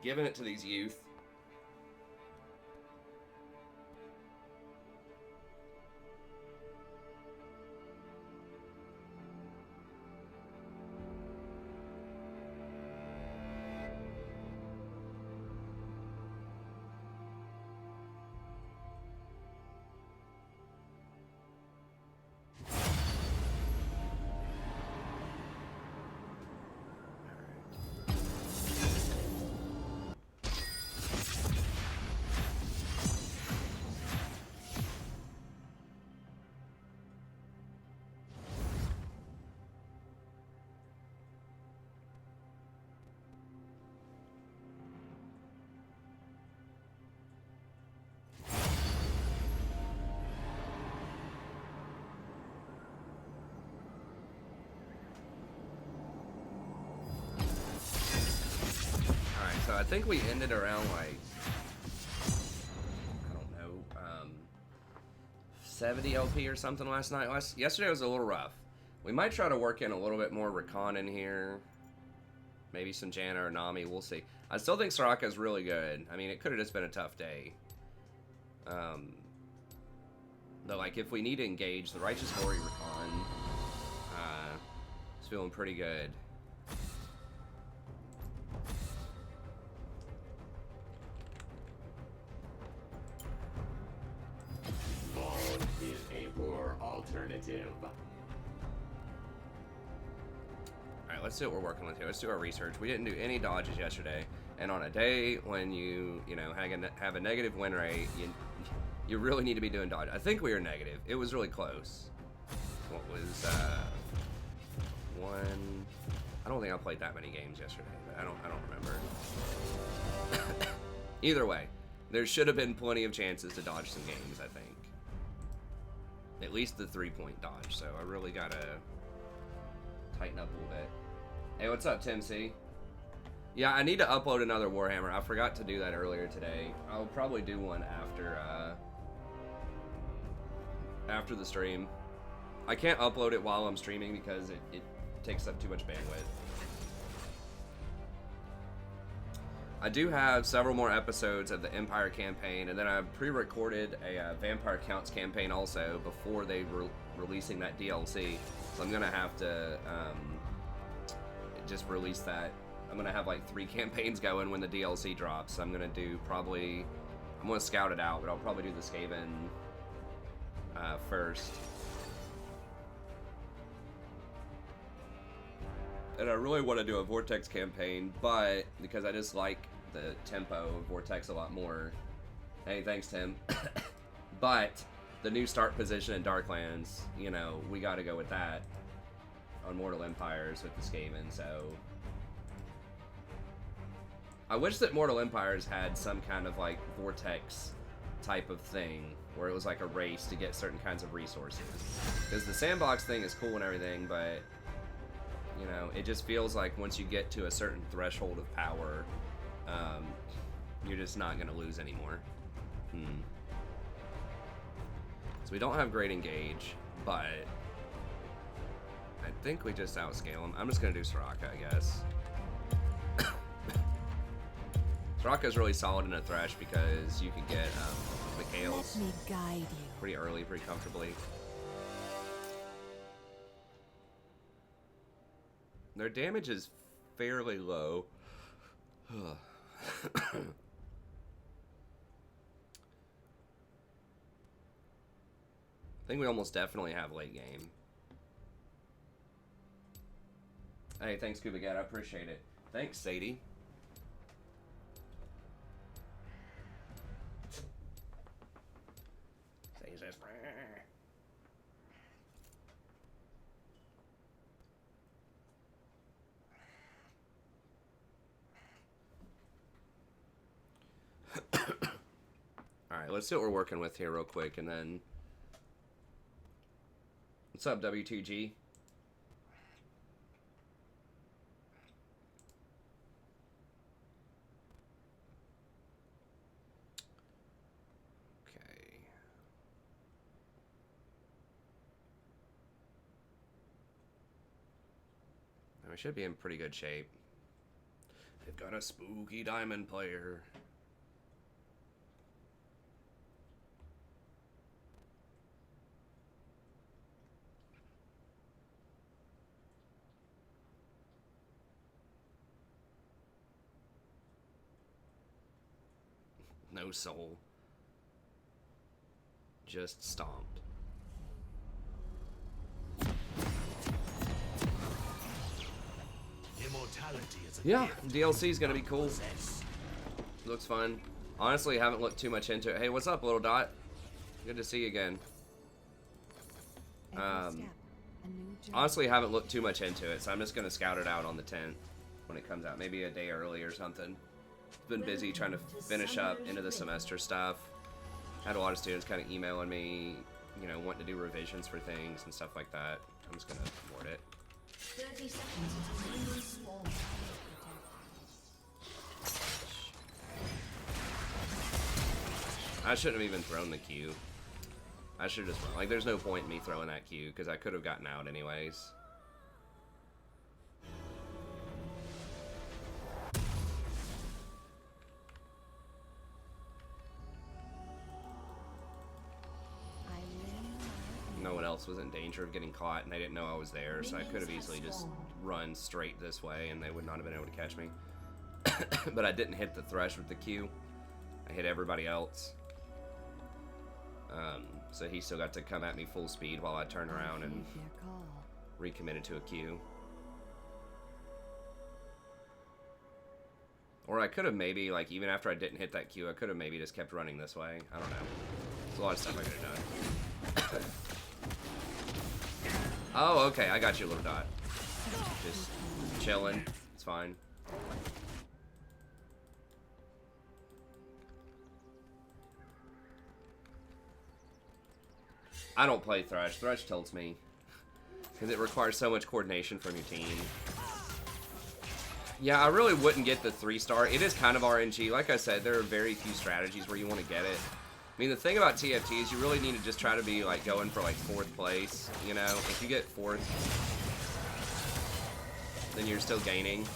giving it to these youth. So I think we ended around like, I don't know, 70 LP or something last night. Yesterday was a little rough. We might try to work in a little bit more Recon in here. Maybe some Janna or Nami, we'll see. I still think Soraka is really good. I mean, it could have just been a tough day. Though, like, if we need to engage, the Righteous Glory Recon is feeling pretty good. Is a poor alternative. Alright, let's see what we're working with here. Let's do our research. We didn't do any dodges yesterday, and on a day when you know, have a negative win rate, you really need to be doing dodge. I think we were negative. It was really close. What was, one... I don't think I played that many games yesterday, but I don't remember. Either way, there should have been plenty of chances to dodge some games, I think. At least the 3-point dodge, so I really gotta tighten up a little bit. Hey, what's up, Tim C? Yeah, I need to upload another Warhammer. I forgot to do that earlier today. I'll probably do one after the stream. I can't upload it while I'm streaming because it takes up too much bandwidth. I do have several more episodes of the Empire campaign, and then I pre-recorded a Vampire Counts campaign also before they were releasing that DLC. So I'm gonna have to just release that. I'm gonna have like 3 campaigns going when the DLC drops. I'm gonna do I'm gonna scout it out, but I'll probably do the Skaven first. And I really want to do a Vortex campaign, but because I just like the tempo of Vortex a lot more. Hey, thanks, Tim. But the new start position in Darklands, you know, we got to go with that on Mortal Empires with the Skaven, so... I wish that Mortal Empires had some kind of, like, Vortex type of thing, where it was like a race to get certain kinds of resources. Because the sandbox thing is cool and everything, but... You know, it just feels like once you get to a certain threshold of power, you're just not going to lose anymore. So we don't have great engage, but I think we just outscale him. I'm just going to do Soraka, I guess. Soraka's really solid in a Thresh because you can get Mikhail's pretty early, pretty comfortably. Their damage is fairly low. I think we almost definitely have late game. Hey, thanks, Scuba Gat. I appreciate it. Thanks, Sadie. Alright, let's see what we're working with here real quick, and then... What's up, W2G? Okay. We should be in pretty good shape. Got a spooky diamond player. No soul. Just stomped. Yeah, DLC is gonna be cool. Looks fun. Honestly, haven't looked too much into it. Hey, what's up, little dot? Good to see you again. Honestly, haven't looked too much into it, so I'm just gonna scout it out on the 10th when it comes out. Maybe a day early or something. Been busy trying to finish up into the semester stuff. Had a lot of students kind of emailing me, you know, wanting to do revisions for things and stuff like that. I'm just gonna board it. 30 seconds until minions spawn. I shouldn't have even thrown the Q. I should have just, like, there's no point in me throwing that Q because I could have gotten out anyways. No one else was in danger of getting caught, and they didn't know I was there, so I could have easily just run straight this way, and they would not have been able to catch me. But I didn't hit the thresh with the Q. I hit everybody else. So he still got to come at me full speed while I turned around and recommitted to a Q. Or I could have maybe, like, even after I didn't hit that Q, I could have maybe just kept running this way. I don't know. There's a lot of stuff I could have done. Oh, okay, I got you, little dot. Just chilling. It's fine. I don't play Thresh. Thresh tilts me. Because it requires so much coordination from your team. Yeah, I really wouldn't get the 3-star. It is kind of RNG. Like I said, there are very few strategies where you want to get it. I mean, the thing about TFT is you really need to just try to be, like, going for, like, 4th place, you know? If you get 4th, then you're still gaining.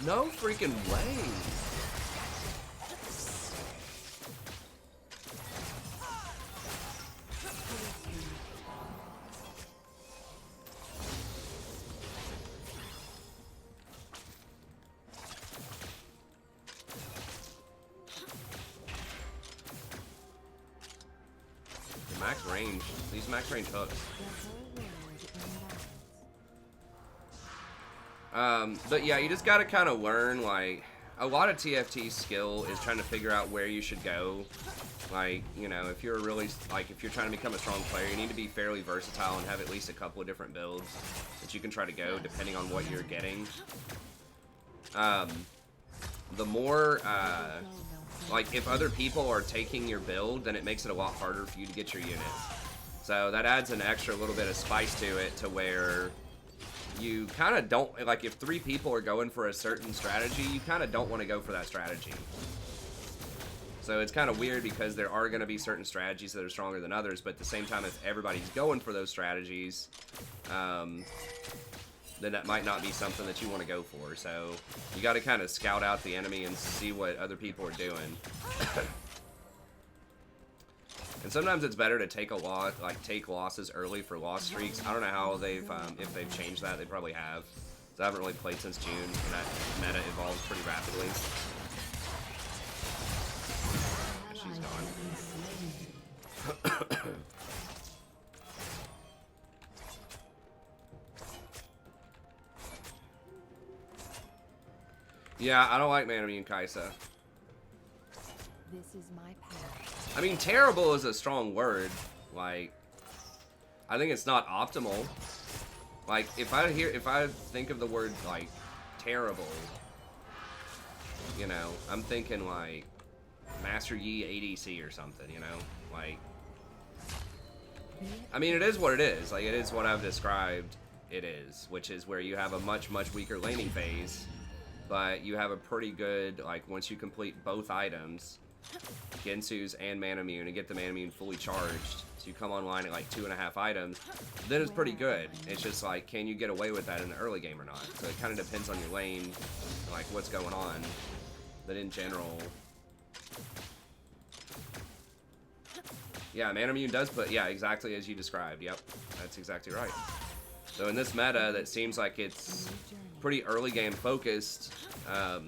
No freaking way. The max range. These max range hooks. But yeah, you just gotta kind of learn, like, a lot of TFT skill is trying to figure out where you should go. Like, you know, if you're really, like, if you're trying to become a strong player, you need to be fairly versatile and have at least a couple of different builds that you can try to go depending on what you're getting. The more, like, if other people are taking your build, then it makes it a lot harder for you to get your units. So that adds an extra little bit of spice to it, to where you kind of don't, like, if 3 people are going for a certain strategy, you kind of don't want to go for that strategy. So it's kind of weird because there are going to be certain strategies that are stronger than others, but at the same time, if everybody's going for those strategies, then that might not be something that you want to go for. So you got to kind of scout out the enemy and see what other people are doing. And sometimes it's better to take a lot, like, take losses early for loss streaks. I don't know how they've, if they've changed that. They probably have. So I haven't really played since June, and that meta evolves pretty rapidly. She's gone. Yeah, I don't like Manami and Kaisa. This is my path. I mean, terrible is a strong word. Like, I think it's not optimal. Like, if I think of the word, like, terrible, you know, I'm thinking, like, Master Yi ADC or something, you know? Like, I mean, it is what it is. Like, it is what I've described it is, which is where you have a much, much weaker laning phase, but you have a pretty good, like, once you complete both items, Gensu's and Manamune, and get the Manamune fully charged, so you come online at, like, 2.5 items, then it's pretty good. It's just, like, can you get away with that in the early game or not? So it kind of depends on your lane, like, what's going on. But in general... Yeah, Manamune does put, yeah, exactly as you described. Yep, that's exactly right. So in this meta, that seems like it's pretty early game focused. I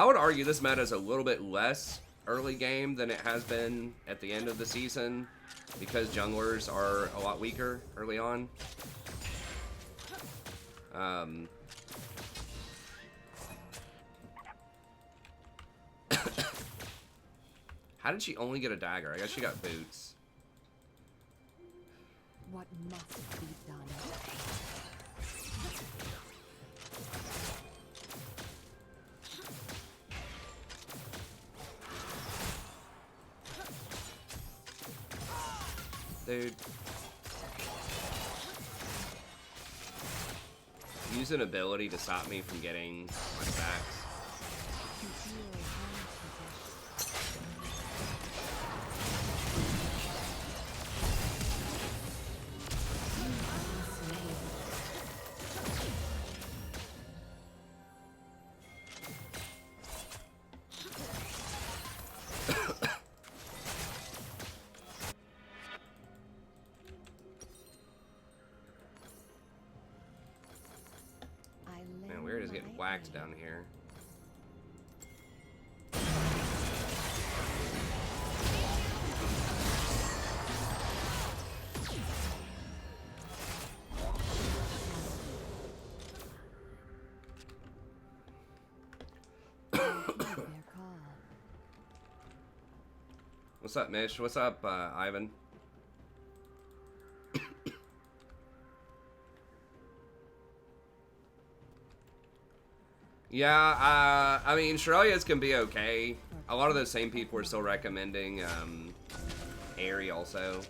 would argue this meta is a little bit less early game than it has been at the end of the season because junglers are a lot weaker early on. How did she only get a dagger? I guess she got boots. What must be done? Dude. Use an ability to stop me from getting my stacks. Man, weird is getting whacked down here. What's up, Mish? What's up, Ivan? Yeah, I mean, Shurelya's can be okay. A lot of those same people are still recommending Aerie also.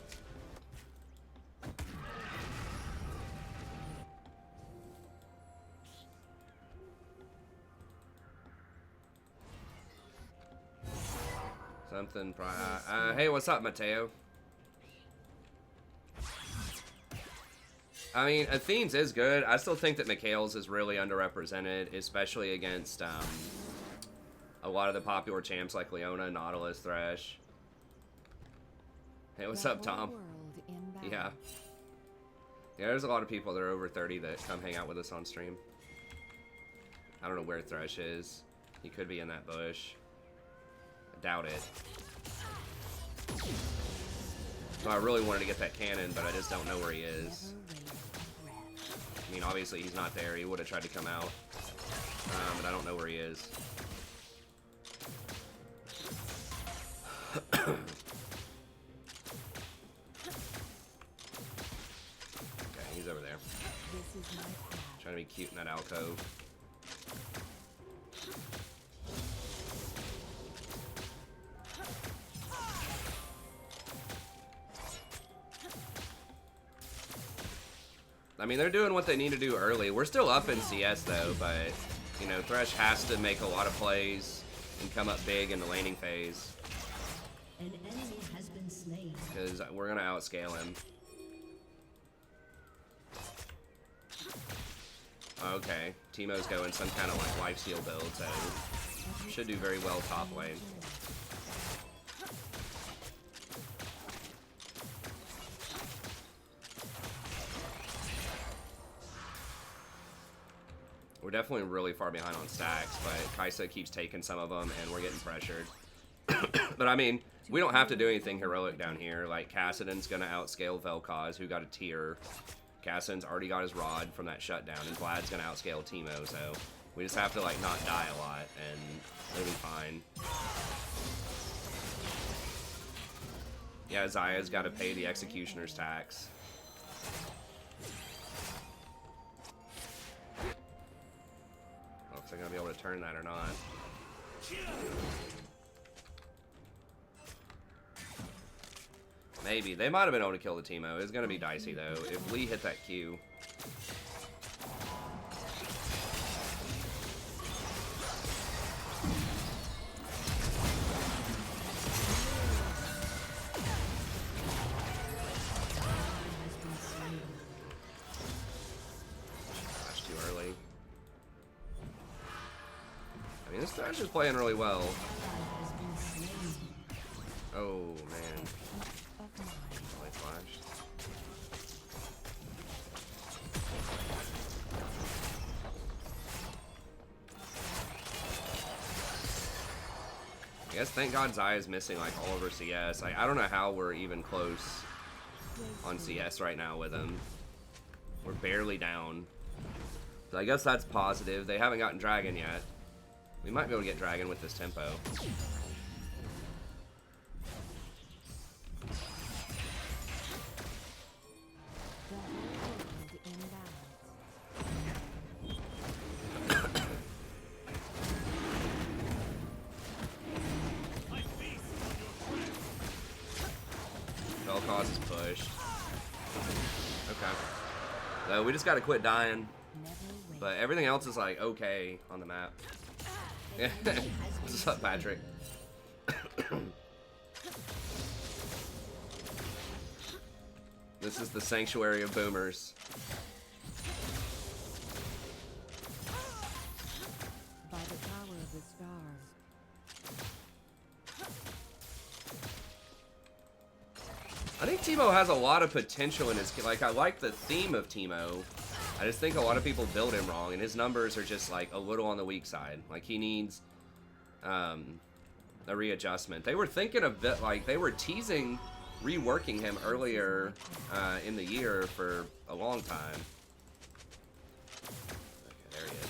Something. Hey, what's up, Mateo? I mean, Athene's is good. I still think that Mikhail's is really underrepresented, especially against a lot of the popular champs like Leona, Nautilus, Thresh. Hey, what's up, Tom? Yeah. Yeah, there's a lot of people that are over 30 that come hang out with us on stream. I don't know where Thresh is. He could be in that bush. I doubt it. So I really wanted to get that cannon, but I just don't know where he is. I mean, obviously he's not there. He would have tried to come out. But I don't know where he is. Okay, he's over there. Trying to be cute in that alcove. I mean, they're doing what they need to do early. We're still up in CS, though, but, you know, Thresh has to make a lot of plays and come up big in the laning phase. An enemy has been slain. Because we're going to outscale him. Okay, Teemo's going some kind of, like, lifesteal build, so should do very well top lane. We're definitely really far behind on stacks, but Kai'Sa keeps taking some of them, and we're getting pressured. But I mean, we don't have to do anything heroic down here. Like, Kassadin's gonna outscale Vel'Koz, who got a tier. Kassadin's already got his rod from that shutdown, and Vlad's gonna outscale Teemo, so we just have to, like, not die a lot, and it'll be fine. Yeah, Zaya's gotta pay the Executioner's tax. If they're gonna be able to turn that or not. Maybe. They might have been able to kill the Teemo. It's going to be dicey, though. If Lee hit that Q. Flash too early. I mean, this Thresh is playing really well. Oh, man. Light flash. I guess thank God Zaya is missing like all over CS. I don't know how we're even close on CS right now with him. We're barely down. So I guess that's positive. They haven't gotten Dragon yet. We might be able to get Dragon with this tempo. Spell cause is pushed. Okay. So we just gotta quit dying. But everything else is like okay on the map. What's up, Patrick? This is the sanctuary of boomers. By the power of the stars. I think Teemo has a lot of potential in his like I like the theme of Teemo. I just think a lot of people build him wrong and his numbers are just like a little on the weak side. Like he needs a readjustment. They were thinking of bit like they were teasing reworking him earlier in the year for a long time. Okay, there he is.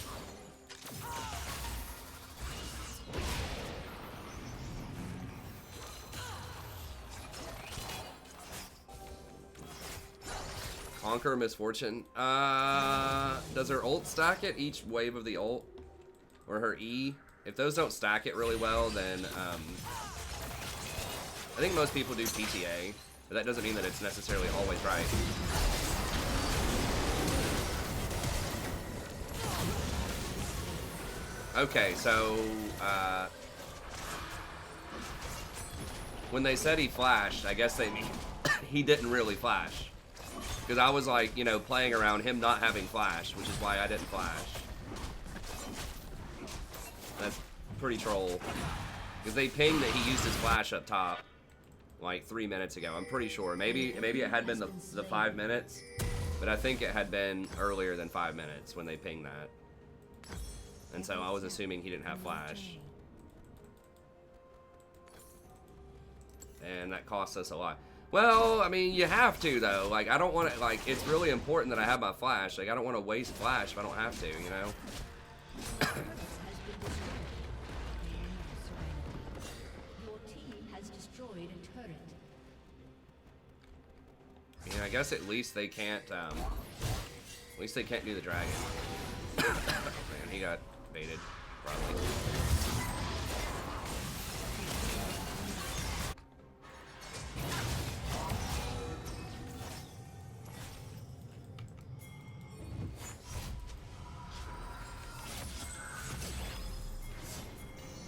Conquer Misfortune. Does her ult stack it each wave of the ult? Or her E? If those don't stack it really well, then I think most people do PTA, but that doesn't mean that it's necessarily always right. Okay, so when they said he flashed, I guess they mean he didn't really flash. Because I was like, you know, playing around him not having flash, which is why I didn't flash. That's pretty troll. Because they pinged that he used his flash up top like 3 minutes ago. I'm pretty sure. Maybe it had been the 5 minutes, but I think it had been earlier than 5 minutes when they pinged that. And so I was assuming he didn't have flash. And that cost us a lot. Well, I mean, you have to, though. Like, I don't want to, like, it's really important that I have my flash. Like, I don't want to waste flash if I don't have to, you know? Your team has destroyed a turret. Yeah, I guess at least they can't, do the dragon. Man, he got baited, probably.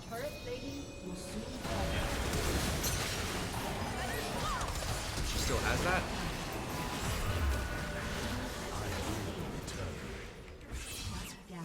Turret plating will soon fall. She still has that? Down.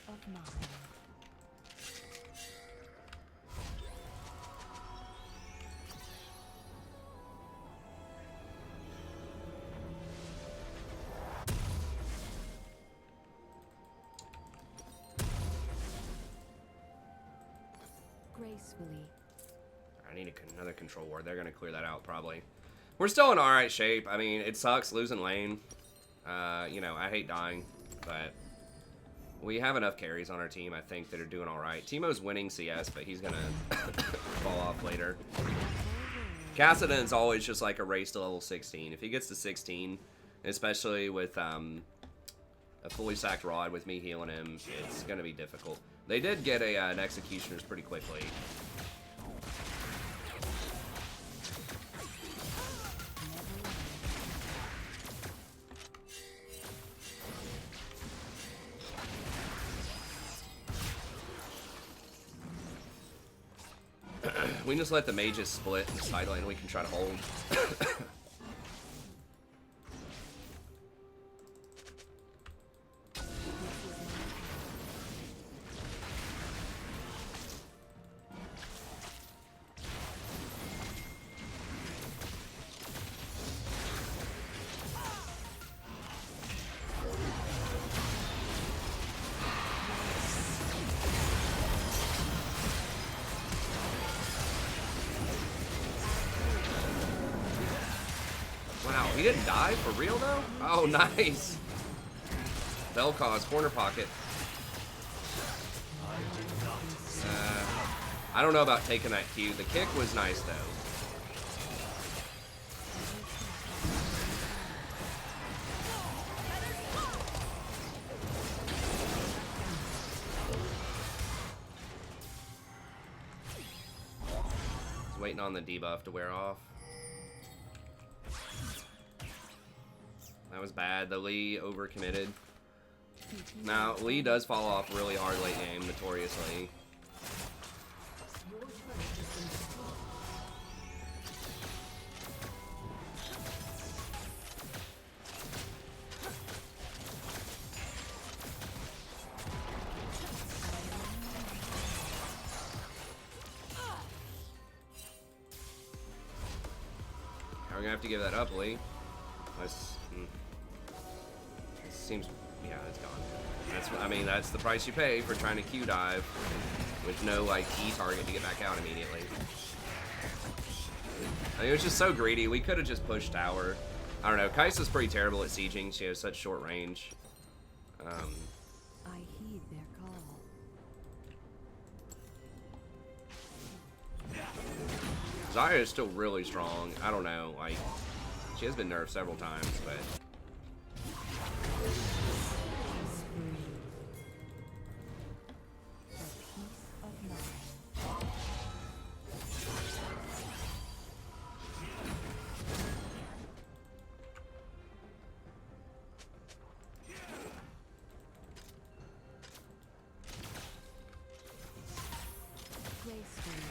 Of mine. Gracefully. I need another control ward. They're going to clear that out, probably. We're still in alright shape. I mean, it sucks losing lane. You know, I hate dying, but we have enough carries on our team, I think, that are doing alright. Teemo's winning CS, but he's gonna fall off later. Kassadin's always just like a race to level 16. If he gets to 16, especially with a fully sacked rod with me healing him, it's gonna be difficult. They did get an Executioner's pretty quickly. We can just let the mages split in the side lane and we can try to hold. Wow, he didn't die? For real, though? Oh, nice. Vel'Koz, corner pocket. I don't know about taking that Q. The kick was nice, though. Just waiting on the debuff to wear off. That was bad. The Lee overcommitted. Now, Lee does fall off really hard late game, notoriously. We're gonna have to give that up, Lee. Seems, yeah, it's gone. I mean, that's the price you pay for trying to Q dive with no, like, E target to get back out immediately. I mean, it was just so greedy. We could have just pushed tower. I don't know. Kai'Sa's pretty terrible at sieging. She has such short range. I heed their call. Zarya is still really strong. I don't know. Like, she has been nerfed several times, but...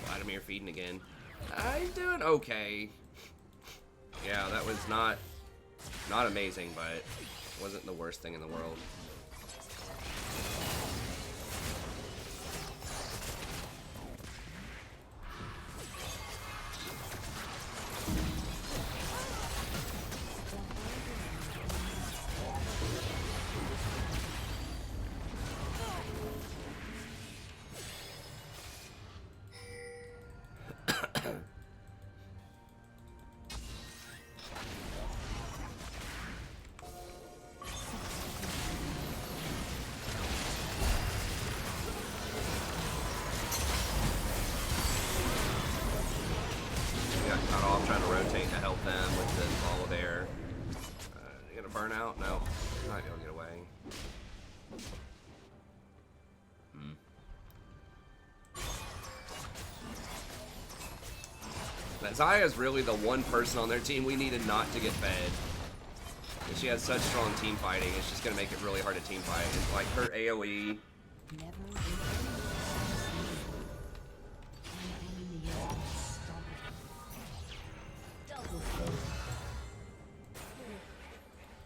Vladimir feeding again. He's doing okay. Yeah, that was not amazing, but wasn't the worst thing in the world. Cut off, trying to rotate to help them with the ball of air. You gonna burn out? No. Not gonna get away. But Zarya is really the one person on their team we needed not to get fed. And she has such strong team fighting, it's just gonna make it really hard to team fight. And like her AoE.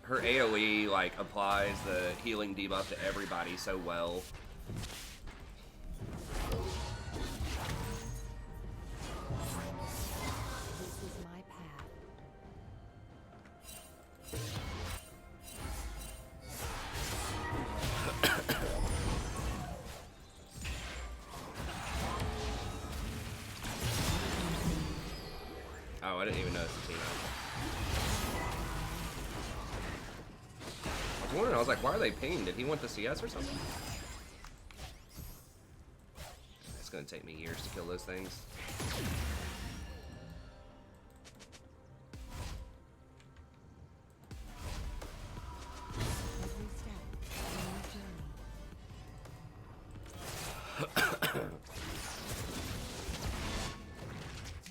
Her AoE, like, applies the healing debuff to everybody so well. This is my path. Oh, I didn't even notice the team. wondering, I was like, why are they pinged? Did he want the CS or something? It's gonna take me years to kill those things. Every step on your journey.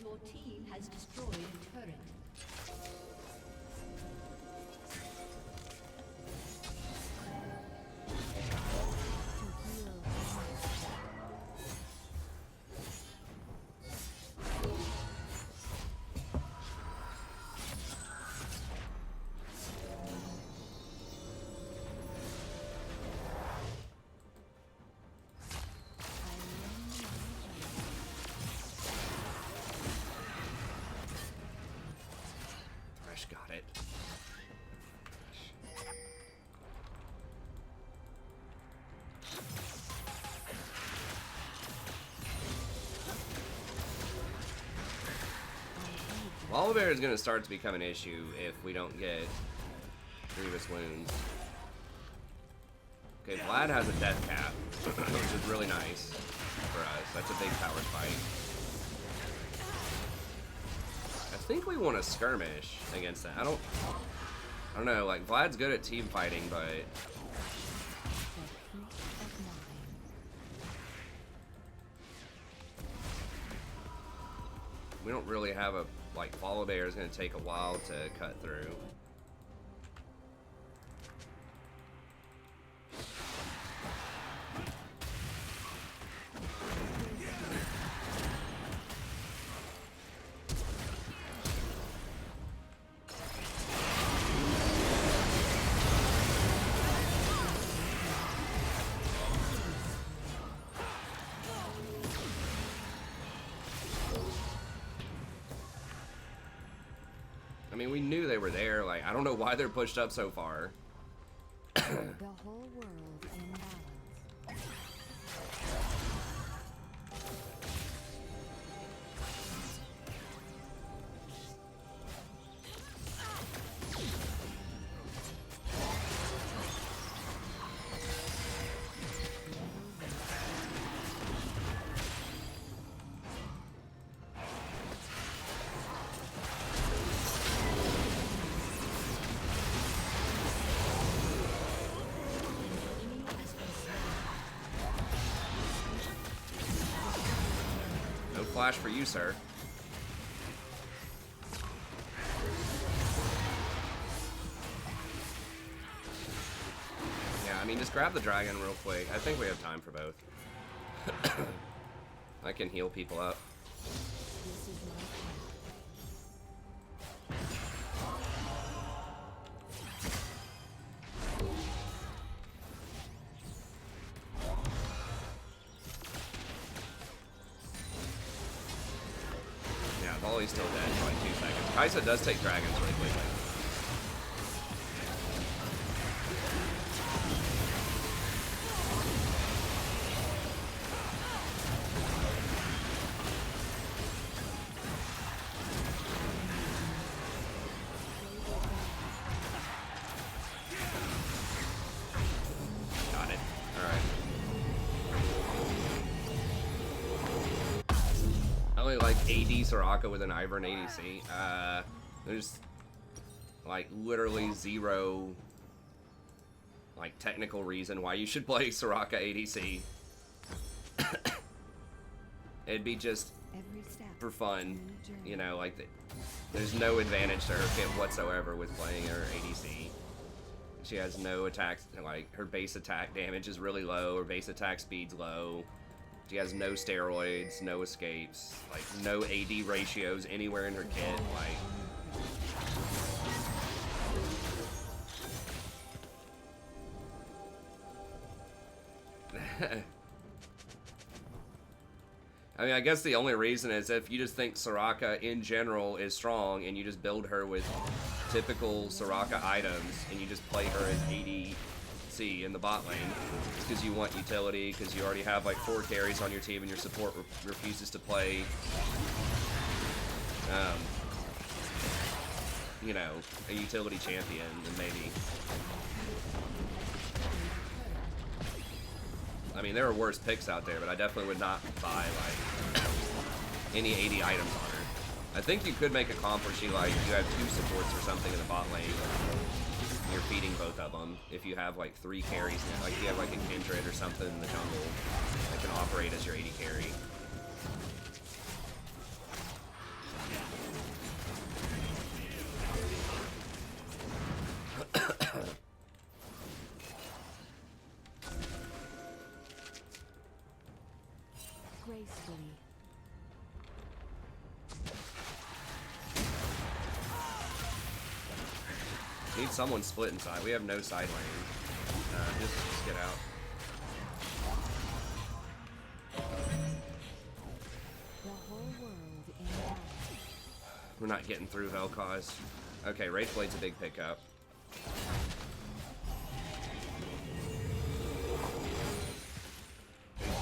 Your team has destroyed a turret. To heal Fresh got it. Volibear is going to start to become an issue if we don't get grievous wounds. Okay, Vlad has a death cap, which is really nice for us. That's a big power spike. I think we want to skirmish against that. I don't know. Like, Vlad's good at team fighting, but the peace of mind. we don't really have a, like, Volibear is going to take a while to cut through. I mean, we knew they were there. Like, I don't know why they're pushed up so far. The whole world in balance. No flash for you, sir. Yeah, I mean, just grab the dragon real quick. I think we have time for both. I can heal people up. This is my path. Yeah, Volley's still dead for like 2 seconds. Kaisa does take dragons really quickly. Got it. Alright. I only like AD Soraka with an Ivern ADC. There's like literally zero like technical reason why you should play Soraka ADC. It'd be just Every step for fun, on your journey. you know, like there's no advantage to her kit whatsoever with playing her ADC. She has no attacks, like her base attack damage is really low, her base attack speed's low. She has no steroids, no escapes, like no AD ratios anywhere in her kit, like. I mean, I guess the only reason is if you just think Soraka in general is strong and you just build her with typical Soraka items and you just play her as ADC in the bot lane. It's because you want utility, because you already have like 4 carries on your team and your support refuses to play, you know, a utility champion, then maybe. I mean, there are worse picks out there, but I definitely would not buy, like, any 80 items on her. I think you could make a comp where she, like, you have 2 supports or something in the bot lane. You're feeding both of them. If you have, like, 3 carries, like, you have, like, a Kindred or something in the jungle that can operate as your 80 carry. Gracefully. Need someone split inside. We have no side lane. Just get out. The whole world in balance. We're not getting through Vel'Koz. Okay, Rage Blade's a big pickup.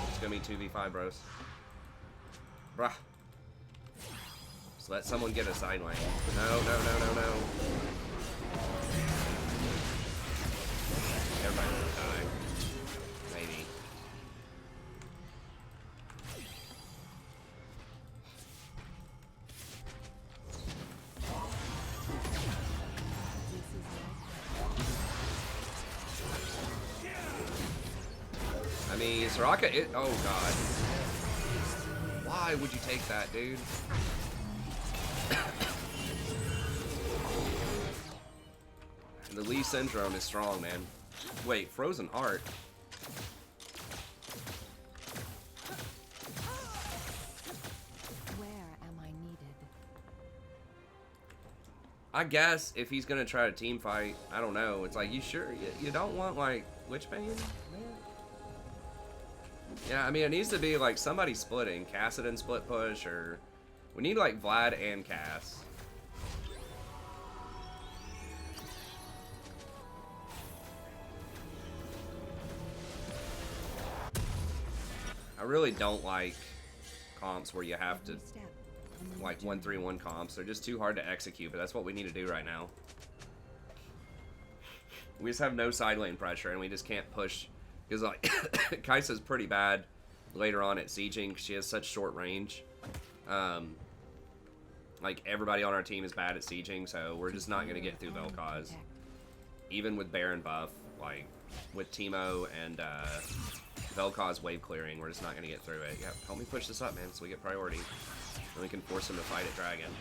It's gonna be 2v5, bros. Bruh. Just let someone get a side lane. No, no, no, no, no. Everybody will die. Maybe. This is my I mean, Soraka, oh god. Why would you take that, dude? The Lee Syndrome is strong, man. Wait, Frozen Heart? Where am I needed? I guess if he's gonna try to team fight, I don't know. It's like, you sure? You don't want, like, Witchbane? Yeah, I mean, it needs to be, like, somebody splitting. Kassadin split push, or... We need, like, Vlad and Cass. I really don't like comps where you have to, Every step, a new like, journey. 1-3-1 comps. They're just too hard to execute, but that's what we need to do right now. We just have no side lane pressure, and we just can't push. Because, like, Kai'Sa's pretty bad later on at sieging, 'cause she has such short range. Like, everybody on our team is bad at sieging, so we're just not going to get through Vel'Koz. Even with Baron buff, like, with Teemo and Vel'Koz wave clearing, we're just not going to get through it. Yeah, help me push this up, man, so we get priority. And we can force him to fight at Dragon.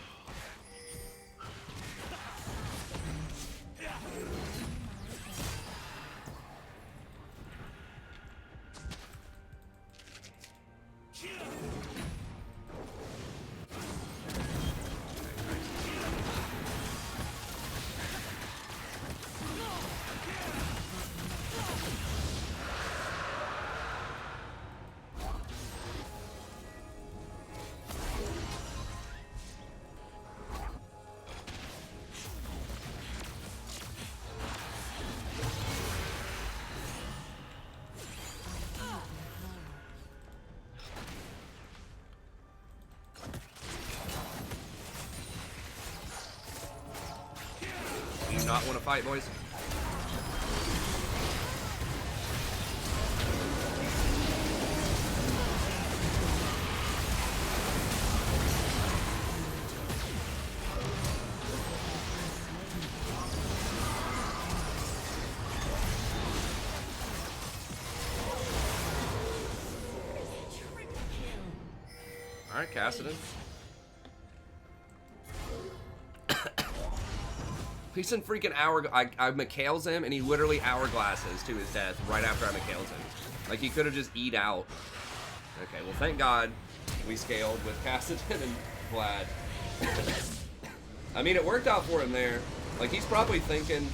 Do you not want to fight, boys? Alright, Kassadin. He's in freaking I Mikhail's him, and he literally hourglasses to his death right after I Mikhail's him. Like, he could have just eat out. Okay, well, thank God we scaled with Kassadin and Vlad. I mean, it worked out for him there. Like, he's probably thinking,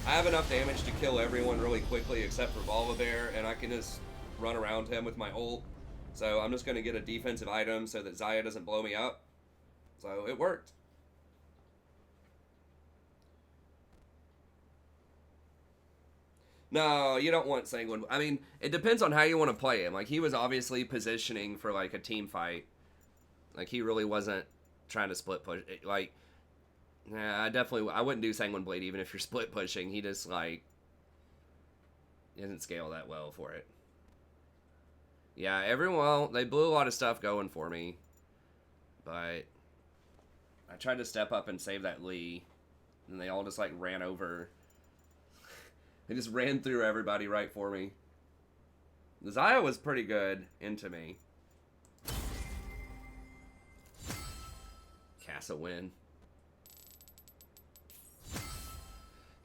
I have enough damage to kill everyone really quickly except for Volibear, and I can just run around him with my ult. So I'm just going to get a defensive item so that Xayah doesn't blow me up. So it worked. No, you don't want Sanguine. I mean, it depends on how you want to play him. Like, he was obviously positioning for, like, a team fight. Like, he really wasn't trying to split push. Like, nah, I wouldn't do Sanguine Blade even if you're split pushing. He just, like, didn't scale that well for it. Yeah, everyone, they blew a lot of stuff going for me. But I tried to step up and save that Lee. And they all just, like, ran over. They just ran through everybody right for me. Zaya was pretty good into me. Casa win.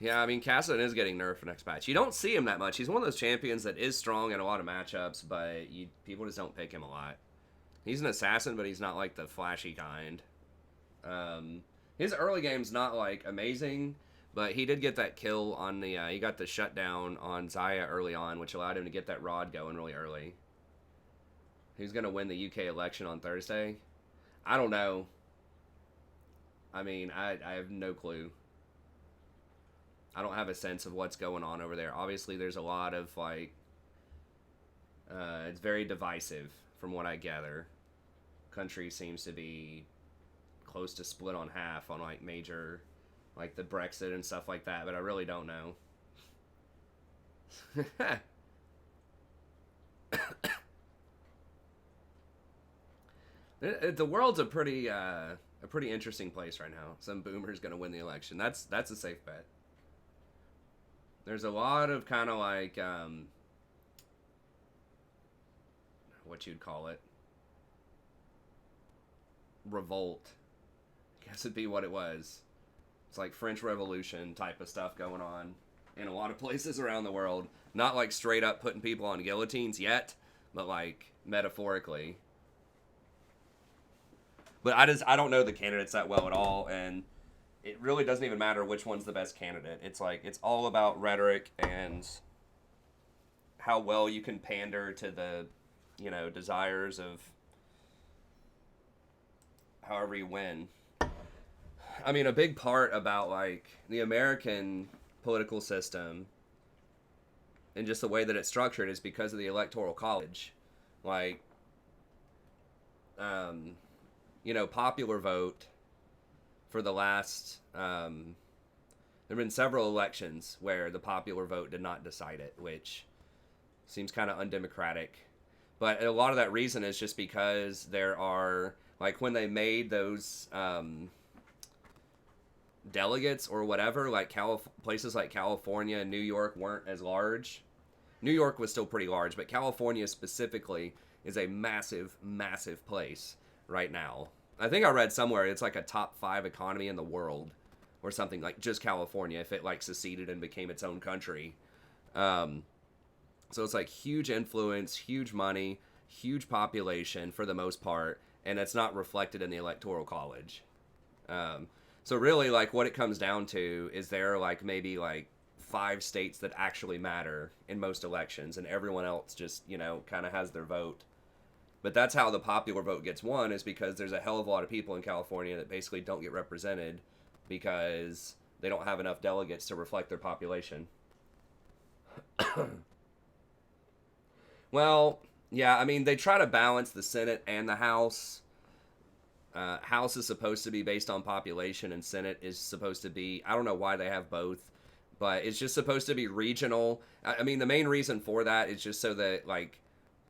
Yeah, I mean, Casa is getting nerfed for next patch. You don't see him that much. He's one of those champions that is strong in a lot of matchups, but people just don't pick him a lot. He's an assassin, but he's not, like, the flashy kind. His early game's not, like, amazing, but he did get that kill on the, he got the shutdown on Zaya early on, which allowed him to get that rod going really early. Who's going to win the UK election on Thursday? I don't know. I mean, I have no clue. I don't have a sense of what's going on over there. Obviously, there's a lot of, like, it's very divisive from what I gather. Country seems to be close to split on half on, like, major, like, the Brexit and stuff like that, but I really don't know. The world's a pretty interesting place right now. Some boomer's gonna win the election. That's a safe bet. There's a lot of kind of like what you'd call it, revolt. I guess it'd be what it was. It's like French Revolution type of stuff going on in a lot of places around the world. Not like straight up putting people on guillotines yet, but like metaphorically. But I don't know the candidates that well at all, and it really doesn't even matter which one's the best candidate. It's like, it's all about rhetoric and how well you can pander to the, desires of however you win. I mean, a big part about, like, the American political system and just the way that it's structured is because of the Electoral College. Like, popular vote for the last, there have been several elections where the popular vote did not decide it, which seems kind of undemocratic. But a lot of that reason is just because there are, like, when they made those delegates or whatever, like places like California and New York weren't as large. New York was still pretty large, but California specifically is a massive, massive place right now. I think I read somewhere it's like a top 5 economy in the world or something, like just California, if it like seceded and became its own country. So it's like huge influence, huge money, huge population for the most part, and it's not reflected in the Electoral College. So really, like, what it comes down to is there are like maybe like 5 states that actually matter in most elections, and everyone else just, kind of has their vote. But that's how the popular vote gets won, is because there's a hell of a lot of people in California that basically don't get represented because they don't have enough delegates to reflect their population. Well, yeah, I mean, they try to balance the Senate and the House. House is supposed to be based on population, and Senate is supposed to be, I don't know why they have both, but it's just supposed to be regional. I mean, the main reason for that is just so that, like,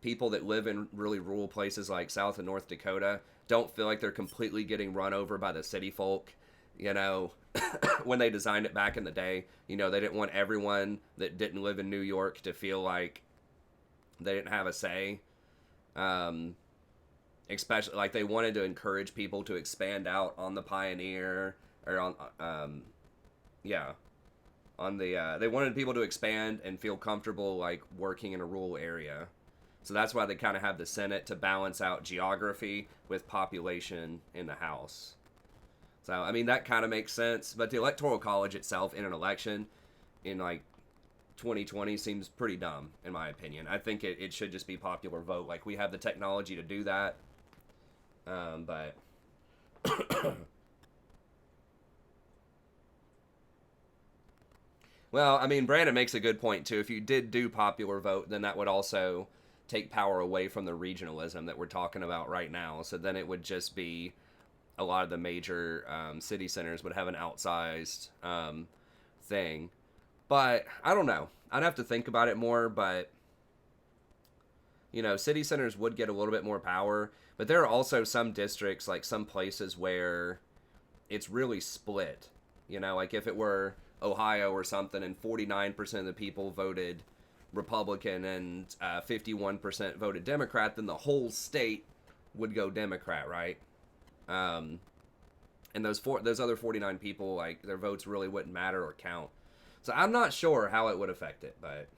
people that live in really rural places like South and North Dakota don't feel like they're completely getting run over by the city folk, when they designed it back in the day. They didn't want everyone that didn't live in New York to feel like they didn't have a say. Especially, like, they wanted to encourage people to expand out on the Pioneer, or on, they wanted people to expand and feel comfortable, like, working in a rural area. So that's why they kind of have the Senate to balance out geography with population in the House. So, I mean, that kind of makes sense. But the Electoral College itself in an election in, like, 2020 seems pretty dumb, in my opinion. I think it should just be popular vote. Like, we have the technology to do that. But... Well, I mean, Brandon makes a good point, too. If you did do popular vote, then that would also take power away from the regionalism that we're talking about right now. So then it would just be a lot of the major city centers would have an outsized thing. But I don't know. I'd have to think about it more, but you know, city centers would get a little bit more power, but there are also some districts, like some places where it's really split. You know, like if it were Ohio or something and 49% of the people voted Republican and 51% voted Democrat, then the whole state would go Democrat, right? And those other 49 people, like their votes really wouldn't matter or count. So I'm not sure how it would affect it, but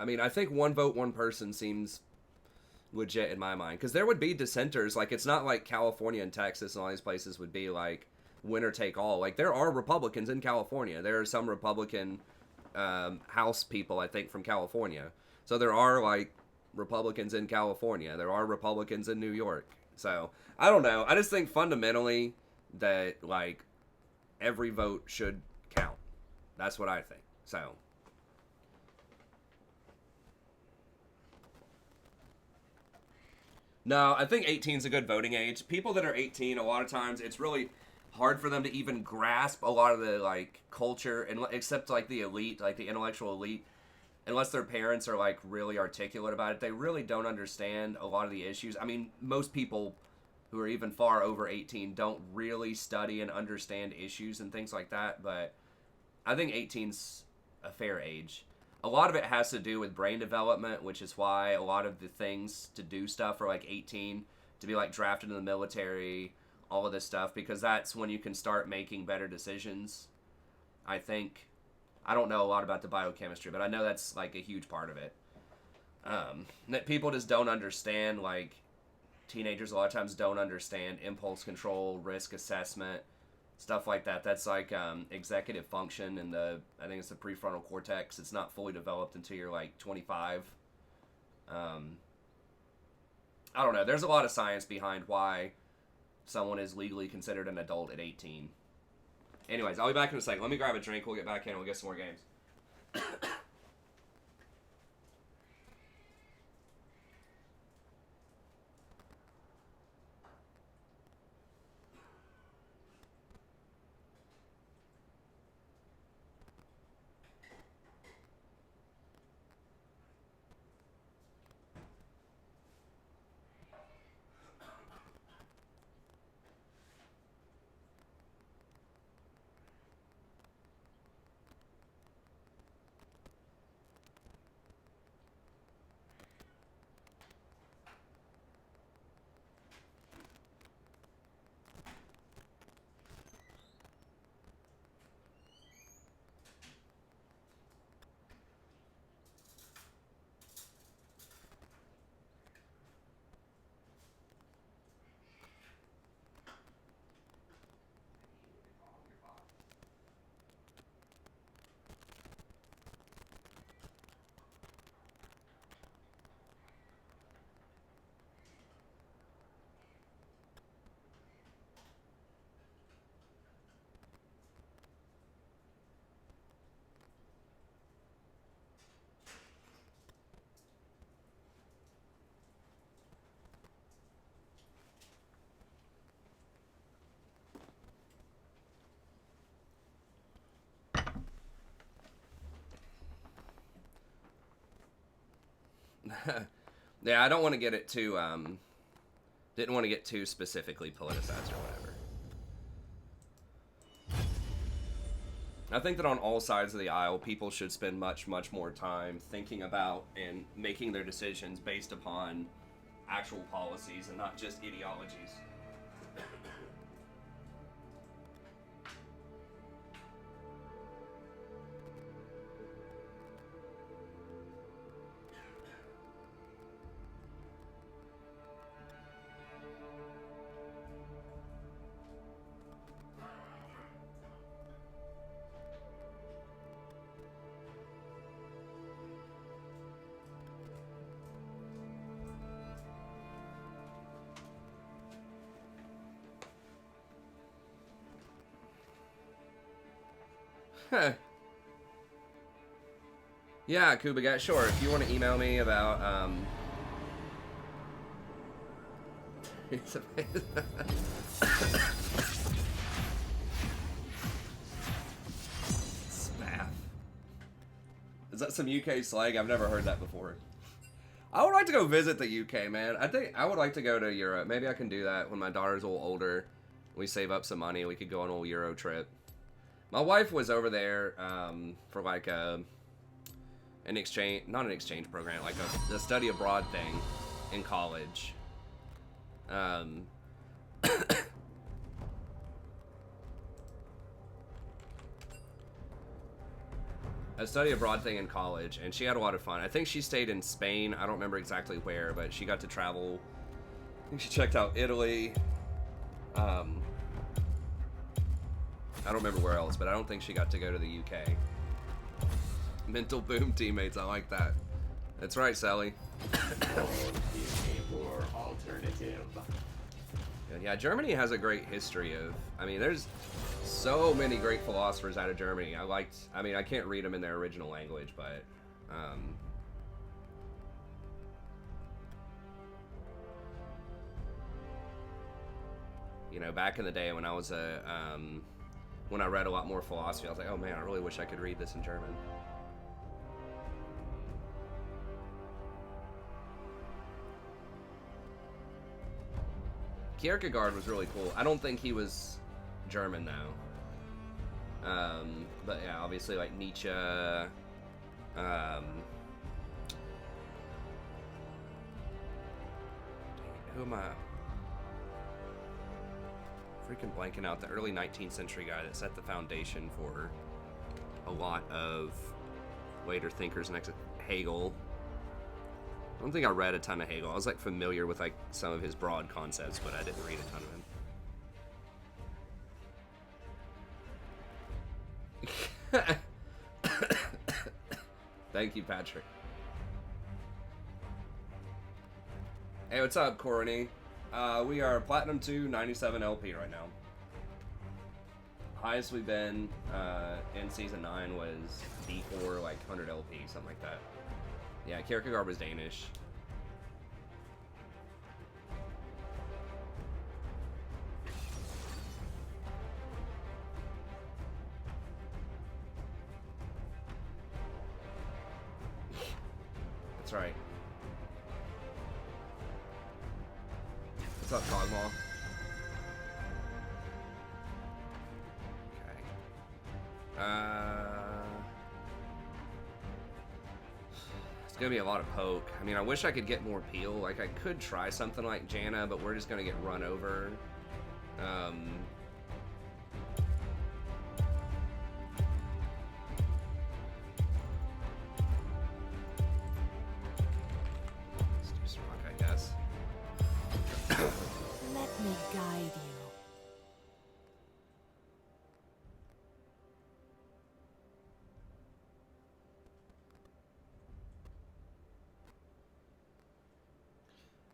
I mean, I think one vote, one person seems legit in my mind, because there would be dissenters. Like, it's not like California and Texas and all these places would be like winner take all. Like, there are Republicans in California. There are some Republican House people, I think, from California. So there are like Republicans in California. There are Republicans in New York. So I don't know. I just think fundamentally that like every vote should count. That's what I think. So. No, I think 18 is a good voting age. People that are 18, a lot of times it's really hard for them to even grasp a lot of the like culture, and except like the elite, like the intellectual elite, unless their parents are like really articulate about it, they really don't understand a lot of the issues. I mean, most people who are even far over 18 don't really study and understand issues and things like that, but I think 18's a fair age. A lot of it has to do with brain development, which is why a lot of the things to do stuff are like 18, to be like drafted in the military, all of this stuff, because that's when you can start making better decisions. I think, I don't know a lot about the biochemistry, but I know that's like a huge part of it. That people just don't understand, like teenagers a lot of times don't understand impulse control, risk assessment, stuff like that. That's like executive function, and I think it's the prefrontal cortex. It's not fully developed until you're like 25. I don't know. There's a lot of science behind why someone is legally considered an adult at 18. Anyways, I'll be back in a second. Let me grab a drink. We'll get back in and we'll get some more games. Yeah, I don't want to get it too, didn't want to get too specifically politicized or whatever. I think that on all sides of the aisle, people should spend much, much more time thinking about and making their decisions based upon actual policies and not just ideologies. Yeah, Kubagat, sure. If you want to email me about, Spaff. Is that some UK slang? I've never heard that before. I would like to go visit the UK, man. I think I would like to go to Europe. Maybe I can do that when my daughter's a little older. We save up some money. We could go on a little Euro trip. My wife was over there for like an exchange, not an exchange program, like a study abroad thing in college. A study abroad thing in college, and she had a lot of fun. I think she stayed in Spain. I don't remember exactly where, but she got to travel. I think she checked out Italy. I don't remember where else, but I don't think she got to go to the UK. Mental boom teammates, I like that. That's right, Sally. Is a poor alternative. Yeah, Germany has a great history of. I mean, there's so many great philosophers out of Germany. I mean, I can't read them in their original language, but you know, back in the day when I was when I read a lot more philosophy, I was like, oh man, I really wish I could read this in German. Kierkegaard was really cool. I don't think he was German though. But yeah, obviously like Nietzsche. Who am I? Freaking blanking out. The early 19th century guy that set the foundation for a lot of later thinkers next to Hegel. I don't think I read a ton of Hegel. I was like familiar with like some of his broad concepts, but I didn't read a ton of him. Thank you, Patrick. Hey, what's up, Corny? We are Platinum 2, 97 LP right now. Highest we've been in Season 9 was D4, like 100 LP, something like that. Yeah, Kierkegaard was Danish. That's right. What's up, Cogmaw? Okay. It's gonna be a lot of poke. I mean, I wish I could get more peel. Like, I could try something like Janna, but we're just gonna get run over. Let's do some rock, I guess. Let me guide you.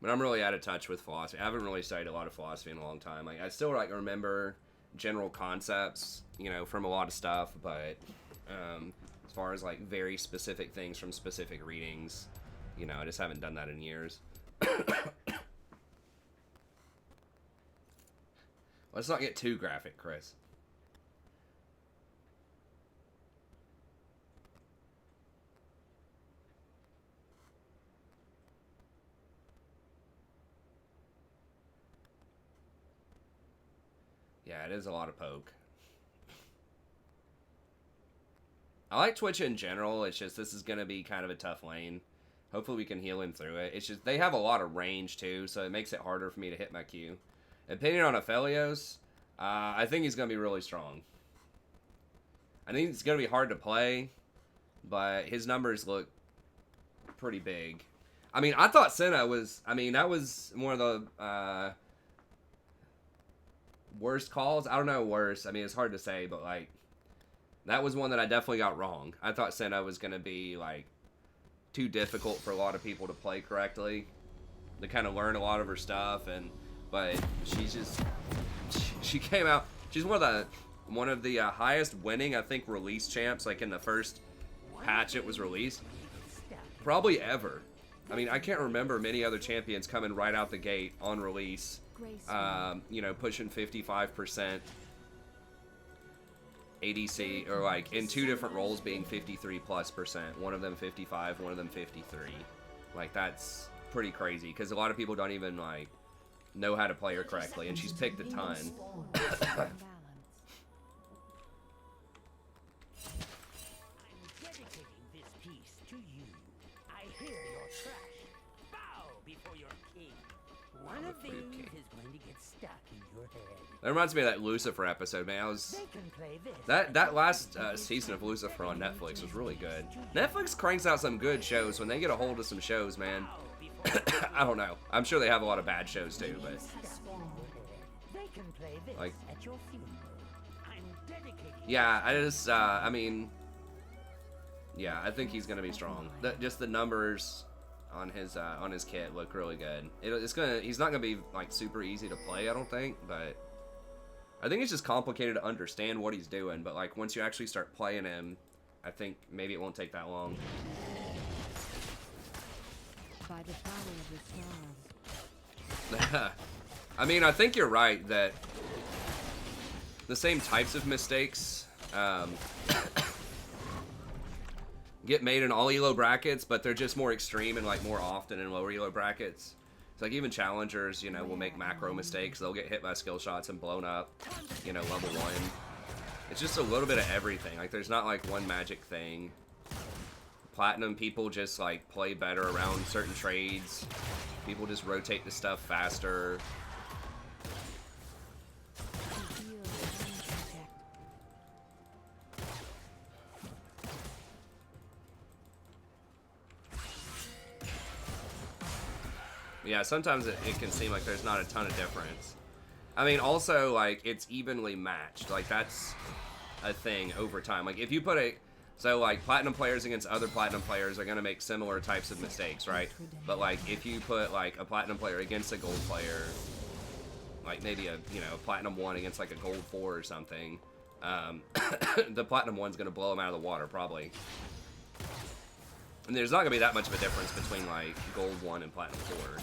But I'm really out of touch with philosophy. I haven't really studied a lot of philosophy in a long time. Like, I still like remember general concepts, you know, from a lot of stuff, but as far as like very specific things from specific readings, you know, I just haven't done that in years. Let's not get too graphic, Chris. Yeah, it is a lot of poke. I like Twitch in general. It's just this is going to be kind of a tough lane. Hopefully we can heal him through it. It's just they have a lot of range too, so it makes it harder for me to hit my Q. Opinion on Aphelios, I think he's going to be really strong. I think it's going to be hard to play, but his numbers look pretty big. I mean, I thought Senna was... I mean, that was one of the... worst calls. I don't know, worse. I mean, it's hard to say, but like that was one that I definitely got wrong. I thought Senna was gonna be like too difficult for a lot of people to play correctly, to kind of learn a lot of her stuff, but she's just she came out. She's one of the highest winning, I think, release champs. Like in the first patch it was released, probably ever. I mean, I can't remember many other champions coming right out the gate on release. You know, pushing 55% ADC, or like in two different roles being 53+%. One of them 55, one of them 53. Like, that's pretty crazy, because a lot of people don't even, like, know how to play her correctly, and she's picked a ton. Balance. I'm dedicating this piece to you. I hear your trash. Bow before your king. One of before your these king. is going to get stuck in your head. That reminds me of that Lucifer episode, man. They can play this. That last season of Lucifer on Netflix was really good. Netflix cranks out some good shows when they get a hold of some shows, man. Bow before I don't know. I'm sure they have a lot of bad shows too, but They can play this Like- at your funeral. I'm dedicating. yeah, I just, I mean, yeah, I think he's gonna be strong. Just the numbers on his kit look really good. He's not gonna be like super easy to play, I don't think, but I think it's just complicated to understand what he's doing. But like once you actually start playing him, I think maybe it won't take that long. By the power of the stars. I mean, I think you're right that the same types of mistakes get made in all ELO brackets, but they're just more extreme and like more often in lower ELO brackets. It's like even challengers, you know, will make macro mistakes. They'll get hit by skill shots and blown up, you know, level 1. It's just a little bit of everything. Like there's not like one magic thing. Platinum people just like play better around certain trades. People just rotate the stuff faster. Reveal the balance effect. Yeah, sometimes it can seem like there's not a ton of difference. I mean, also, like, it's evenly matched. Like, that's a thing over time. Like, if you put so, like, platinum players against other platinum players are going to make similar types of mistakes, right? But, like, if you put, like, a platinum player against a gold player, like, maybe a platinum 1 against, like, a gold 4 or something, the platinum 1's going to blow them out of the water, probably. And there's not going to be that much of a difference between, like, gold 1 and platinum 4.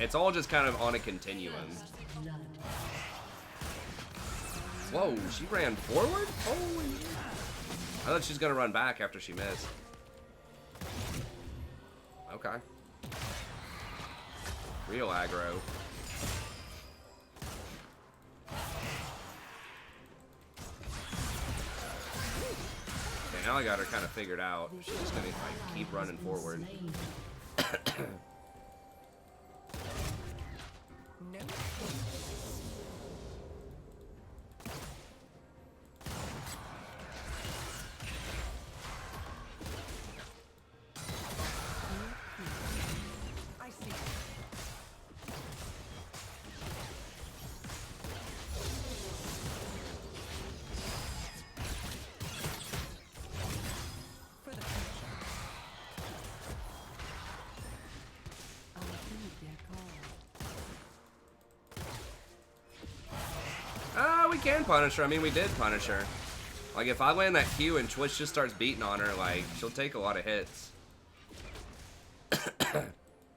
It's all just kind of on a continuum. Whoa, she ran forward? Holy... I thought she was going to run back after she missed. Okay. Real aggro. Okay, now I got her kind of figured out. She's just going to like, keep running forward. I see. For the future. I'll heed their call. We can punish her. I mean, we did punish her. Like, if I land that Q and Twitch just starts beating on her, like, she'll take a lot of hits.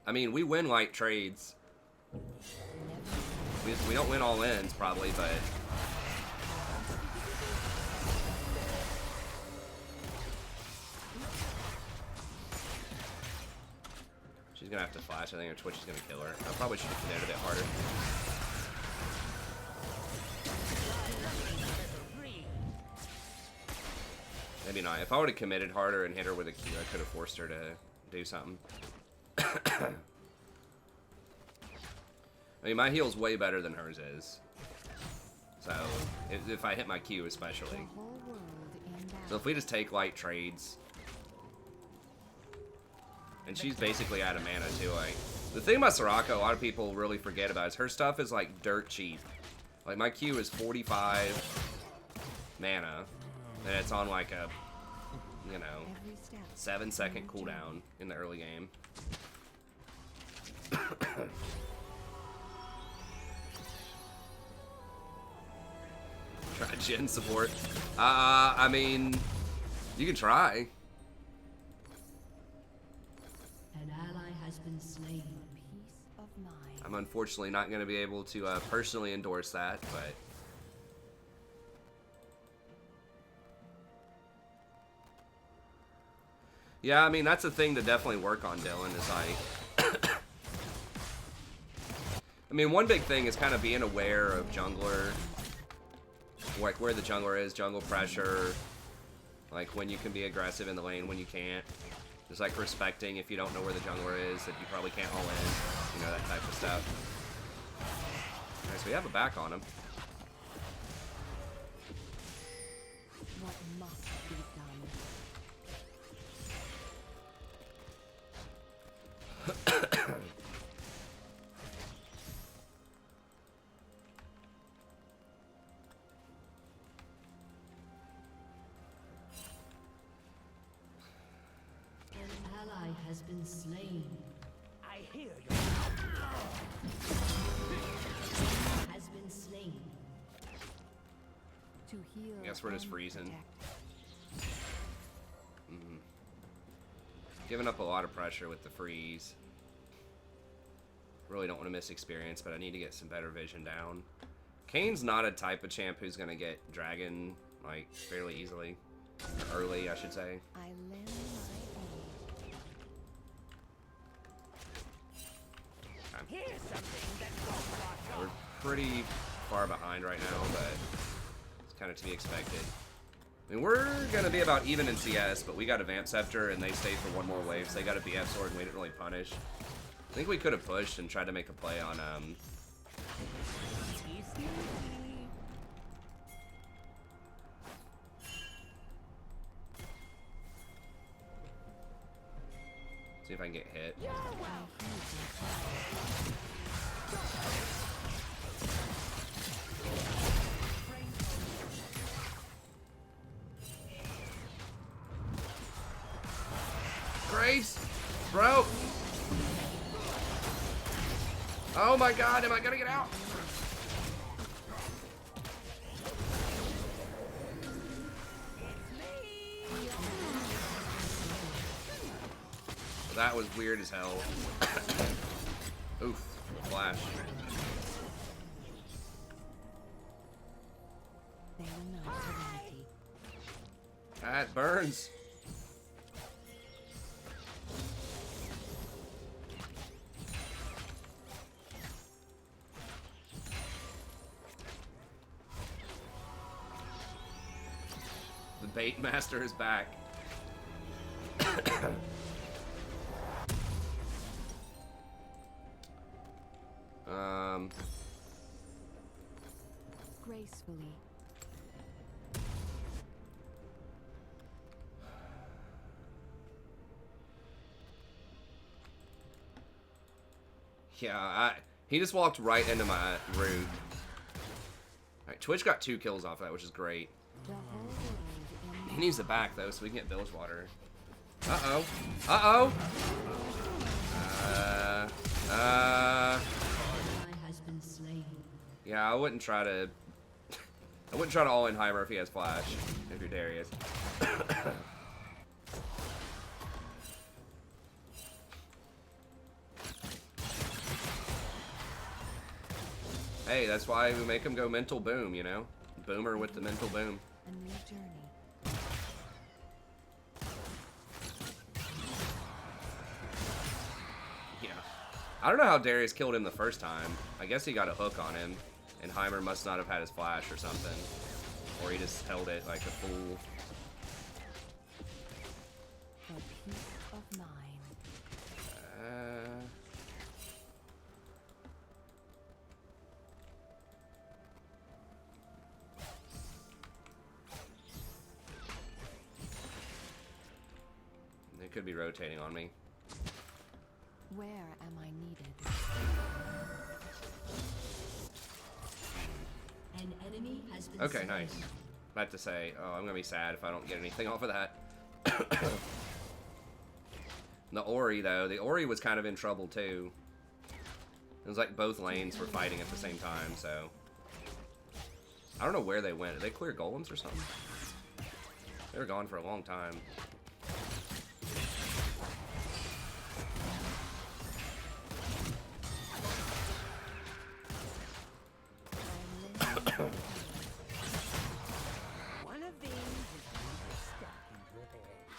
I mean, we win light trades. We don't win all ends, probably, but... She's gonna have to flash. I think her Twitch is gonna kill her. I probably should have committed a bit harder. Maybe not. If I would have committed harder and hit her with a Q, I could have forced her to do something. I mean, my heal's way better than hers is. So, if I hit my Q especially. The whole world in balance. So if we just take light trades. And she's basically out of mana too. Like, the thing about Soraka, a lot of people really forget about is her stuff is like dirt cheap. Like my Q is 45 mana. And it's on like a, you know, Every step. 7-second cooldown in the early game. Try Jhin support. I mean, you can try. An ally has been slain. Peace of mind. I'm unfortunately not going to be able to personally endorse that, but... Yeah, I mean, that's a thing to definitely work on, Dylan, is like... I mean, one big thing is kind of being aware of jungler, like where the jungler is, jungle pressure, like when you can be aggressive in the lane, when you can't. Just like respecting if you don't know where the jungler is, that you probably can't all in, you know, that type of stuff. Alright, so we have a back on him. What must be done? An ally has been slain. I hear your Has been slain. To heal. I guess we're just and freezing. protect. Giving up a lot of pressure with the freeze. Really don't want to miss experience, but I need to get some better vision down. Kane's not a type of champ who's going to get dragon, like, fairly easily. Or early, I should say. I lend my aid. here's something that won't wash We're off. pretty far behind right now, but it's kind of to be expected. I mean, we're going to be about even in CS, but we got a Vamp Scepter, and they stayed for one more wave, so they got a BF Sword, and we didn't really punish. I think we could have pushed and tried to make a play on, see if I can get hit. Grace! Bro! Oh my god, am I gonna get out? That was weird as hell. Oof, flash. They will know serenity. That burns. The bait master is back. Gracefully. Yeah, he just walked right into my root. Alright, Twitch got 2 kills off that, which is great. The whole world in He needs to back, though, so we can get Bilge Water. Uh-oh. Uh-oh! Ally has been slain. Yeah, I wouldn't try to... I wouldn't try to all-in Heimer if he has Flash, if you're Darius. Hey, that's why we make him go mental boom, you know? Boomer with the mental boom. a new journey. Yeah. I don't know how Darius killed him the first time. I guess he got a hook on him, and Heimer must not have had his flash or something. Or he just held it like a fool. A peace of mind. They could be rotating on me. Where am I needed? An enemy has been Okay, slain. nice. About to say, oh, I'm gonna be sad if I don't get anything off of that. The Ori, though, the Ori was kind of in trouble too. It was like both lanes were fighting at the same time, so I don't know where they went. Did they clear golems or something? They were gone for a long time. One of these is going to stuck into the bed.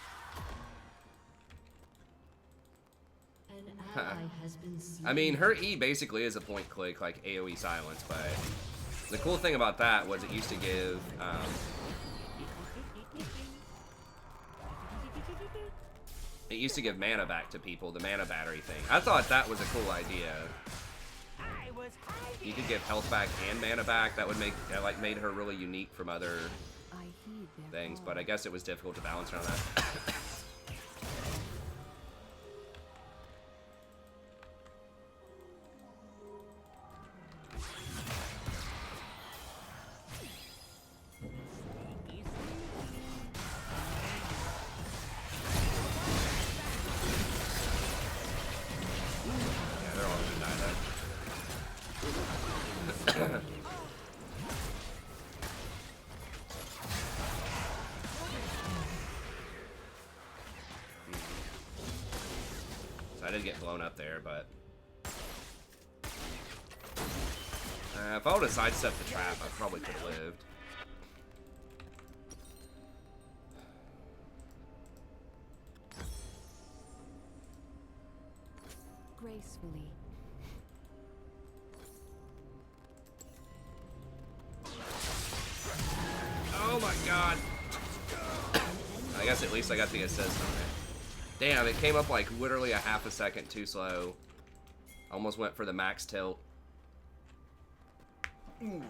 ally has been slain. I mean, her E basically is a point click, like AoE silence, but the cool thing about that was it used to give, it used to give mana back to people, the mana battery thing. I thought that was a cool idea. I was hiding. You could give health back and mana back. That would make, that like made her really unique from other I heed their things, call. but I guess it was difficult to balance around that. Yeah, they're all gonna die though. So I did get blown up there, but if I would have sidestepped the trap, I probably could have lived. Gracefully. Oh my god! I guess at least I got the assist on it. Damn, it came up like literally a half a second too slow. Almost went for the max tilt. Dude,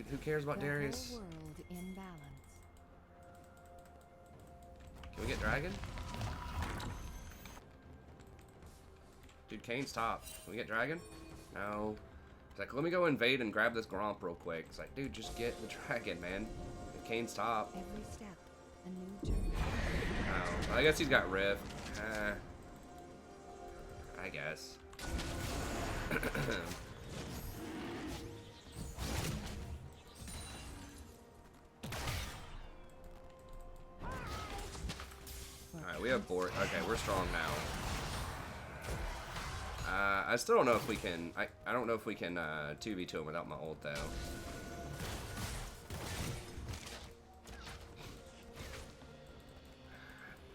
who cares about The Darius? whole world in balance. Can we get Dragon? Dude, Kane's top. Can we get Dragon? No. It's like, let me go invade and grab this Gromp real quick. It's like, dude, just get the Dragon, man. Kane's top. Every step, a new journey. Oh, I guess he's got Rift. I guess. Alright, we have board. Okay, we're strong now. I still don't know if we can. I don't know if we can 2v2 him without my ult though.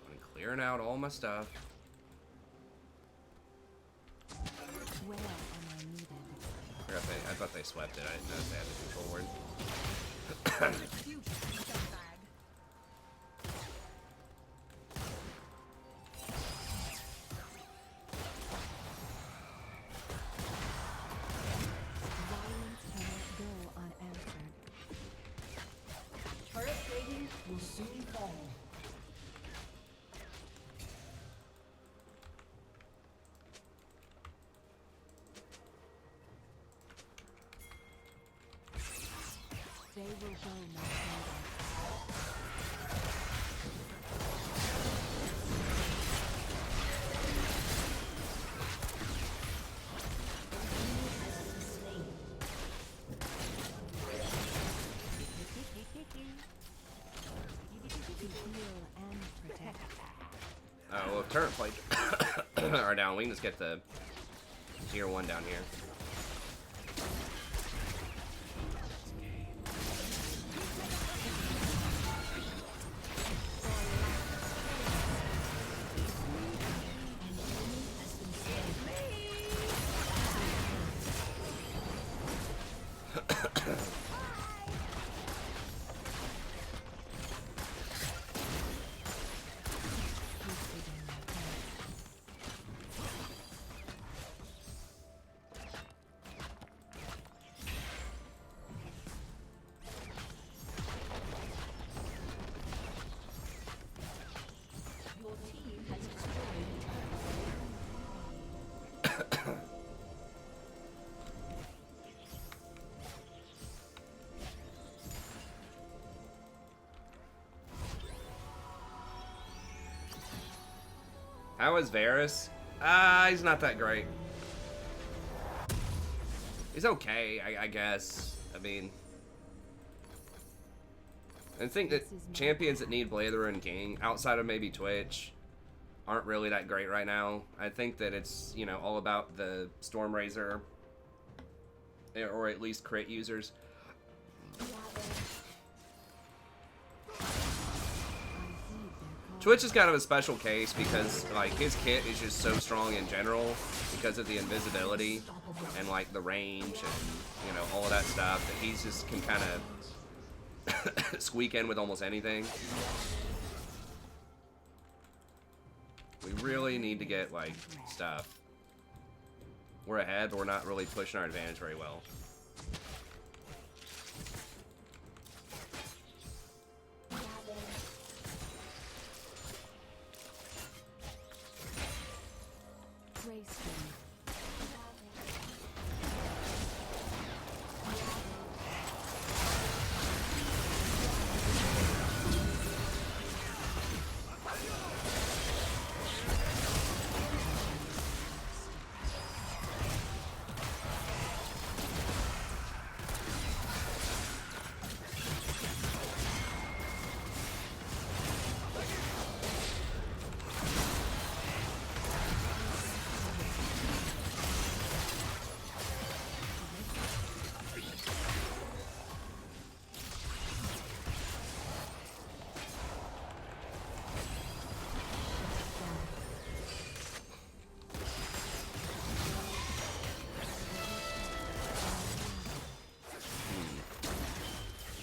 I'm clearing out all my stuff. Where am I needed? I thought they swept it. I didn't know if they had the control word. Violence cannot go unanswered. Turret plating will soon fall. They will go no further. To heal and protect. Well, if turret plate are down, we can just get the tier 1 down here. Your team has destroyed a turret. How is Varus? He's not that great. He's okay, I guess. I mean, I think that champions that need Blazer and King, outside of maybe Twitch, aren't really that great right now. I think that it's, you know, all about the Stormraiser, or at least crit users. I heed their call. Twitch is kind of a special case because like his kit is just so strong in general because of the invisibility and like the range and you know all of that stuff that he's just can kind of squeak in with almost anything. We really need to get like stuff. We're ahead, but we're not really pushing our advantage very well.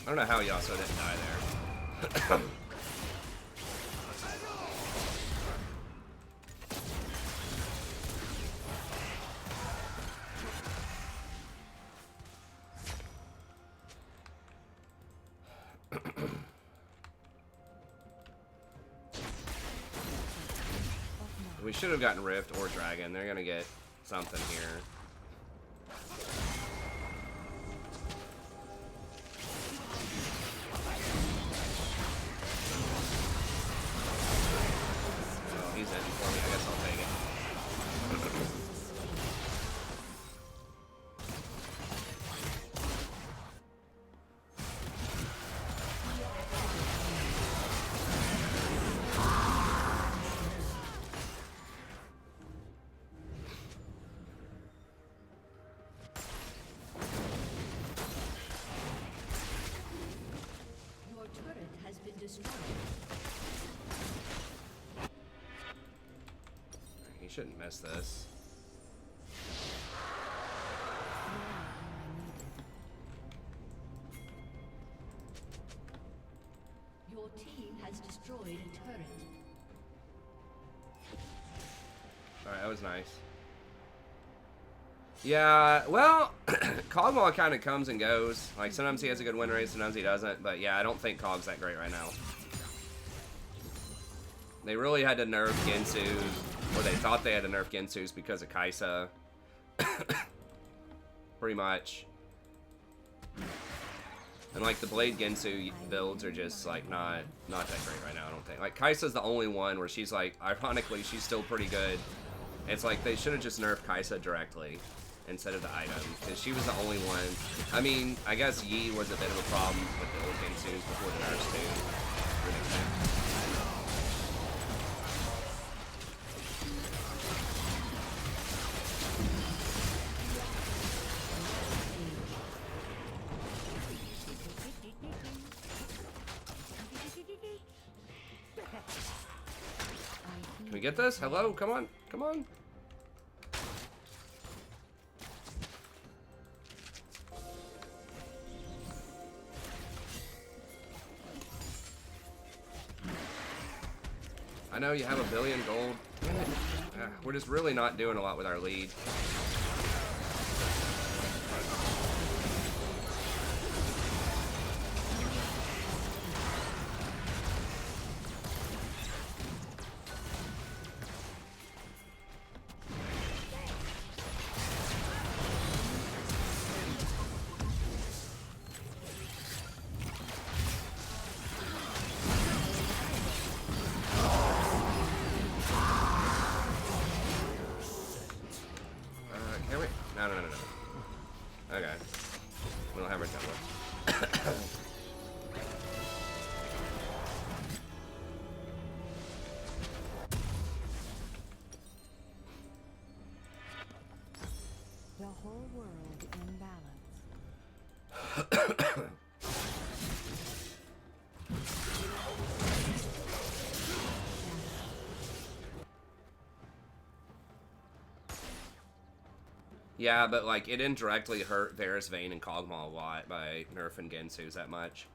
I don't know how Yasuo didn't die there. We should have gotten Rift or Dragon. They're gonna get something here. Shouldn't miss this. Your team has destroyed a turret. Alright, that was nice. Yeah, well, Cogmaw kind of comes and goes. Like, sometimes he has a good win rate, sometimes he doesn't. But yeah, I don't think Cog's that great right now. They really had to nerf Gensu, or they thought they had to nerf Gensu's because of Kaisa. Pretty much. And like the Blade Gensu builds are just like not that great right now, I don't think. Like Kaisa's the only one where she's like, ironically, she's still pretty good. It's like they should have just nerfed Kaisa directly instead of the item, because she was the only one. I mean, I guess Yi was a bit of a problem with the old Gensu's before the nerfs too. Can we get this? Hello? Come on. Come on. I know you have a billion gold. Damn it. We're just really not doing a lot with our lead. Okay. We don't have our template. The whole world in balance. Yeah, but like it indirectly hurt Varus Vayne and Kog'Maw a lot by nerfing Gensu's that much.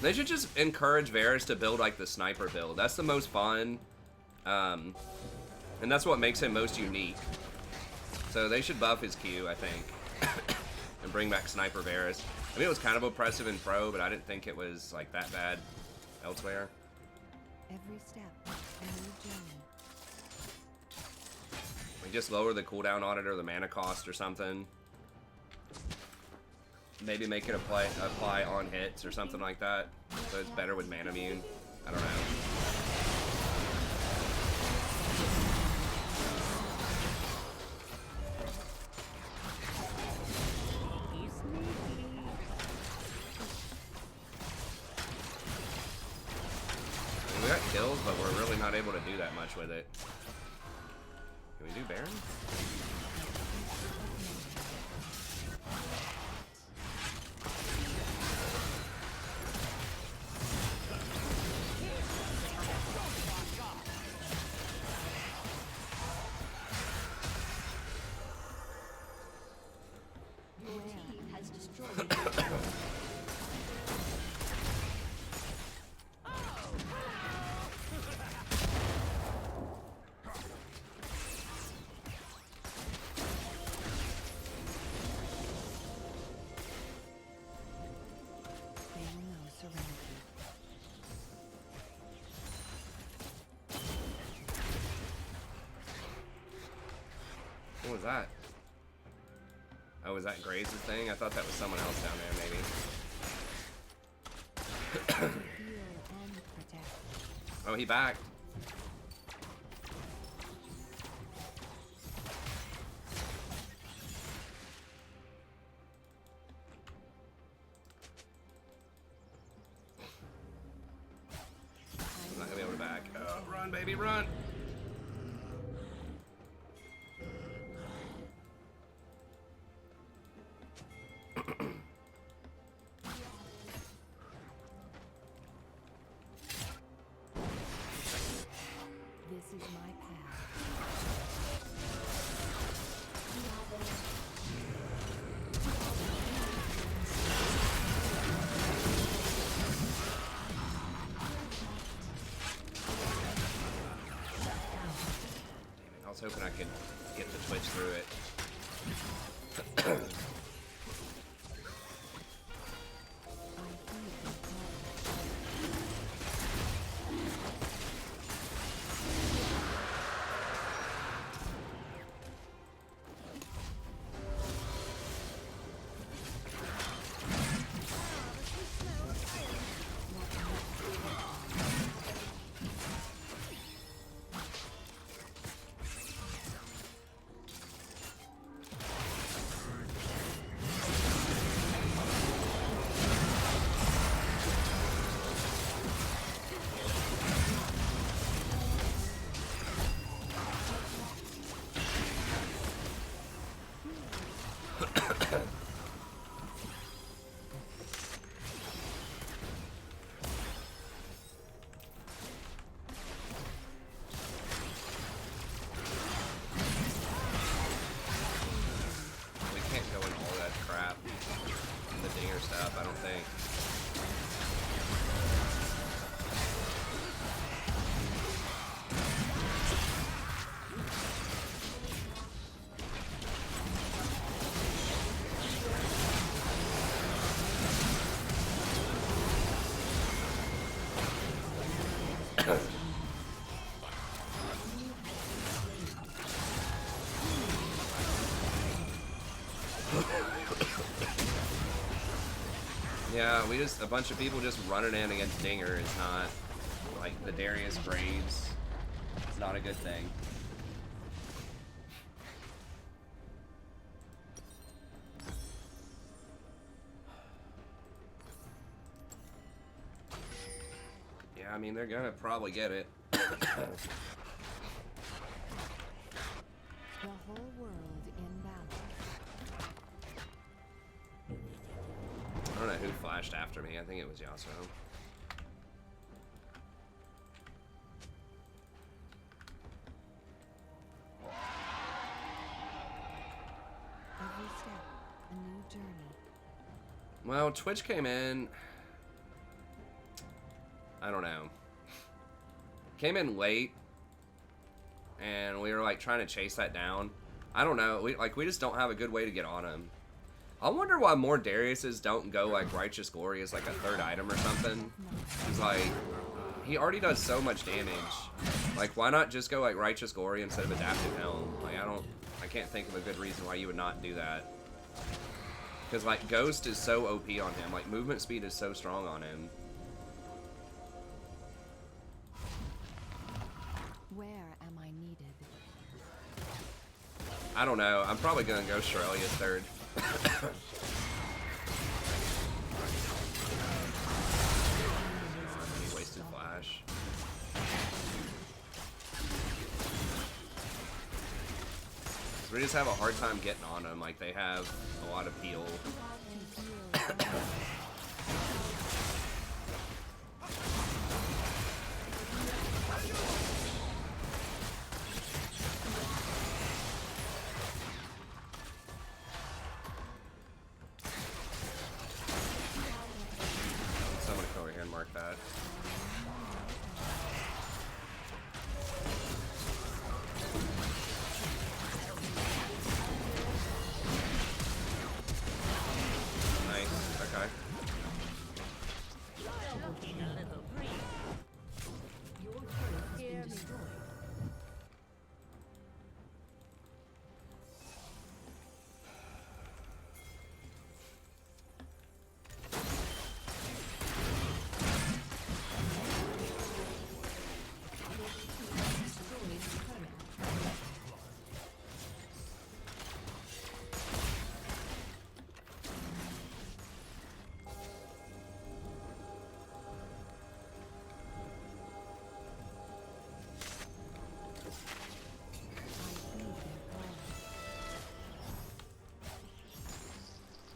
They should just encourage Varus to build like the sniper build. That's the most fun. And that's what makes him most unique. So they should buff his Q, I think. And bring back Sniper Varus. I mean, it was kind of oppressive in Pro, but I didn't think it was like that bad elsewhere. Every step, a new journey. We just lower the cooldown on it or the mana cost or something. Maybe make it apply on hits or something like that. So it's better with mana immune. I don't know. We got kills, but we're really not able to do that much with it. Can we do Baron? Your team has destroyed a turret. They will know serenity. What was that? Oh, was that Grace's thing? I thought that was someone else down there, maybe. Heal and protect. Oh, he backed. I'm not gonna be able to back. Oh, run, baby, run! This is my path. Damn it, I was hoping I could get the Twitch through it. I heed the call. We can't go in all that crap. The dinger stuff, I don't think. Yeah, a bunch of people just running in against Dinger is not, like, the Darius Graves. It's not a good thing. Yeah, I mean, they're gonna probably get it. The whole world in balance. I don't know who flashed after me. I think it was Yasuo. Well, Twitch came in. I don't know. Came in late, and we were like trying to chase that down. I don't know. We just don't have a good way to get on him. I wonder why more Dariuses don't go like Righteous Glory as like a third item or something. Cause like he already does so much damage. Like why not just go like Righteous Glory instead of Adaptive Helm? Like I can't think of a good reason why you would not do that. Cause like Ghost is so OP on him. Like movement speed is so strong on him. Where am I needed? I don't know. I'm probably gonna go Shirley as third. He wasted flash. So we just have a hard time getting on them. Like they have a lot of peel. Someone come over here and mark that. Nice. Okay. Looking a little green. Your turret has been destroyed.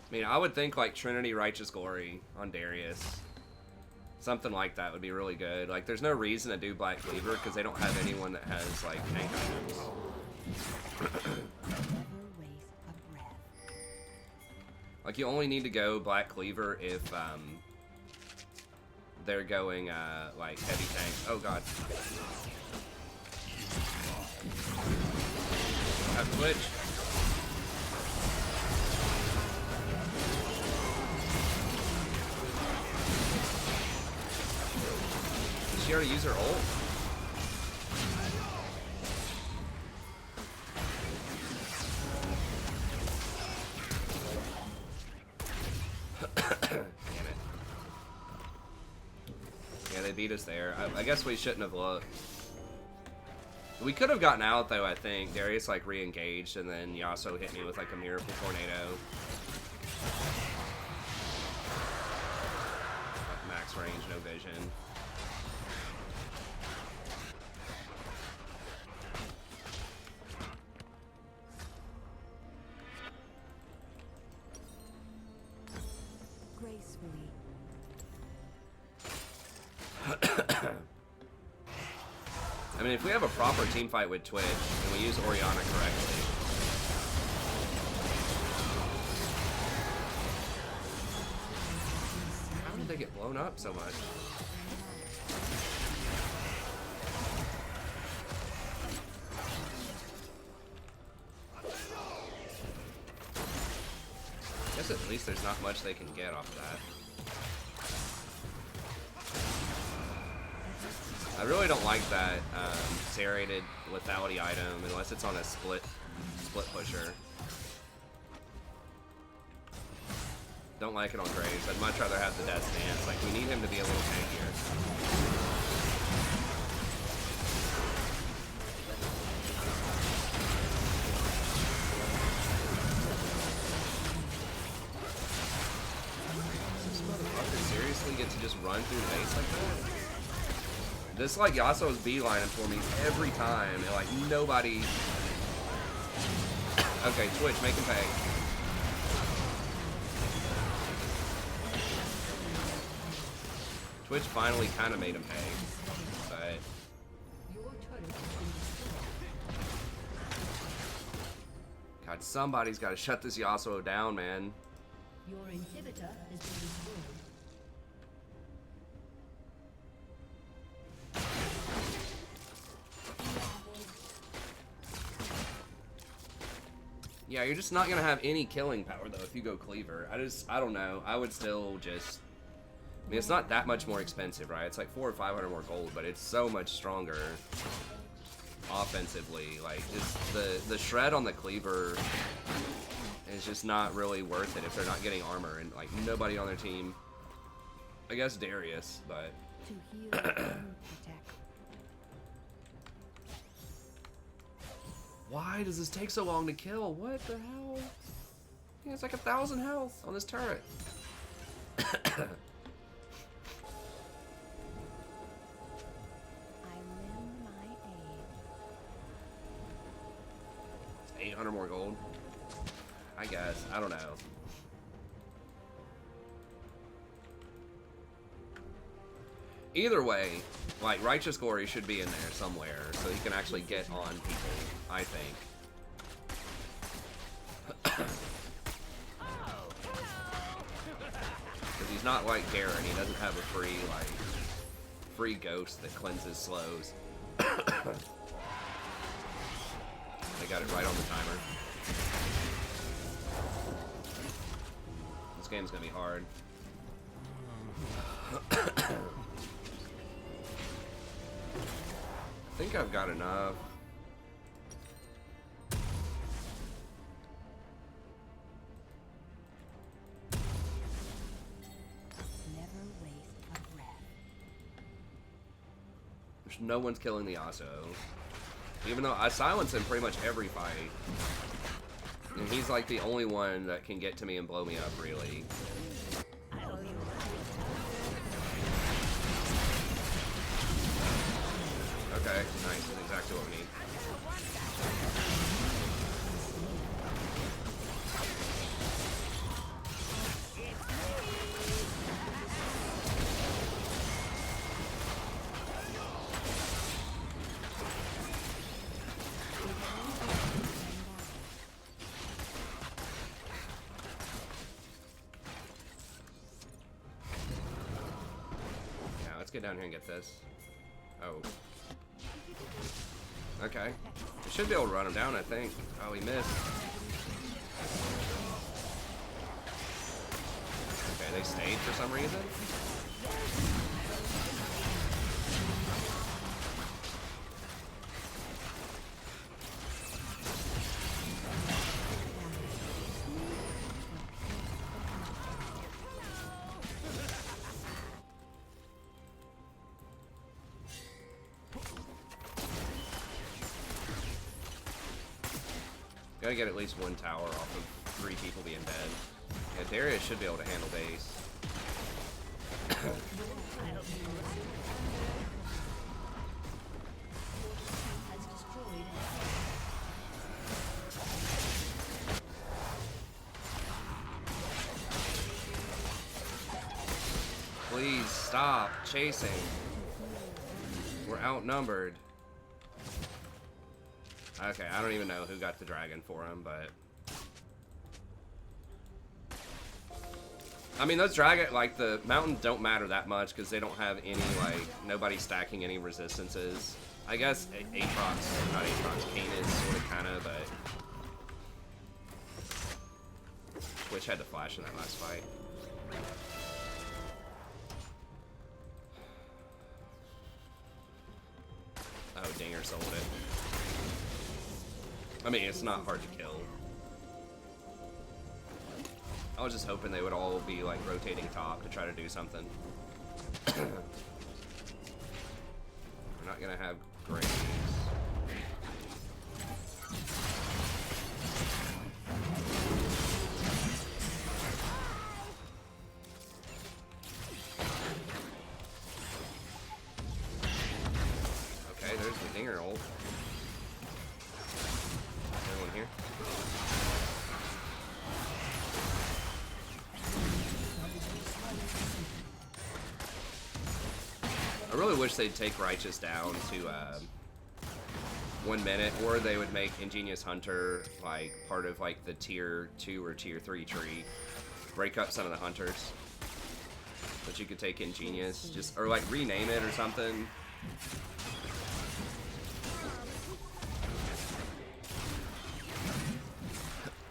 I mean, I would think like Trinity Righteous Glory on Darius. Something like that would be really good. Like, there's no reason to do Black Cleaver because they don't have anyone that has like tank items. Never waste a breath. Like, you only need to go Black Cleaver if they're going like heavy tank. Oh god. Have Twitch. Did she already use her ult? Damn it. Yeah, they beat us there. I guess we shouldn't have looked. We could have gotten out though, I think. Darius like re-engaged and then Yasuo hit me with like a miracle tornado. Max range, no vision. Gracefully. I mean, if we have a proper team fight with Twitch and we use Orianna correctly. How did they get blown up so much? I guess at least there's not much they can get off of that. I really don't like that serrated lethality item unless it's on a split pusher. Don't like it on Graves. I'd much rather have the death stance. Like, we need him to be a little tankier. Does this motherfucker seriously get to just run through the base like that? This like Yasuo's beelining for me every time, and like nobody. Okay, Twitch, make him pay. Twitch finally kind of made him pay, but Your turret has been destroyed. God, somebody's got to shut this Yasuo down, man. Your inhibitor has been destroyed. Yeah, you're just not gonna have any killing power though if you go cleaver. I don't know. I would still just. I mean, it's not that much more expensive, right? It's like 400 or 500 more gold, but it's so much stronger offensively. Like, just the shred on the cleaver is just not really worth it if they're not getting armor and like nobody on their team. I guess Darius, but. To heal and protect. Why does this take so long to kill? What the hell? He has like 1,000 health on this turret. I lend my aid. 800 more gold. I guess. I don't know. Either way, like, Righteous Glory should be in there somewhere so he can actually get on people, I think. Because he's not like Garen, he doesn't have a free ghost that cleanses slows. They got it right on the timer. This game's gonna be hard. I think I've got enough. Never waste a breath. There's no one's killing the Aso. Even though I silence him pretty much every fight. And he's like the only one that can get to me and blow me up, really. Okay, nice. That's exactly what we need. Yeah, let's get down here and get this. Oh. Okay. We should be able to run him down, I think. Oh, he missed. Okay, they stayed for some reason. Gotta get at least one tower off of 3 people being dead. Yeah, Darius should be able to handle base. Please stop chasing. We're outnumbered. Okay, I don't even know who got the dragon for him, but... I mean, those dragon, like, the mountains don't matter that much because they don't have any, like, nobody stacking any resistances. I guess Aatrox, not Aatrox, Kane is sort of, kind of, but... Twitch had to flash in that last fight. Oh, Dinger sold it. I mean, it's not hard to kill. I was just hoping they would all be, like, rotating top to try to do something. We're not gonna have great news. Okay, there's the Dinger ult. Anyone here? I really wish they'd take Righteous down to 1 minute, or they would make Ingenious Hunter like part of like the tier 2 or tier 3 tree. break up some of the hunters that you could take in Genius, just or like rename it or something.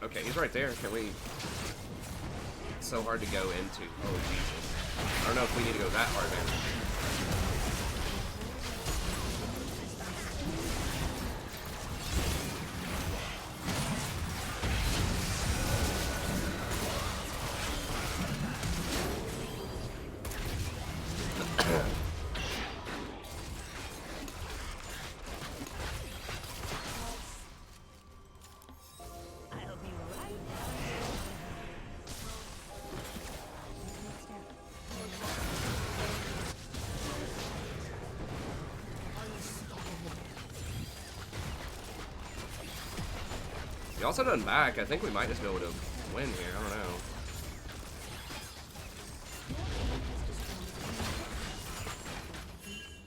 Okay, he's right there. Can we? It's so hard to go into. Oh Jesus! I don't know if we need to go that hard there. I'll be right He also done back. I think we might just be able to win here. I don't know.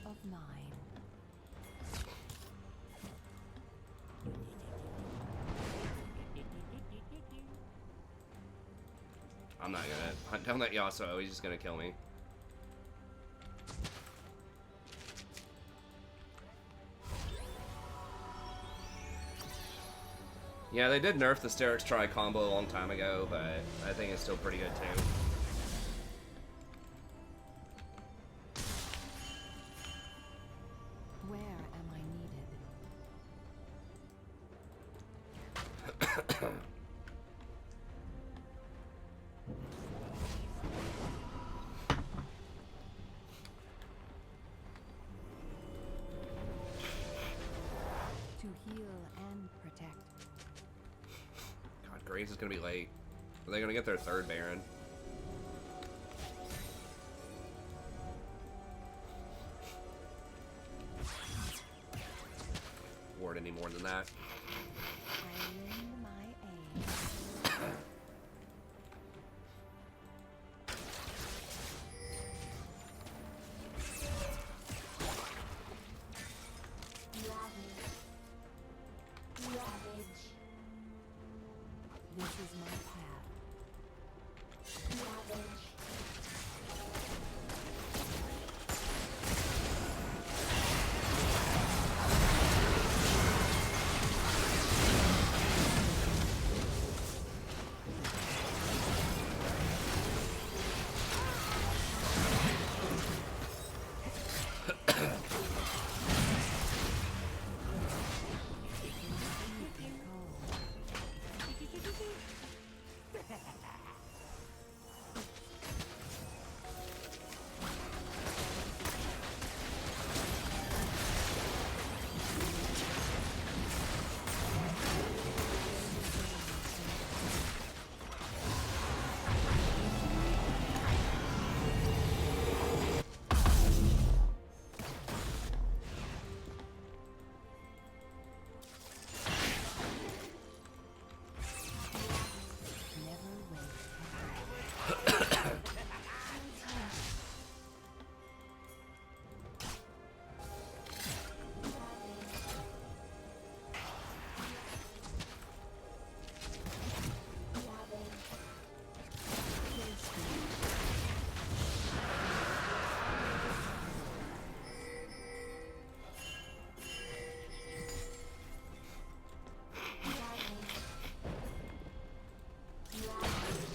Of mine. I'm not gonna hunt down that Yasuo. He's just gonna kill me. Yeah, they did nerf the Sterix Tri combo a long time ago, but I think it's still pretty good too. Where am I needed? To heal and protect. God, Graves is gonna be late. Are they gonna get their third Baron? Ward any more than that? I lend my aid. This is my path. Never waste.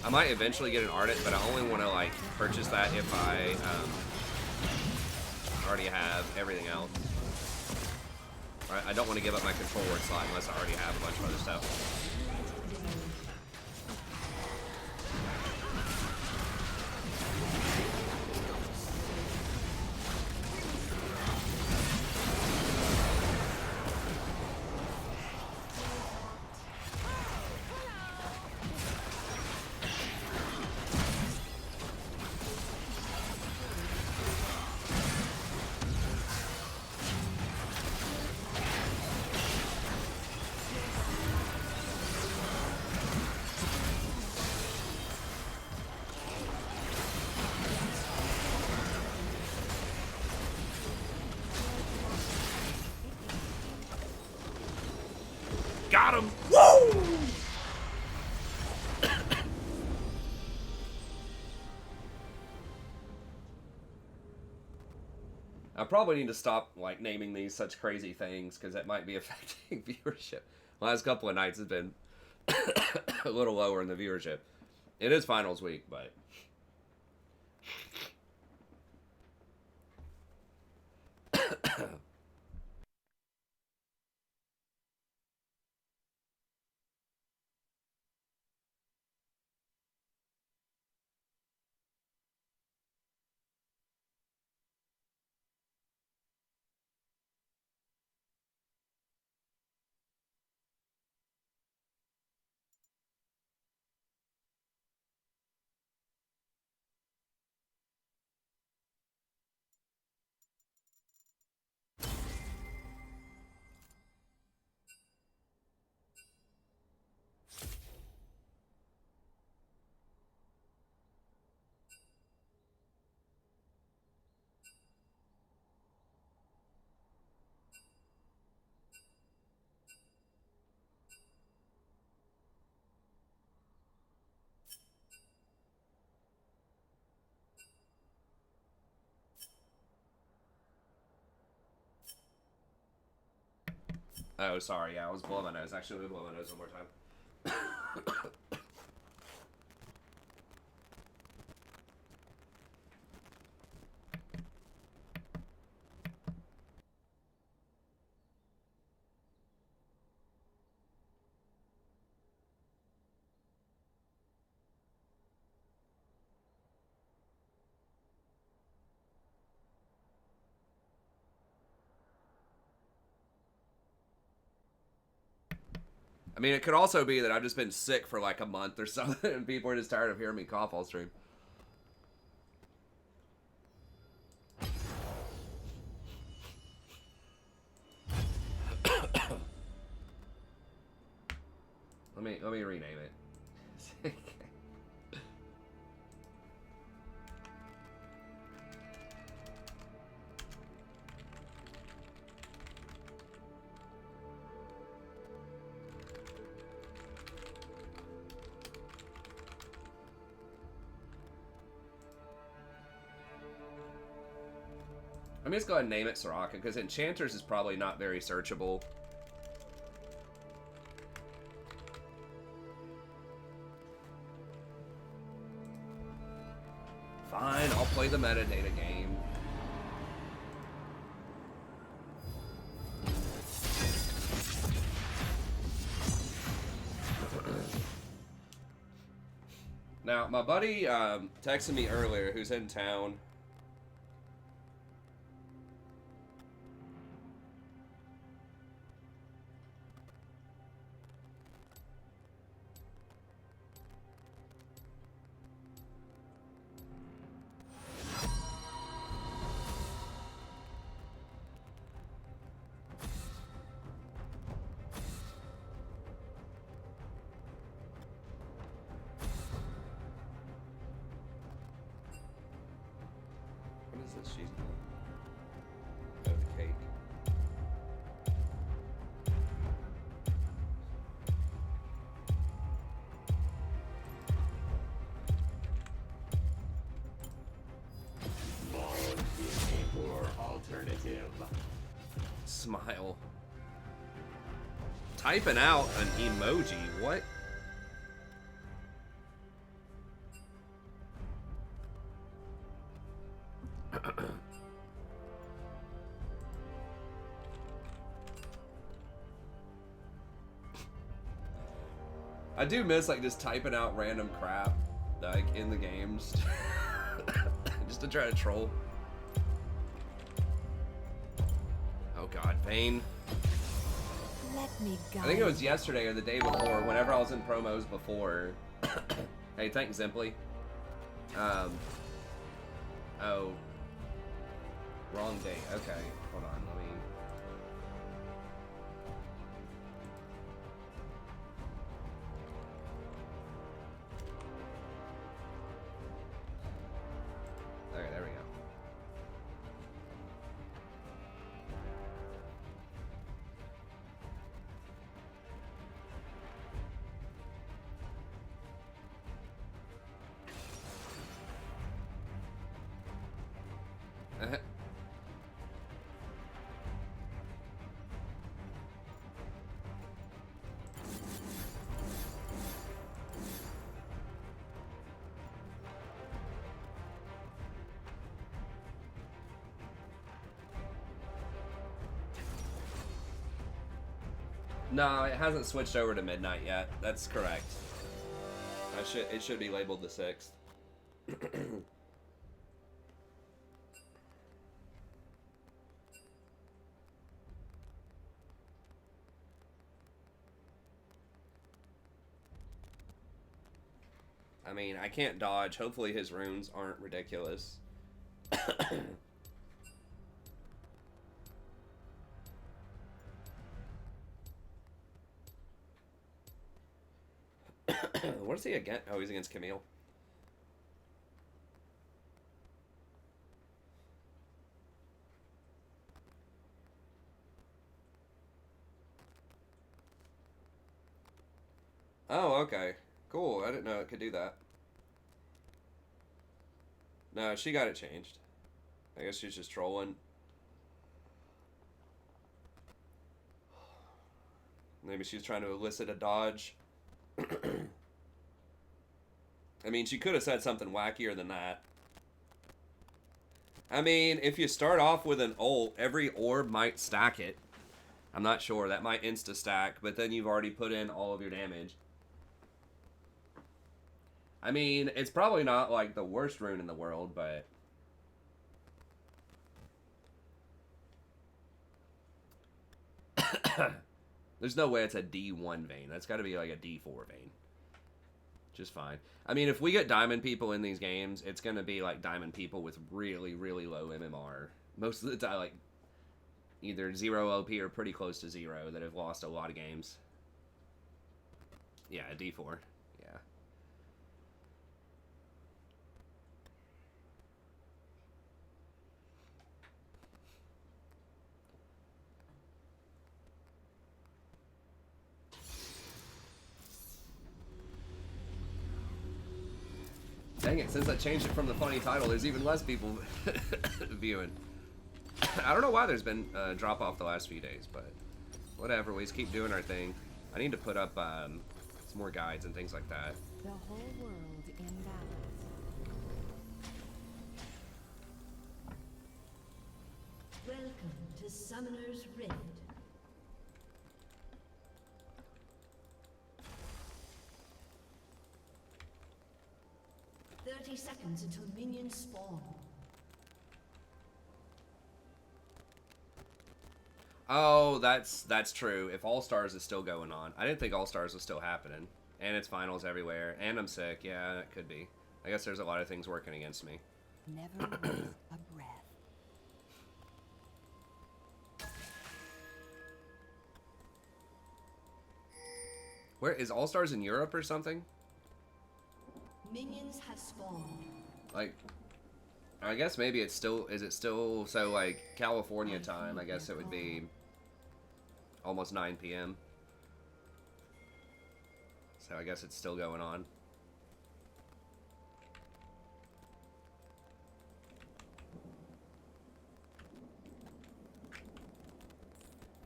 I might eventually get an Ardent, but I only want to like purchase that if I already have everything else. I don't want to give up my control word slot unless I already have a bunch of other stuff. Got him! Woo! I probably need to stop like naming these such crazy things because it might be affecting viewership. Last couple of nights has been a little lower in the viewership. It is finals week, but oh, sorry. Yeah, I was blowing my nose. Actually, let me blow my nose one more time. I mean, it could also be that I've just been sick for like a month or something, and people are just tired of hearing me cough all stream. Let me rename it. Let me just go ahead and name it Soraka, because Enchanters is probably not very searchable. Fine, I'll play the metadata game. Now, my buddy texted me earlier, who's in town. What is this she's doing? Oh, the cake. Mode is a poor alternative. Smile. Typing out an emoji. What? I do miss like just typing out random crap like in the games just to try to troll. Oh god, Vayne. Let me go. I think it was yesterday or the day before, whenever I was in promos before. Hey, thanks, Zimply. Oh. Wrong date. Okay, hold on, let me... Okay, there we go. No, it hasn't switched over to midnight yet. That's correct. It should be labeled the 6th. I mean, I can't dodge. Hopefully his runes aren't ridiculous. What is he against? Oh, he's against Camille. Oh, okay. Cool. I didn't know it could do that. No, she got it changed. I guess she's just trolling. Maybe she's trying to elicit a dodge. I mean, she could have said something wackier than that. I mean, if you start off with an ult, every orb might stack it. I'm not sure. That might insta-stack, but then you've already put in all of your damage. I mean, it's probably not, like, the worst rune in the world, but... There's no way it's a D1 vein. That's got to be, like, a D4 vein. Just fine. I mean, if we get diamond people in these games, it's going to be, like, diamond people with really, really low MMR. Most of the time, like, either 0 OP or pretty close to 0 that have lost a lot of games. Yeah, a D4. Yeah. Dang it, since I changed it from the funny title, there's even less people viewing. I don't know why there's been a drop off the last few days, but whatever, we just keep doing our thing. I need to put up some more guides and things like that. The whole world in balance. Welcome to Summoner's Rift. Seconds until minions spawn. Oh, that's true. If All Stars is still going on, I didn't think All Stars was still happening, and it's finals everywhere, and I'm sick. Yeah, that could be. I guess there's a lot of things working against me. Never waste a breath. Where is All Stars in Europe or something? Minions have spawned. Like, I guess maybe it's still, is it still, so like California time, I guess it would be almost 9 p.m. So I guess it's still going on.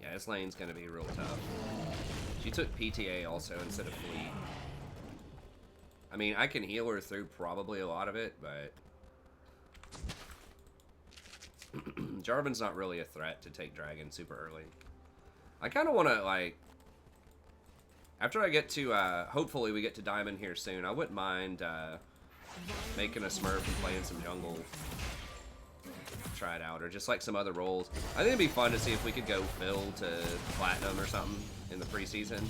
Yeah, this lane's gonna be real tough. She took PTA also instead of Fleet. I mean, I can heal her through probably a lot of it, but... Jarvan's not really a threat to take Dragon super early. I kind of want to, like... After I get to, hopefully we get to Diamond here soon, I wouldn't mind, making a Smurf and playing some jungle. Try it out, or just like some other roles. I think it'd be fun to see if we could go Phil to Platinum or something in the preseason.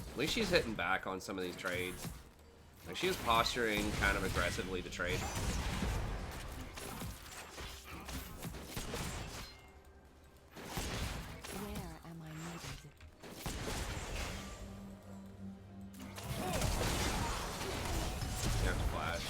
At least she's hitting back on some of these trades. Like, she is posturing kind of aggressively to trade. Where am I needed? You have to flash.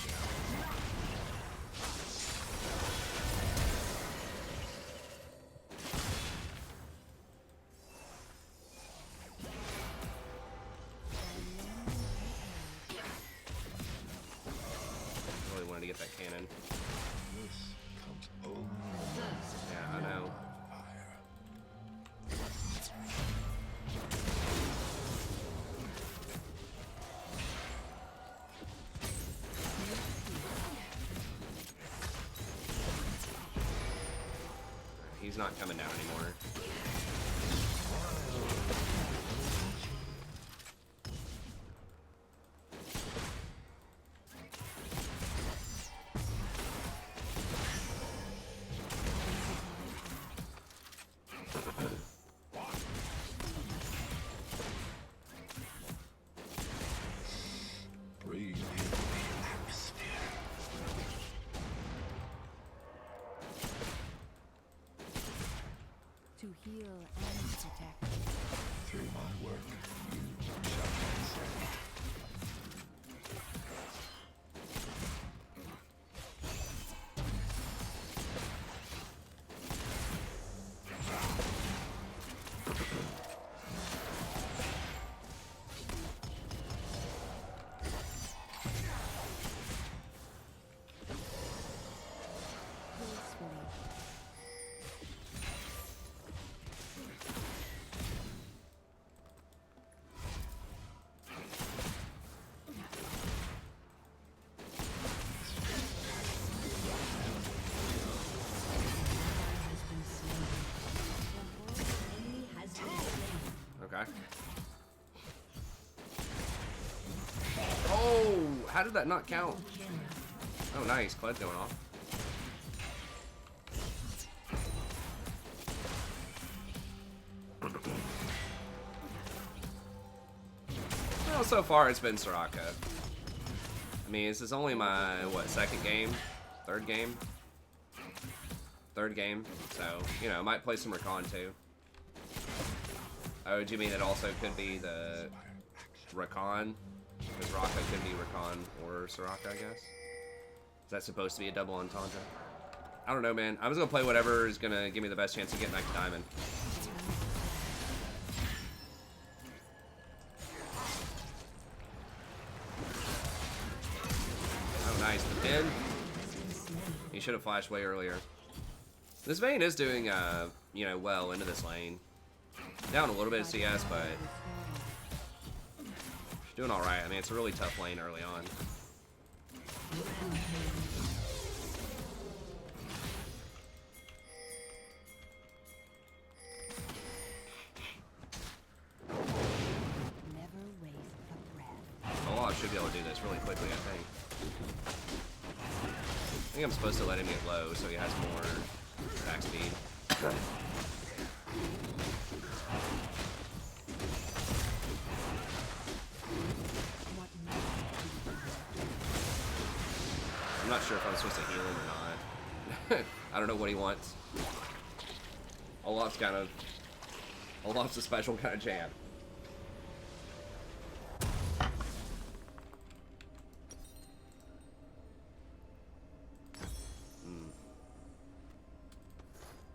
He's not coming down anymore. Breathe. To heal and protect. Through my work, you shall transcend. Gracefully. Enemy has been slain. Okay. Oh, how did that not count? Oh, nice. Cled going off. Well, so far it's been Soraka. I mean, this is only my, what, second game? Third game? Third game. So, you know, I might play some Rakan too. Oh, do you mean it also could be the Rakan? Because Raka could be Rakan or Soraka, I guess. Is that supposed to be a double entendre? I don't know, man. I'm just gonna play whatever is gonna give me the best chance of getting that diamond. Oh, nice. The pin. He should have flashed way earlier. This Vayne is doing, you know, well into this lane. Down a little bit of CS, but she's doing all right. I mean, it's a really tough lane early on. Never waste a breath. Olaf should be able to do this really quickly, I think. I think I'm supposed to let him get low so he has more attack speed. What needs to be done? I'm not sure if I'm supposed to heal him or not. I don't know what he wants. Olaf's a special kind of champ.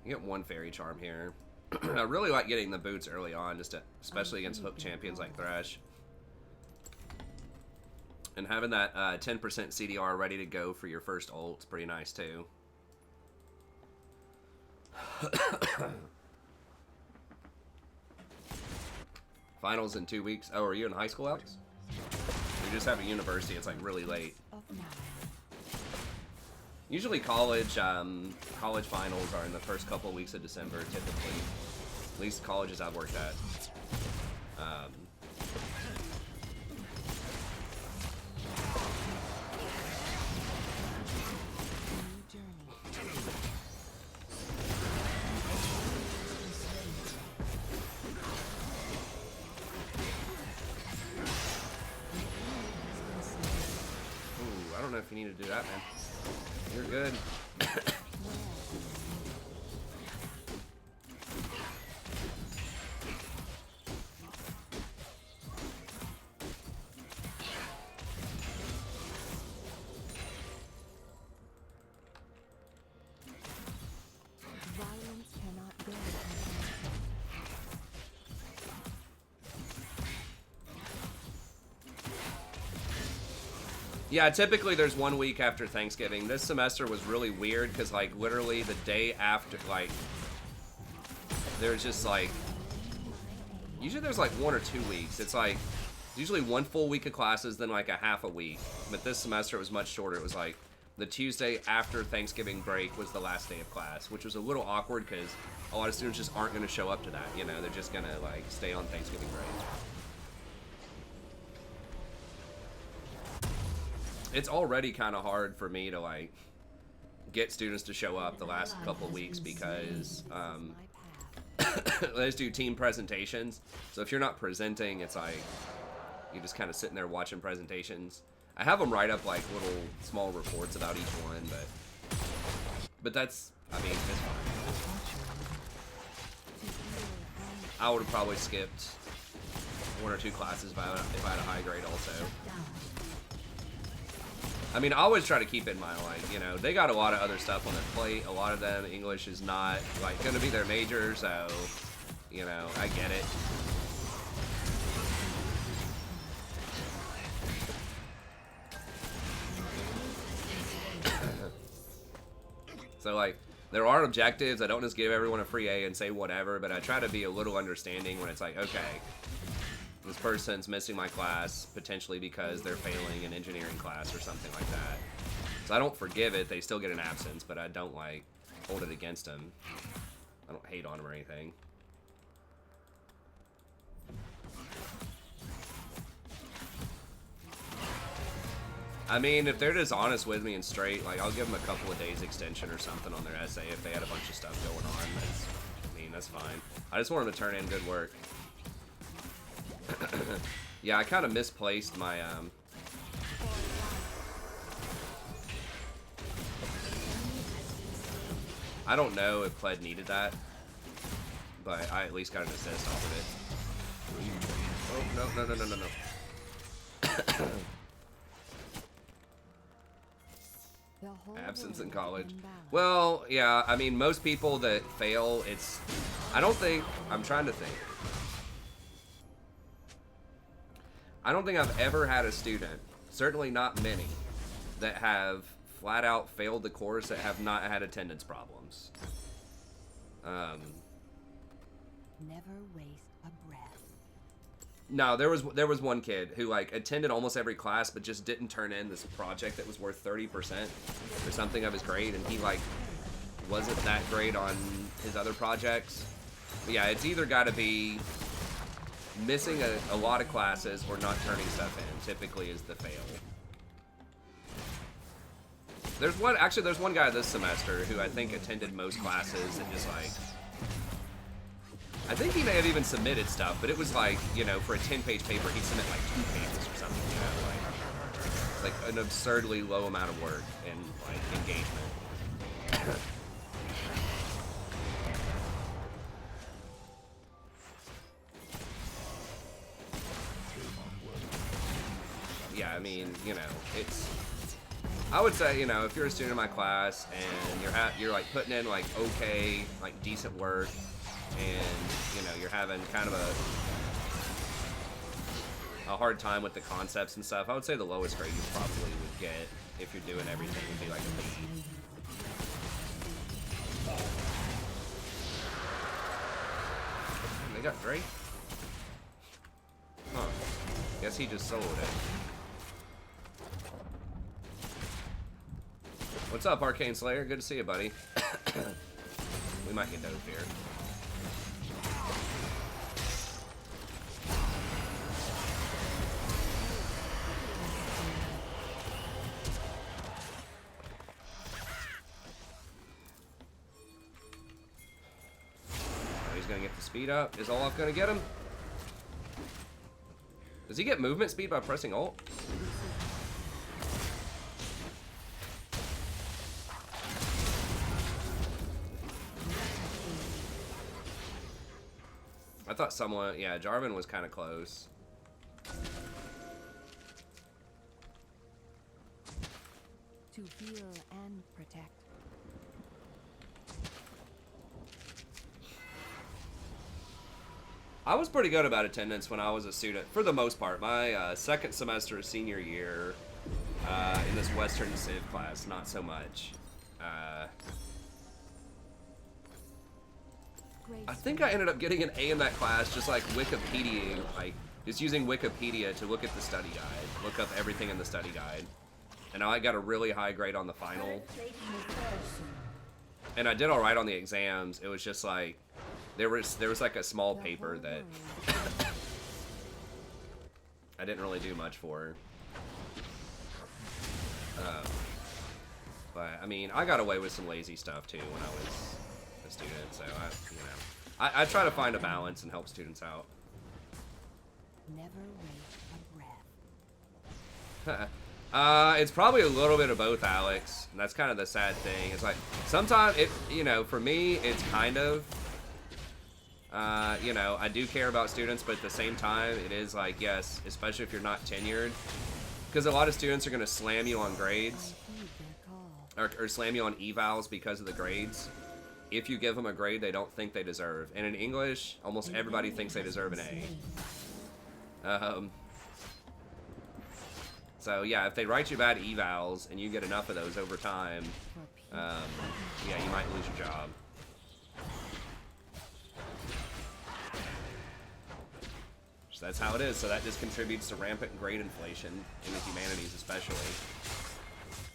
You get one fairy charm here. I really like getting the boots early on, especially against hook champions like Thresh. And having that 10% CDR ready to go for your first ult is pretty nice too. Finals in 2 weeks. Oh, are you in high school, Alex? You just have a university. It's like really late. Of now. Usually college finals are in the first couple of weeks of December, typically. At least colleges I've worked at. New journey. Ooh, I don't know if you need to do that, man. You're good. Violence cannot go unpunished. Yeah, typically there's 1 week after Thanksgiving. This semester was really weird because, like, literally the day after, like, there's just, like, usually there's, like, 1 or 2 weeks. It's, like, usually 1 full week of classes, then, like, a half a week. But this semester it was much shorter. It was, like, the Tuesday after Thanksgiving break was the last day of class, which was a little awkward because a lot of students just aren't going to show up to that. You know, they're just going to like stay on Thanksgiving break. It's already kind of hard for me to like get students to show up the last couple of weeks because let's do team presentations. So if you're not presenting, it's like you're just kind of sitting there watching presentations. I have them write up like little small reports about each one, but that's, I mean, it's fine. I would have probably skipped 1 or 2 classes if I had a high grade also. I mean, I always try to keep in mind, like, you know, they got a lot of other stuff on their plate. A lot of them, English is not, like, going to be their major, so, you know, I get it. So, like, there are objectives. I don't just give everyone a free A and say whatever, but I try to be a little understanding when it's like, okay, this person's missing my class potentially because they're failing an engineering class or something like that. So I don't forgive it. They still get an absence, but I don't, like, hold it against them. I don't hate on them or anything. I mean, if they're just honest with me and straight, like, I'll give them a couple of days extension or something on their essay if they had a bunch of stuff going on. That's, I mean, that's fine. I just want them to turn in good work. Yeah, I kind of misplaced my, I don't know if Pled needed that, but I at least got an assist off of it. Oh, no. Absence in college. Well, yeah, I mean, most people that fail, it's, I don't think, I'm trying to think. I don't think I've ever had a student, certainly not many, that have flat out failed the course that have not had attendance problems. Never waste a breath. No, there was one kid who like attended almost every class but just didn't turn in this project that was worth 30% or something of his grade, and he like wasn't that great on his other projects. But yeah, it's either got to be missing a lot of classes or not turning stuff in typically is the fail. There's one guy this semester who I think attended most classes and just like, I think he may have even submitted stuff, but it was like, you know, for a 10-page paper, he'd submit like 2 pages or something, you know, like an absurdly low amount of work and like engagement. Yeah, I mean, you know, it's, I would say, you know, if you're a student in my class and you're like putting in like okay, like decent work, and you know you're having kind of a hard time with the concepts and stuff, I would say the lowest grade you probably would get if you're doing everything would be like a B. They got Drake? Huh. Guess he just sold it. What's up, Arcane Slayer? Good to see you, buddy. We might get dove here. Oh, he's gonna get the speed up. Is Olaf gonna get him? Does he get movement speed by pressing Alt? I thought someone, yeah, Jarvan was kind of close. To heal and protect. I was pretty good about attendance when I was a student, for the most part. My second semester of senior year in this Western Civ class, not so much. I think I ended up getting an A in that class, just like Wikipedia, like just using Wikipedia to look at the study guide, look up everything in the study guide. and I got a really high grade on the final. Plating will fall soon. And I did all right on the exams. It was just like there was like a small paper that I didn't really do much for. But I mean, I got away with some lazy stuff too when I was a student. So I try to find a balance and help students out. Never waste a breath. It's probably a little bit of both, Alex. And that's kind of the sad thing. It's like sometimes for me, it's kind of, I do care about students, but at the same time, it is like, yes, especially if you're not tenured, because a lot of students are going to slam you on grades Heed their call. or slam you on evals because of the grades. If you give them a grade they don't think they deserve. And in English, almost everybody thinks they deserve an A. So yeah, if they write you bad evals and you get enough of those over time, yeah, you might lose your job. So that's how it is. So that just contributes to rampant grade inflation in the humanities especially.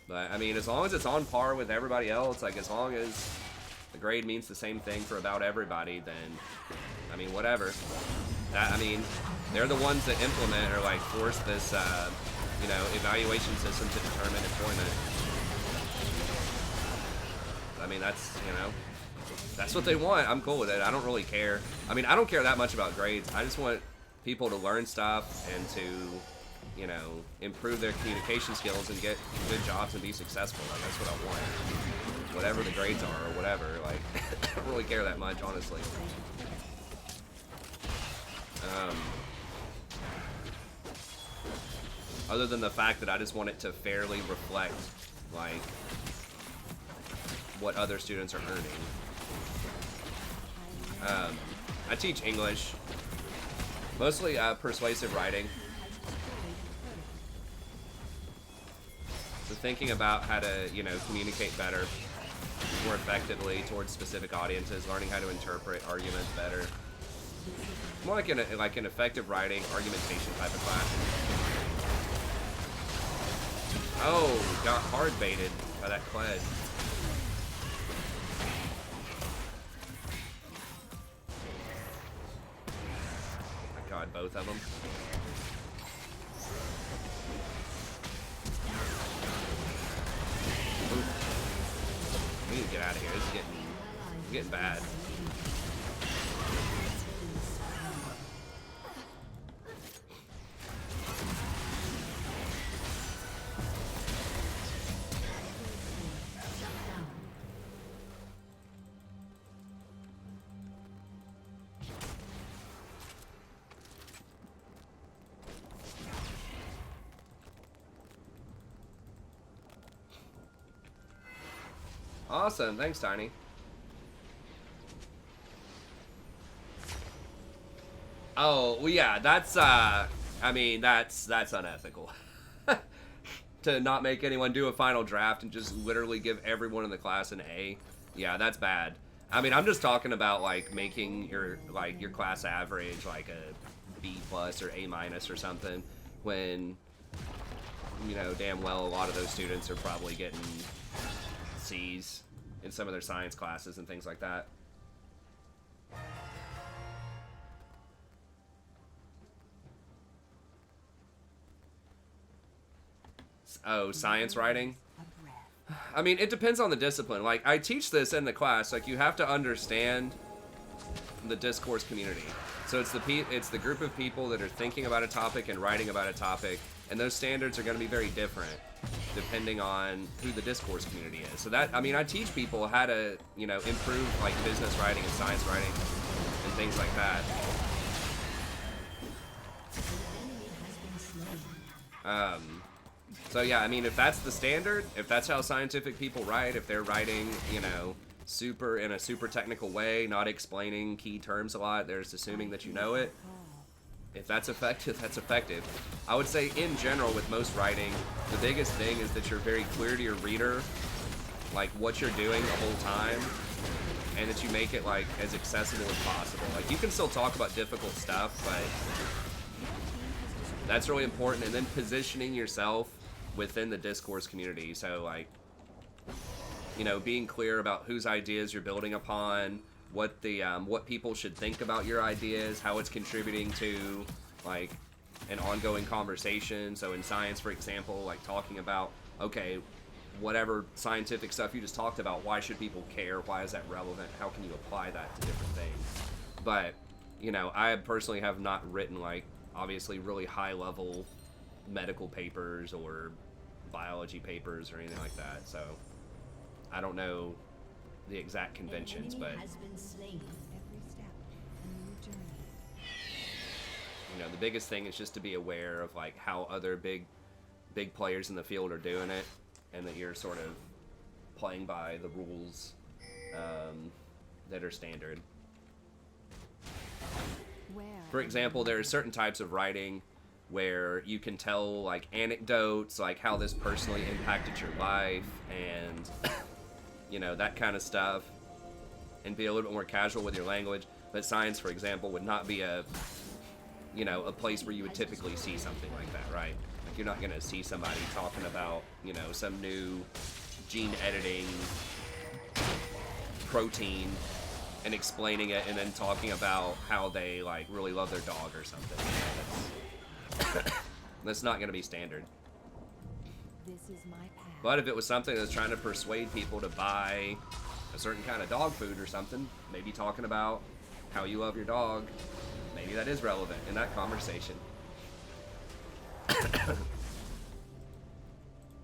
But I mean, as long as it's on par with everybody else, like as long as the grade means the same thing for about everybody, then I mean, whatever. I mean, they're the ones that implement or like force this, evaluation system to determine employment. I mean, that's what they want. I'm cool with it. I don't really care. I mean, I don't care that much about grades. I just want people to learn stuff and to, improve their communication skills and get good jobs and be successful. Like, that's what I want. Whatever the grades are or whatever. Like, I don't really care that much, honestly. Other than the fact that I just want it to fairly reflect, like, what other students are earning. I teach English, mostly persuasive writing. So thinking about how to, communicate better, more effectively towards specific audiences, learning how to interpret arguments better. More like an effective writing, argumentation type of class. Oh, got hard baited by that Kled. My God, both of them. Oof. We need to get out of here. This is getting bad. Awesome, thanks, Tiny. Oh, well, yeah, that's unethical. To not make anyone do a final draft and just literally give everyone in the class an A. Yeah, that's bad. I mean, I'm just talking about, like, making your class average, like, a B+ or A- or something, when, damn well a lot of those students are probably getting C's in some of their science classes and things like that. Oh, science writing? I mean, it depends on the discipline. Like, I teach this in the class. Like, you have to understand the discourse community. So it's the group of people that are thinking about a topic and writing about a topic, and those standards are going to be very different depending on who the discourse community is. So that, I mean, I teach people how to, improve, like, business writing and science writing and things like that. So yeah, I mean, if that's the standard, if that's how scientific people write, if they're writing, in a super technical way, not explaining key terms a lot, they're just assuming that you know it. If that's effective, that's effective. I would say in general with most writing, the biggest thing is that you're very clear to your reader, like what you're doing the whole time, and that you make it like as accessible as possible. Like you can still talk about difficult stuff, but that's really important. And then positioning yourself within the discourse community. So like, you know, being clear about whose ideas you're building upon, what the what people should think about your ideas, how it's contributing to like an ongoing conversation. So in science, for example, like talking about, okay, whatever scientific stuff you just talked about, why should people care? Why is that relevant? How can you apply that to different things? But, you know, I personally have not written like obviously really high level medical papers or biology papers or anything like that. So I don't know the exact conventions, An but enemy has been slain. Every step, a new journey. you know, the biggest thing is just to be aware of like how other big players in the field are doing it, and that you're sort of playing by the rules that are standard. Where? For example, there are certain types of writing where you can tell like anecdotes, like how this personally impacted your life, and you know, that kind of stuff, and be a little bit more casual with your language. But science, for example, would not be a, you know, a place where you would typically see something like that, right? Like you're not gonna see somebody talking about, you know, some new gene editing protein and explaining it, and then talking about how they like really love their dog or something. You know, that's not gonna be standard. This is my path. But if it was something that's trying to persuade people to buy a certain kind of dog food or something, maybe talking about how you love your dog, maybe that is relevant in that conversation.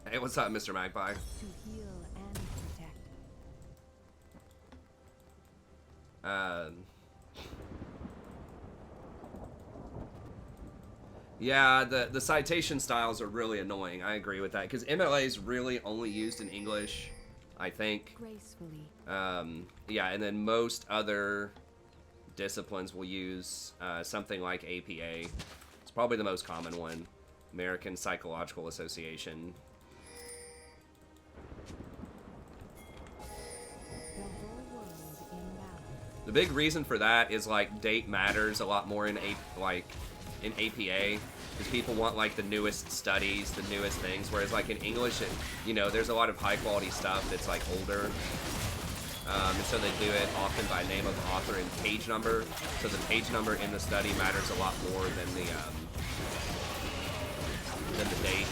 Hey, what's up, Mr. Magpie? To heal and protect. Yeah, the citation styles are really annoying. I agree with that, because MLA is really only used in English, I think. Gracefully. Yeah, and then most other disciplines will use something like APA. It's probably the most common one. American Psychological Association. The whole world in balance. The big reason for that is like date matters a lot more in APA, because people want like the newest studies, the newest things, whereas like in English, you know, there's a lot of high quality stuff that's like older, and so they do it often by name of author and page number. So the page number in the study matters a lot more than the date.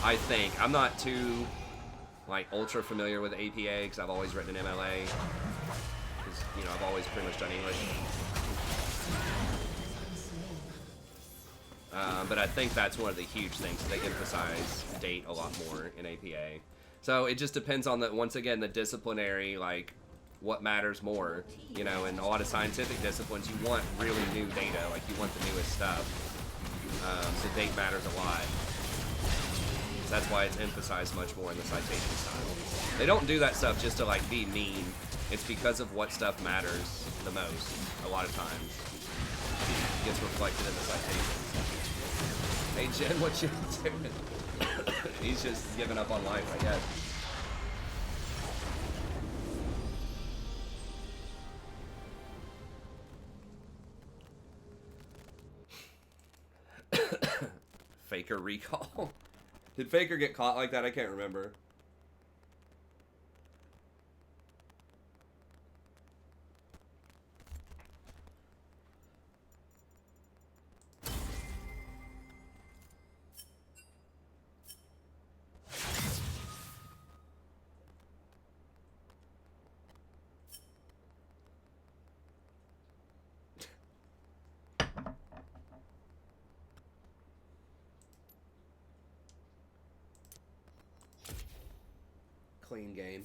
I think I'm not too like ultra familiar with APA because I've always written in MLA. Because, you know, I've always pretty much done English. But I think that's one of the huge things. They emphasize date a lot more in APA. So it just depends on the, once again, the disciplinary, like, what matters more. You know, in a lot of scientific disciplines, you want really new data. Like, you want the newest stuff. So date matters a lot. So that's why it's emphasized much more in the citation style. They don't do that stuff just to, like, be mean. It's because of what stuff matters the most, a lot of times. It gets reflected in the citations. Hey, Jen, what you doing? He's just giving up on life, I guess. Faker recall? Did Faker get caught like that? I can't remember. Clean game.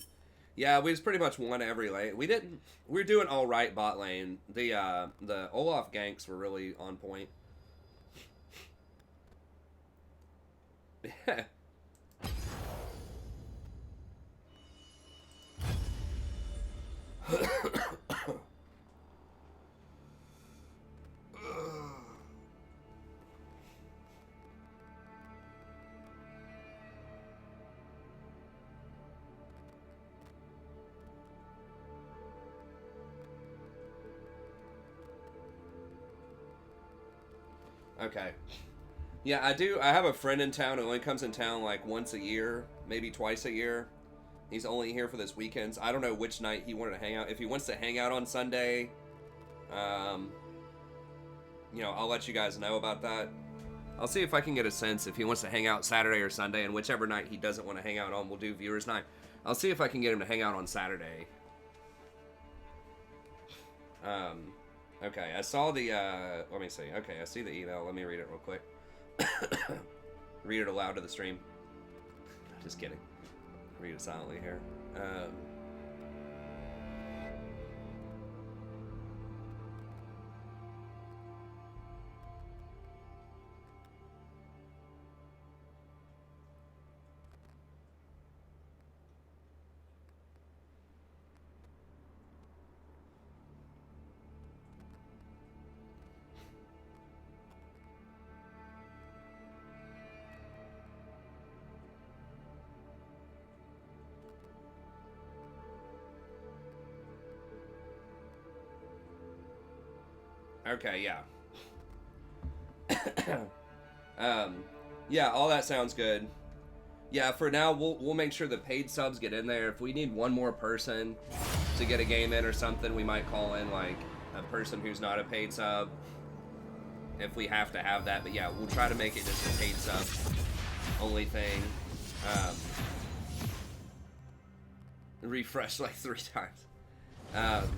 Yeah, we just pretty much won every lane. We didn't. We were doing all right bot lane. The Olaf ganks were really on point. Okay. Yeah, I do. I have a friend in town who only comes in town like once a year, maybe twice a year. He's only here for this weekends. I don't know which night he wanted to hang out. If he wants to hang out on Sunday, you know, I'll let you guys know about that. I'll see if I can get a sense if he wants to hang out Saturday or Sunday, and whichever night he doesn't want to hang out on, we'll do viewers night. I'll see if I can get him to hang out on Saturday. Okay, I saw the, let me see. Okay, I see the email. Let me read it real quick. Read it aloud to the stream. Just kidding. Read it silently here. Okay, yeah. Yeah, all that sounds good. Yeah, for now, we'll make sure the paid subs get in there. If we need one more person to get a game in or something, we might call in, like, a person who's not a paid sub. If we have to have that. But yeah, we'll try to make it just a paid sub only thing. Refresh like 3 times.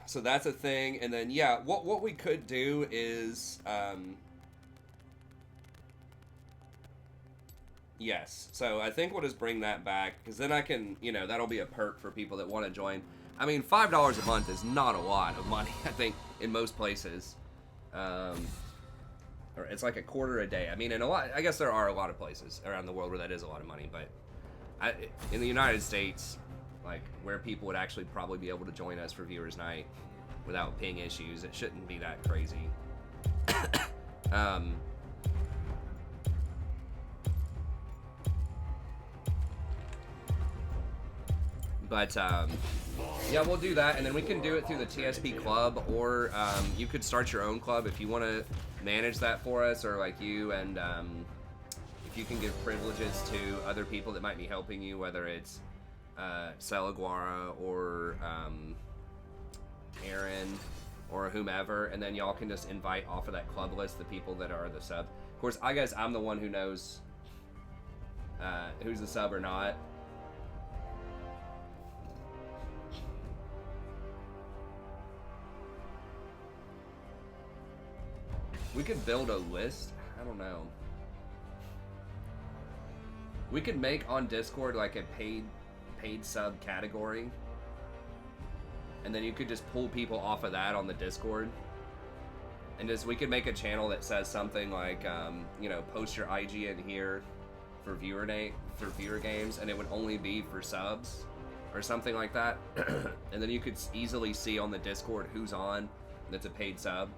So that's a thing, and then yeah, what we could do is yes. So I think we'll just bring that back, because then I can, you know, that'll be a perk for people that want to join. I mean, $5 a month is not a lot of money, I think, in most places. Or it's like a quarter a day. I mean, in a lot, I guess there are a lot of places around the world where that is a lot of money, but in the United States, like where people would actually probably be able to join us for viewers night without ping issues, it shouldn't be that crazy. But yeah, we'll do that, and then we can do it through the TSP club, or you could start your own club if you want to manage that for us, or like you, and if you can give privileges to other people that might be helping you, whether it's Celaguara or Aaron or whomever, and then y'all can just invite off of that club list the people that are the sub. Of course, I guess I'm the one who knows who's the sub or not. We could build a list. I don't know. We could make on Discord like a paid sub category, and then you could just pull people off of that on the Discord, and just we could make a channel that says something like you know, post your IG in here for viewer games, and it would only be for subs or something like that. And then you could easily see on the Discord who's on that's a paid sub,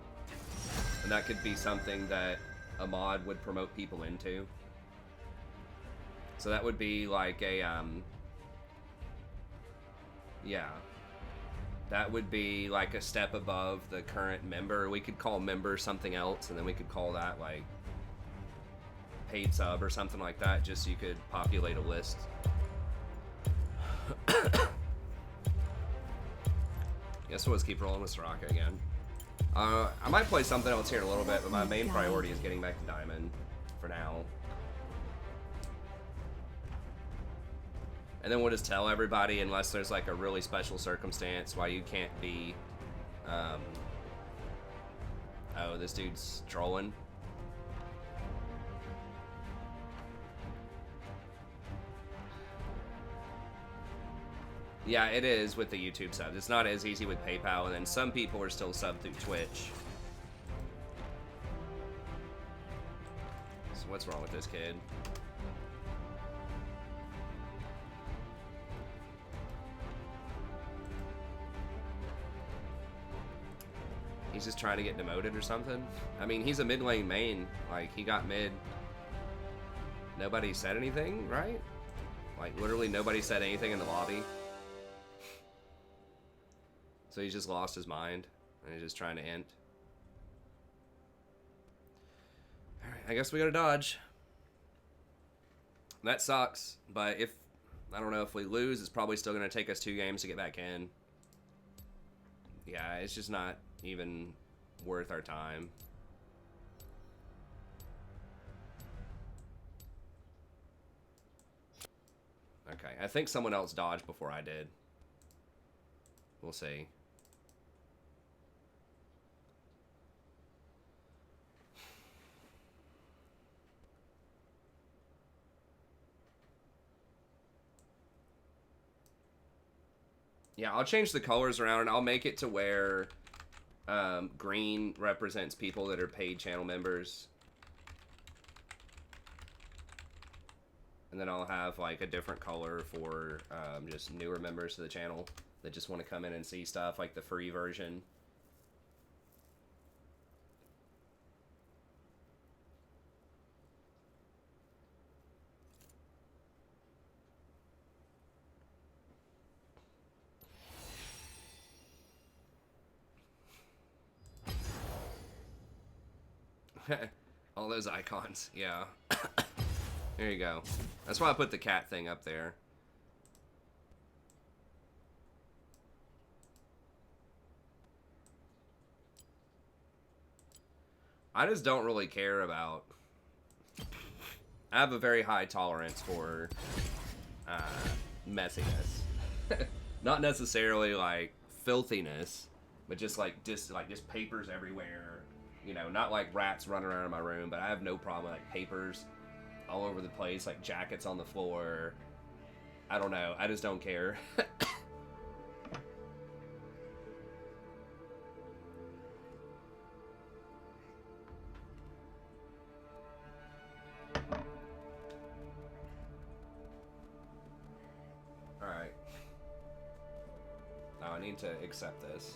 and that could be something that a mod would promote people into. So that would be like a yeah, that would be like a step above the current member. We could call member something else, and then we could call that like paid sub or something like that, just so you could populate a list. Guess we'll just keep rolling with Soraka again. I might play something else here in a little bit, but my main priority is getting back to Diamond for now. And then we'll just tell everybody, unless there's like a really special circumstance why you can't be, oh, this dude's trolling. Yeah, it is with the YouTube subs. It's not as easy with PayPal, and then some people are still subbed through Twitch. So what's wrong with this kid? He's just trying to get demoted or something? I mean, he's a mid lane main. Like, he got mid. Nobody said anything, right? Like, literally nobody said anything in the lobby. So he's just lost his mind, and he's just trying to int. Alright, I guess we gotta dodge. That sucks, but if... I don't know, if we lose, it's probably still gonna take us 2 games to get back in. Yeah, it's just not even worth our time. Okay, I think someone else dodged before I did. We'll see. Yeah, I'll change the colors around and I'll make it to where green represents people that are paid channel members. And then I'll have like a different color for just newer members to the channel that just want to come in and see stuff, like the free version. All those icons, yeah. There you go. That's why I put the cat thing up there. I just don't really care about... I have a very high tolerance for messiness. Not necessarily like filthiness, but just just papers everywhere. You know, not like rats running around in my room, but I have no problem with like papers all over the place, like jackets on the floor. I don't know. I just don't care. Alright. Now I need to accept this.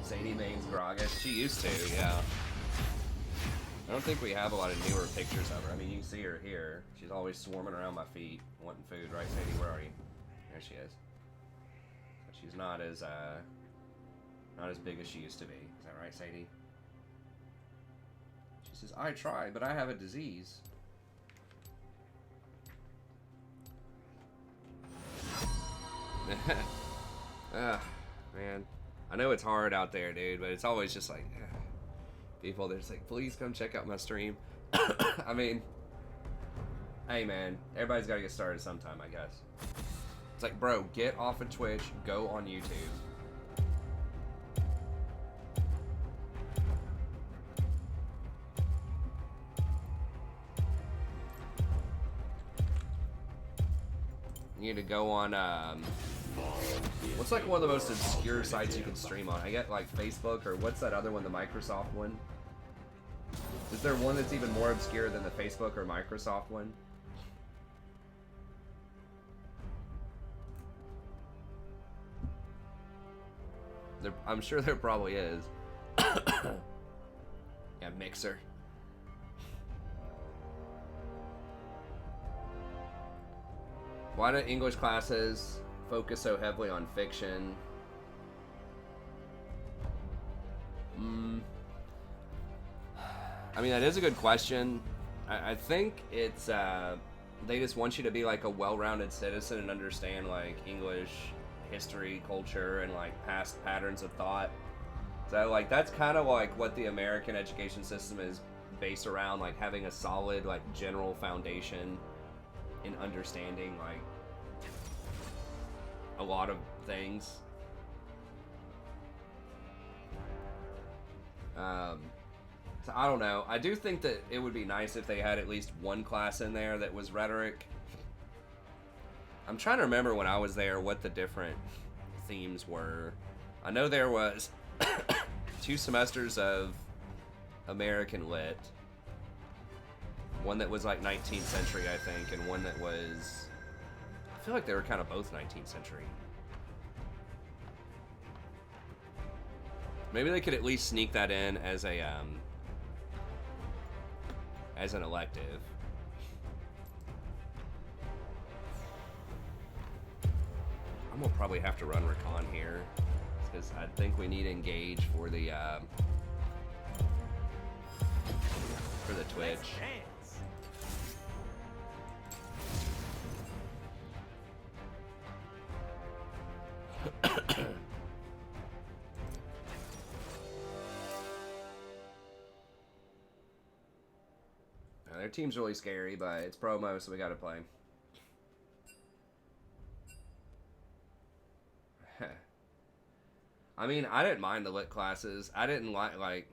Sadie mains Gragas. She used to, yeah. I don't think we have a lot of newer pictures of her. I mean, you can see her here. She's always swarming around my feet, wanting food, right, Sadie? Where are you? There she is. But she's not as big as she used to be. Is that right, Sadie? She says, I tried, but I have a disease. Man. I know it's hard out there, dude, but it's always just like, people, they're just like, please come check out my stream. I mean, hey, man, everybody's got to get started sometime, I guess. It's like, bro, get off of Twitch, go on YouTube. You need to go on, what's like one of the most obscure sites you can stream on? I get like Facebook, or what's that other one, the Microsoft one? Is there one that's even more obscure than the Facebook or Microsoft one? I'm sure there probably is. Yeah, Mixer. Why do English classes focus so heavily on fiction? I mean, that is a good question. I think it's, they just want you to be like a well-rounded citizen and understand like English history, culture, and like past patterns of thought. So like that's kind of like what the American education system is based around, like having a solid like general foundation in understanding like a lot of things. So I don't know. I do think that it would be nice if they had at least one class in there that was rhetoric. I'm trying to remember when I was there what the different themes were. I know there was 2 semesters of American Lit. One that was like 19th century, I think, and one that was... I feel like they were kind of both 19th century. Maybe they could at least sneak that in as a, as an elective. I'm gonna probably have to run Recon here because I think we need Engage for the Twitch. Dance. Their team's really scary, but it's promo, so we gotta play. I mean, I didn't mind the lit classes. I didn't like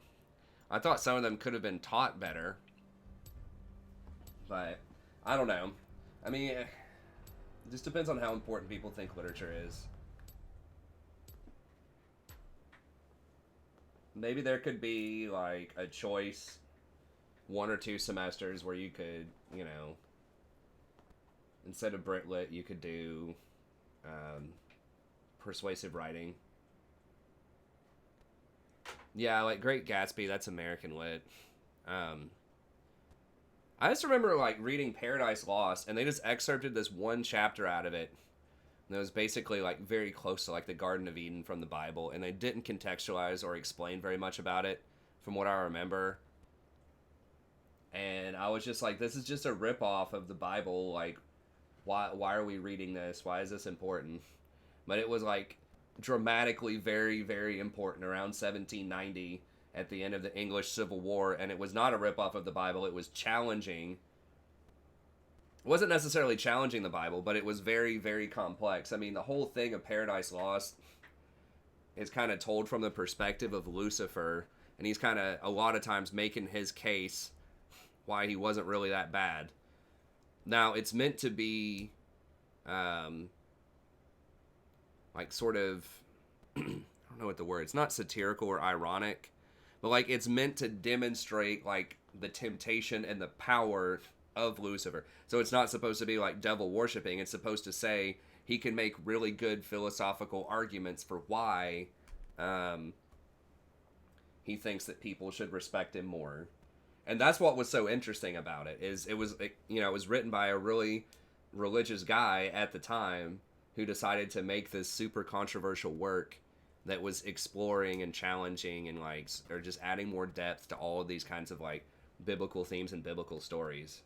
I thought some of them could have been taught better. But I don't know. I mean, it just depends on how important people think literature is. Maybe there could be like a choice 1 or 2 semesters where you could, you know, instead of Brit Lit, you could do persuasive writing. Yeah, like Great Gatsby, that's American Lit. I just remember like reading Paradise Lost, and they just excerpted this one chapter out of it. And it was basically like very close to like the Garden of Eden from the Bible, and they didn't contextualize or explain very much about it, from what I remember. And I was just like, this is just a ripoff of the Bible. Like, why are we reading this? Why is this important? But it was like dramatically very, very important around 1790 at the end of the English Civil War, and it was not a ripoff of the Bible. It was challenging. It wasn't necessarily challenging the Bible, but it was very, very complex. I mean, the whole thing of Paradise Lost is kind of told from the perspective of Lucifer, and he's kind of a lot of times making his case why he wasn't really that bad. Now, it's meant to be like sort of I don't know what the word, it's not satirical or ironic, but like it's meant to demonstrate like the temptation and the power of Lucifer. So it's not supposed to be like devil worshipping. It's supposed to say he can make really good philosophical arguments for why he thinks that people should respect him more. And that's what was so interesting about it, is it was, you know, it was written by a really religious guy at the time who decided to make this super controversial work that was exploring and challenging and like, or just adding more depth to all of these kinds of like biblical themes and biblical stories.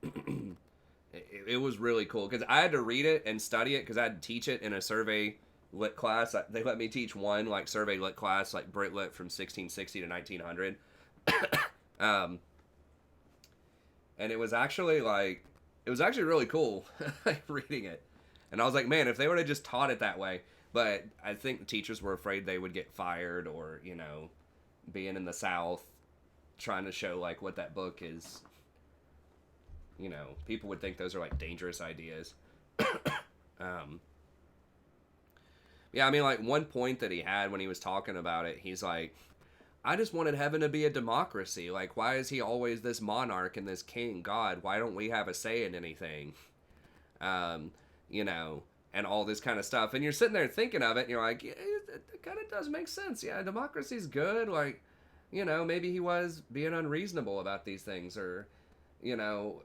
It was really cool because I had to read it and study it because I had to teach it in a survey lit class. They let me teach one like survey lit class, like Brit Lit from 1660 to 1900. And it was actually really cool reading it. And I was like, man, if they would have just taught it that way. But I think the teachers were afraid they would get fired, or, you know, being in the South, trying to show like what that book is, you know, people would think those are like dangerous ideas. Yeah, I mean, like one point that he had when he was talking about it, he's like, I just wanted heaven to be a democracy. Like, why is he always this monarch and this king god? Why don't we have a say in anything? You know, and all this kind of stuff. And you're sitting there thinking of it, and you're like, yeah, it kind of does make sense. Yeah, democracy's good. Like, you know, maybe he was being unreasonable about these things, or, you know,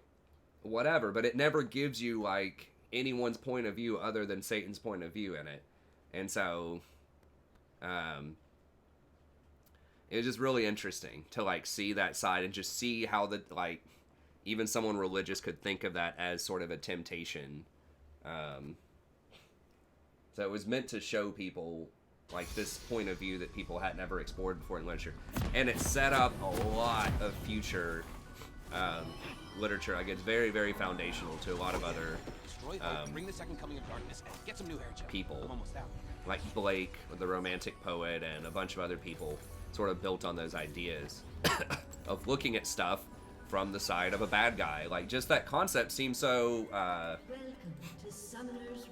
whatever. But it never gives you, like, anyone's point of view other than Satan's point of view in it. And so, it was just really interesting to, like, see that side and just see how the, like, even someone religious could think of that as sort of a temptation. So it was meant to show people, like, this point of view that people had never explored before in literature. And it set up a lot of future literature. Like, it's very, very foundational to a lot of other Bring the second coming of darkness and get some new hair gel. people. I'm almost out. Like Blake, the romantic poet, and a bunch of other people sort of built on those ideas of looking at stuff from the side of a bad guy. Like, just that concept seems so Welcome to Summoner's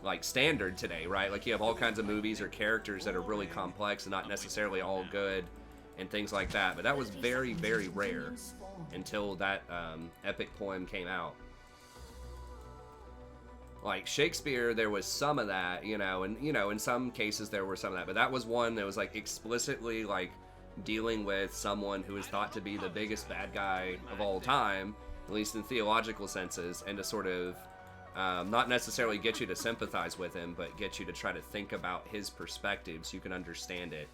like standard today, right? Like, you have all kinds of movies or characters that are really complex and not necessarily all good and things like that. But that was very, very rare until that epic poem came out. Like Shakespeare, there was some of that, you know, and, you know, in some cases there were some of that, but that was one that was like explicitly like dealing with someone who is thought to be the biggest bad guy of all time, at least in theological senses, and to sort of Not necessarily get you to sympathize with him, but get you to try to think about his perspective so you can understand it,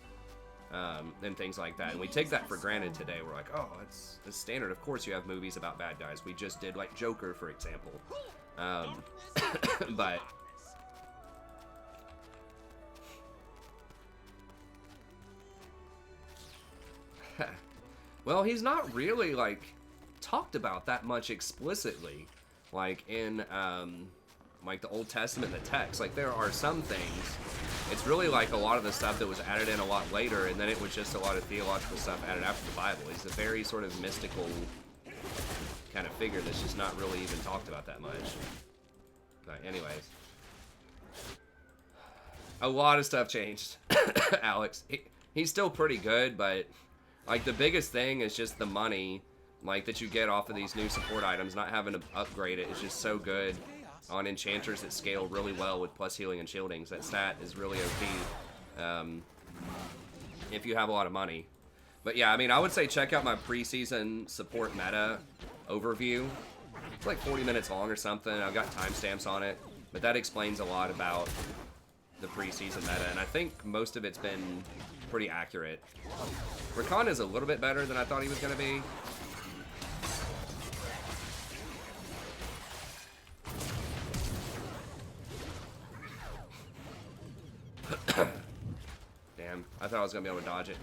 and things like that. And we take that for granted today. We're like, oh, it's standard. Of course you have movies about bad guys. We just did, like, Joker, for example. But... well, he's not really, like, talked about that much explicitly. Like, in, like, the Old Testament and the text. Like, there are some things. It's really like a lot of the stuff that was added in a lot later, and then it was just a lot of theological stuff added after the Bible. He's a very sort of mystical kind of figure that's just not really even talked about that much. But anyways. A lot of stuff changed, Alex. He's still pretty good, but, like, the biggest thing is just the money, like, that you get off of these new support items. Not having to upgrade it is just so good on enchanters that scale really well with plus healing and shieldings. That stat is really OP if you have a lot of money. But yeah, I mean, I would say check out my preseason support meta overview. It's like 40 minutes long or something. I've got timestamps on it, but that explains a lot about the preseason meta, and I think most of it's been pretty accurate. Rakan is a little bit better than I thought he was going to be. Damn, I thought I was going to be able to dodge it.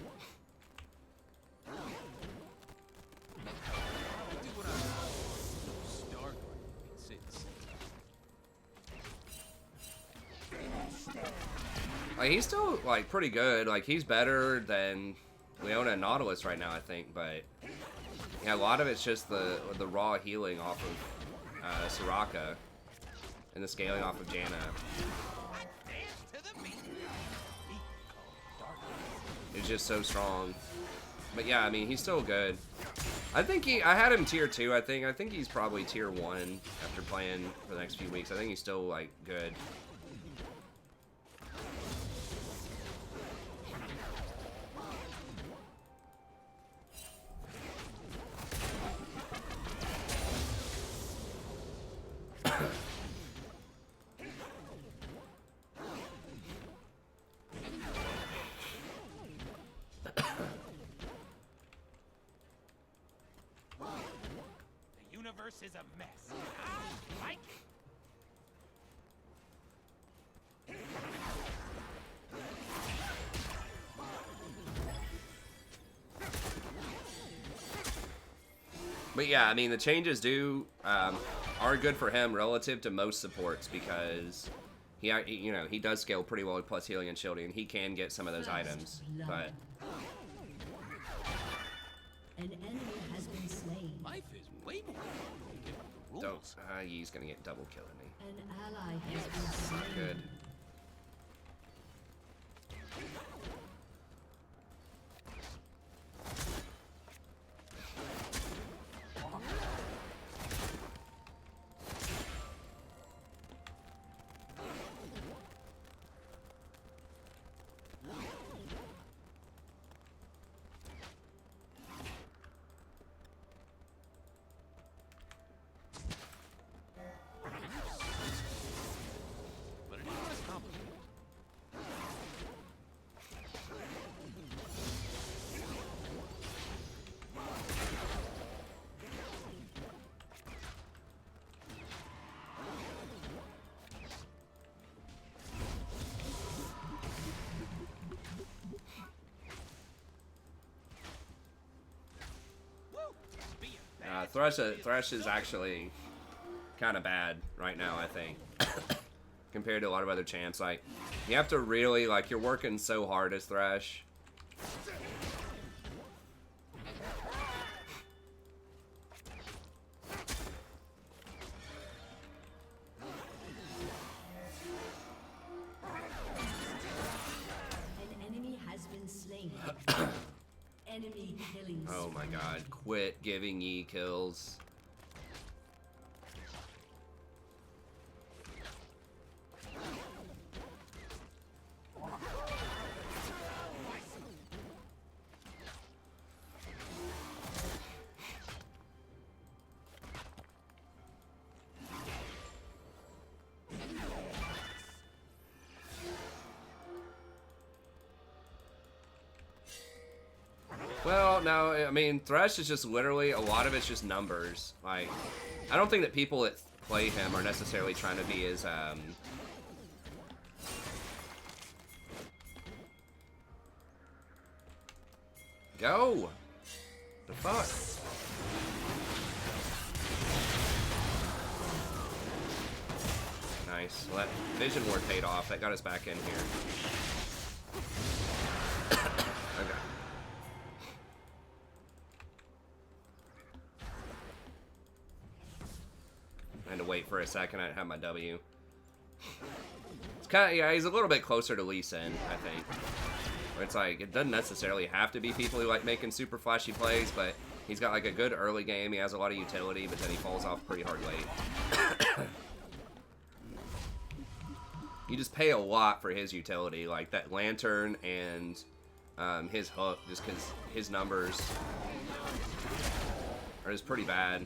Like, he's still, like, pretty good. Like, he's better than Leona and Nautilus right now, I think. But yeah, a lot of it's just the raw healing off of Soraka and the scaling off of Janna. It's just so strong. But yeah, I mean, he's still good. I think I had him tier 2, I think he's probably tier 1 after playing for the next few weeks. I think he's still, like, good. Is a mess. I like it. But yeah, I mean, the changes are good for him relative to most supports because he does scale pretty well with plus healing and shielding, and he can get some of those items. But An enemy has been slain. Life is way more don't. He's gonna get double killing me. An ally has been slain. Good. Thresh is actually kind of bad right now, I think, compared to a lot of other champs. Like, you have to really, like, you're working so hard as Thresh. An enemy has been slain. Enemy killing. Oh my god, quit giving ye kills. Well, no, I mean, Thresh is just literally, a lot of it's just numbers. Like, I don't think that people that play him are necessarily trying to be as, Go! The fuck? Nice. Well, that Vision Ward paid off. That got us back in here. Okay. I had to wait for a second. I didn't have my W. It's kind of, yeah, he's a little bit closer to Lee Sin, I think. Where it's like, it doesn't necessarily have to be people who like making super flashy plays, but he's got like a good early game. He has a lot of utility, but then he falls off pretty hard late. You just pay a lot for his utility, like that Lantern and his hook, just because his numbers are just pretty bad.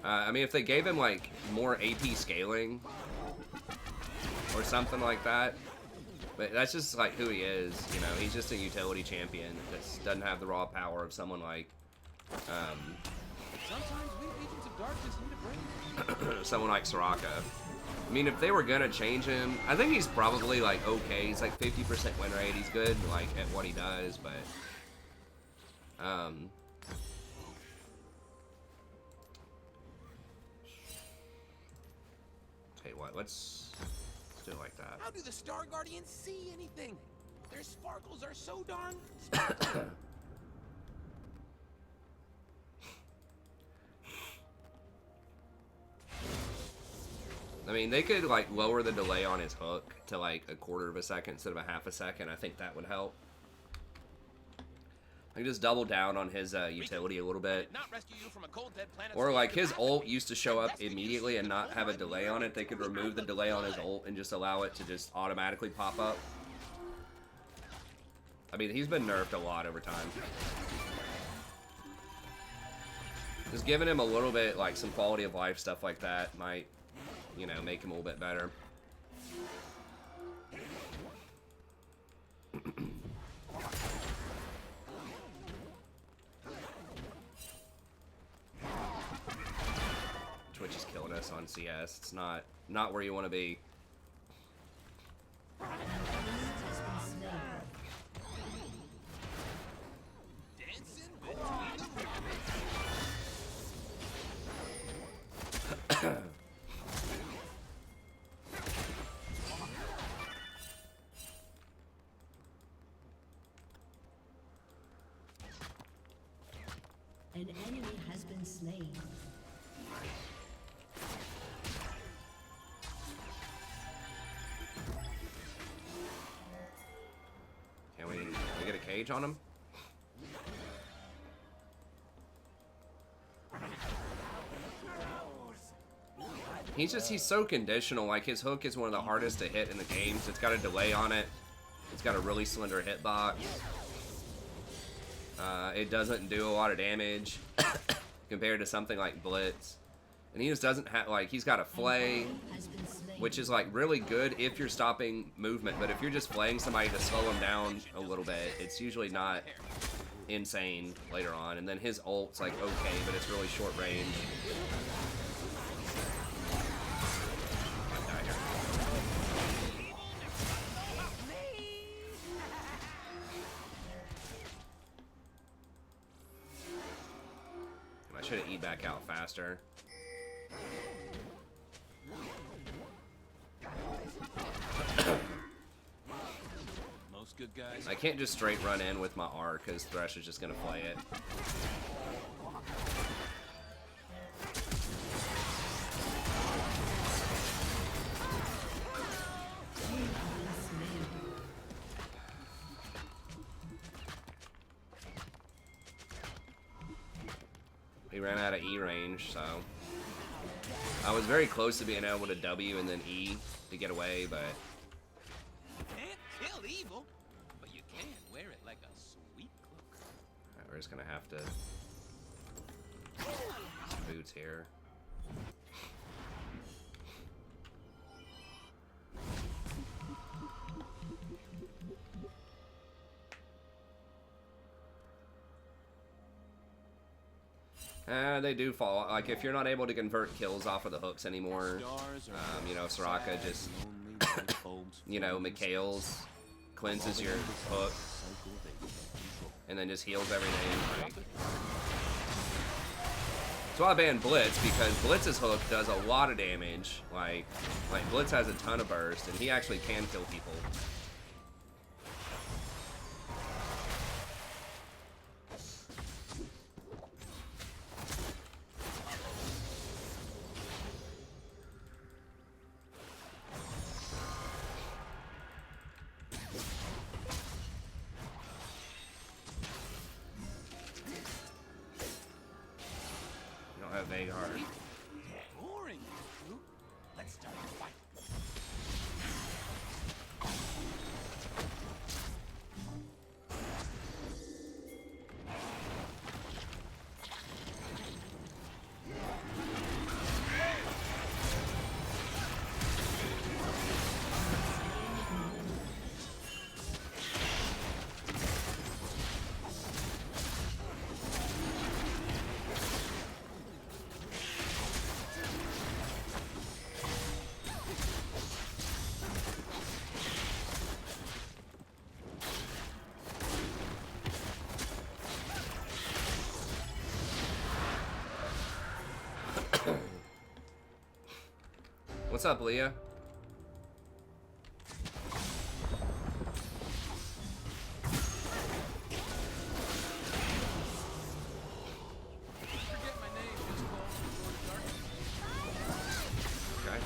I mean, if they gave him like more AP scaling or something like that, but that's just like who he is, you know. He's just a utility champion that doesn't have the raw power of someone like Sometimes we agents of darkness need a break. someone like Soraka. I mean, if they were gonna change him, I think he's probably like okay. He's like 50% win rate. He's good like at what he does, but tell you what, let's do it like that. How do the Star Guardians see anything? Their sparkles are so darn. I mean, they could like lower the delay on his hook to like a quarter of a second instead of a half a second. I think that would help. Like just double down on his utility a little bit. Not rescue you from a cold dead planet. Or like his ult used to show up immediately and not have a delay on it. They could remove the delay on his ult and just allow it to just automatically pop up. I mean, he's been nerfed a lot over time. Just giving him a little bit, like some quality of life stuff like that might, you know, make him a little bit better. Twitch is killing us on CS. It's not where you want to be. Dancing between the An enemy has been slain. Can we get a cage on him? He's so conditional. Like his hook is one of the hardest to hit in the games. It's got a delay on it. It's got a really slender hitbox. It doesn't do a lot of damage compared to something like Blitz. And he just doesn't have, like, he's got a flay, which is like really good if you're stopping movement. But if you're just flaying somebody to slow them down a little bit, it's usually not insane later on. And then his ult's like okay, but it's really short range. I should have eat back out faster. most good guys. I can't just straight run in with my R because Thresh is just gonna play it. He ran out of E range, so I was very close to being able to W and then E to get away, but You can't kill evil, but you can wear it like a sweet cloak. alright, we're just gonna have to boots here. They do fall. Like, if you're not able to convert kills off of the hooks anymore, Stars are you know, Soraka sad, just, lonely light bulbs you know, floating in space. Mikhail's cleanses your hook Cycle they can't control. and then just heals everything. Like, that's why I banned Blitz, because Blitz's hook does a lot of damage. Like Blitz has a ton of burst, and he actually can kill people. You don't have Veigar. Boring, Fruit. Let's start a fight. What's up, Leah? Forget my name, just call me Lord Darkness. Okay.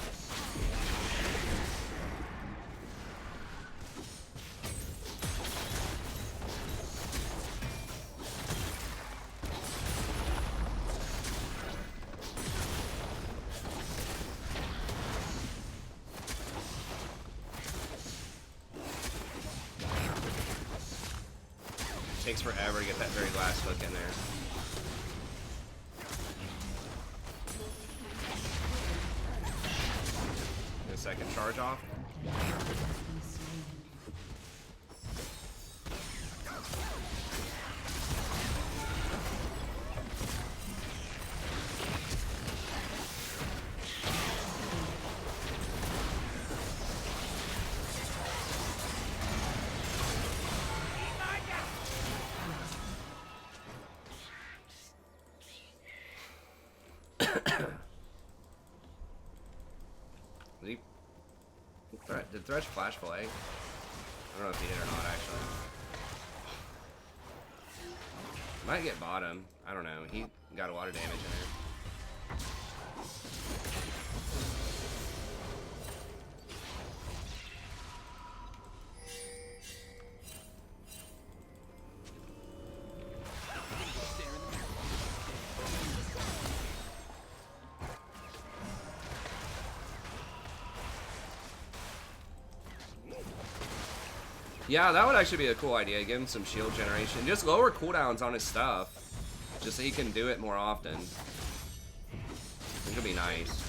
Takes forever to get that very last hook in there. Get a second charge off. Did Thresh flash play? I don't know if he did or not, actually. Might get bottom. I don't know. He got a lot of damage in there. Stare in the mirror. Yeah, that would actually be a cool idea. Give him some shield generation. Just lower cooldowns on his stuff. Just so he can do it more often. It could be nice.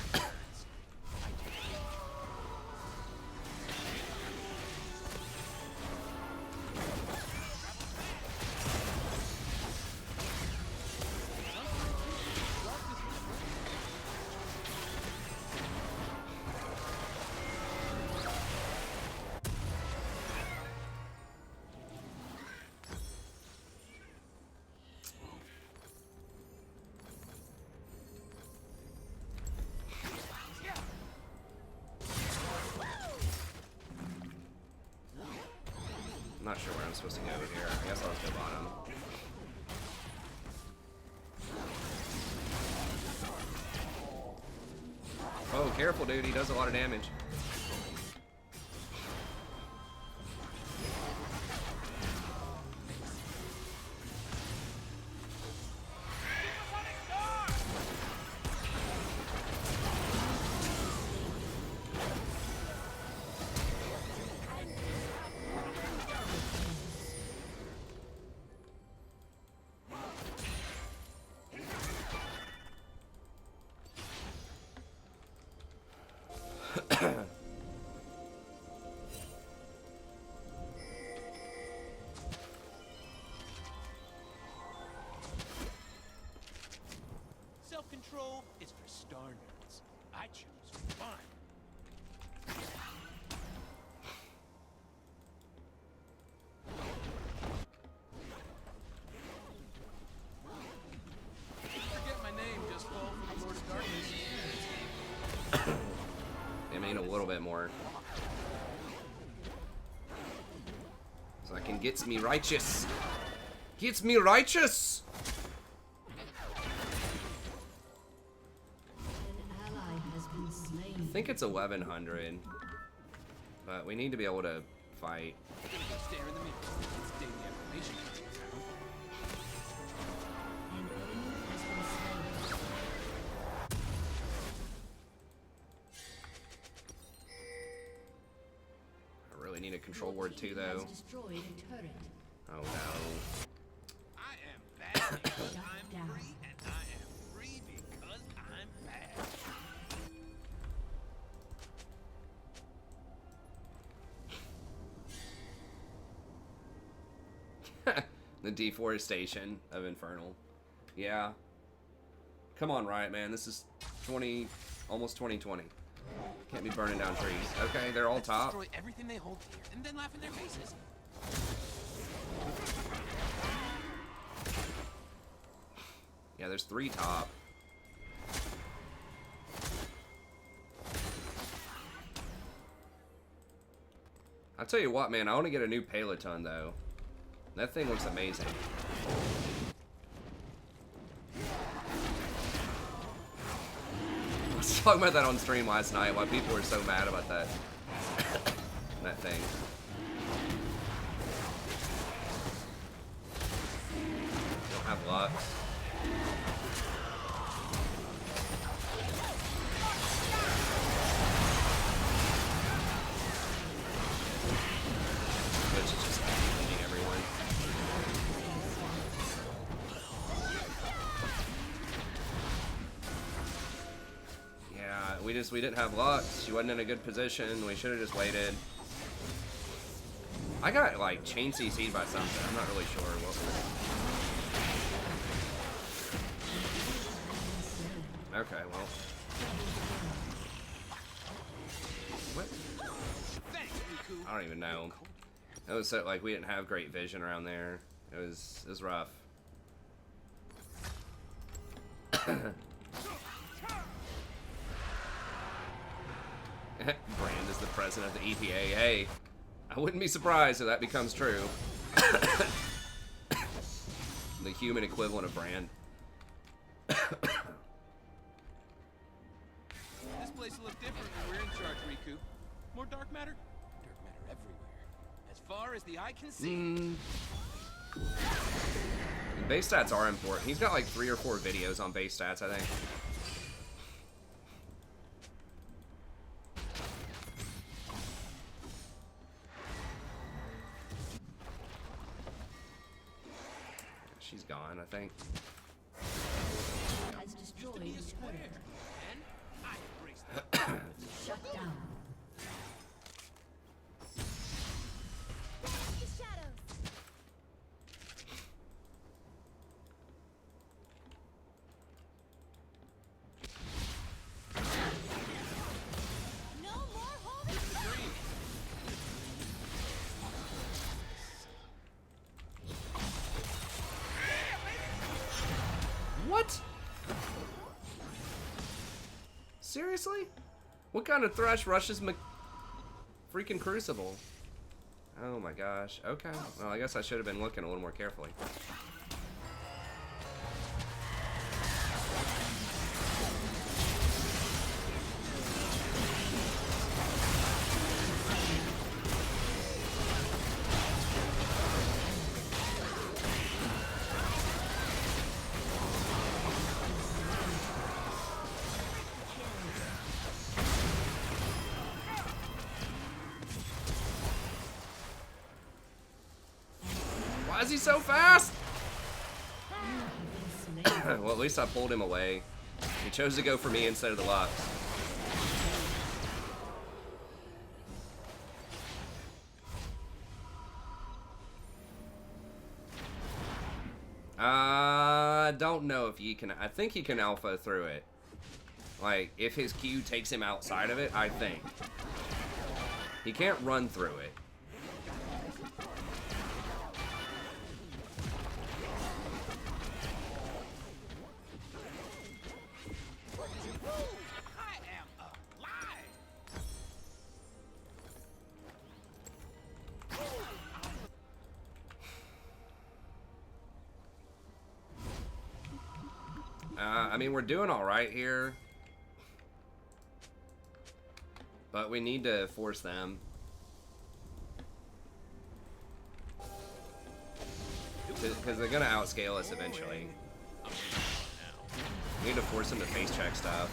I'm not sure where I'm supposed to go here. I guess I'll just go bottom. Oh, careful, dude. He does a lot of damage. Soul is for star nerds. I choose fun. Forget my name, just fall for the Lord of Darkness. I mean, a little bit more. So I can get me righteous. Gets me righteous! An ally has been slain. I think it's 1100. But we need to be able to fight. Stare in the mirror. It's daily affirmation. An enemy has been slain. I really need a control Your word too, team though. has destroyed a turret. Oh no. I am bad because Shut I'm down. free, and I am free because I'm bad. The deforestation of Infernal. Yeah. Come on, Riot, man. This is almost 2020. Can't be burning down trees. Okay, they're all Let's top. destroy everything they hold dear, and then laugh in their faces. Yeah, there's 3 top. I'll tell you what, man. I want to get a new Peloton, though. That thing looks amazing. I was talking about that on stream last night, why people were so mad about that. That thing. Don't have luck. Which is just leading everyone. Yeah, we didn't have luck. She wasn't in a good position. We should have just waited. I got like chain CC'd by something. I'm not really sure what. Okay, well. What? Thanks, Riku. I don't even know. It was so, like, we didn't have great vision around there. It was rough. Brand is the president of the EPA. Hey, I wouldn't be surprised if that becomes true. The human equivalent of Brand. This place will look different when we're in charge, Riku. More dark matter? Dark matter everywhere. As far as the eye can see. Base stats are important. He's got like 3 or 4 videos on base stats, I think. She's gone, I think. Has destroyed Be a a square. turret. And I embrace that. Shut down. What? Seriously? What kind of thrush rushes freaking Crucible? Oh my gosh. Okay. Well, I guess I should have been looking a little more carefully. Why is he so fast? Well, at least I pulled him away. He chose to go for me instead of the Lux. I don't know if he can. I think he can alpha through it. Like, if his Q takes him outside of it, I think. He can't run through it. I am alive. I mean, we're doing all right here. But we need to force them. Because they're going to outscale us eventually. We need to force them to face check stuff.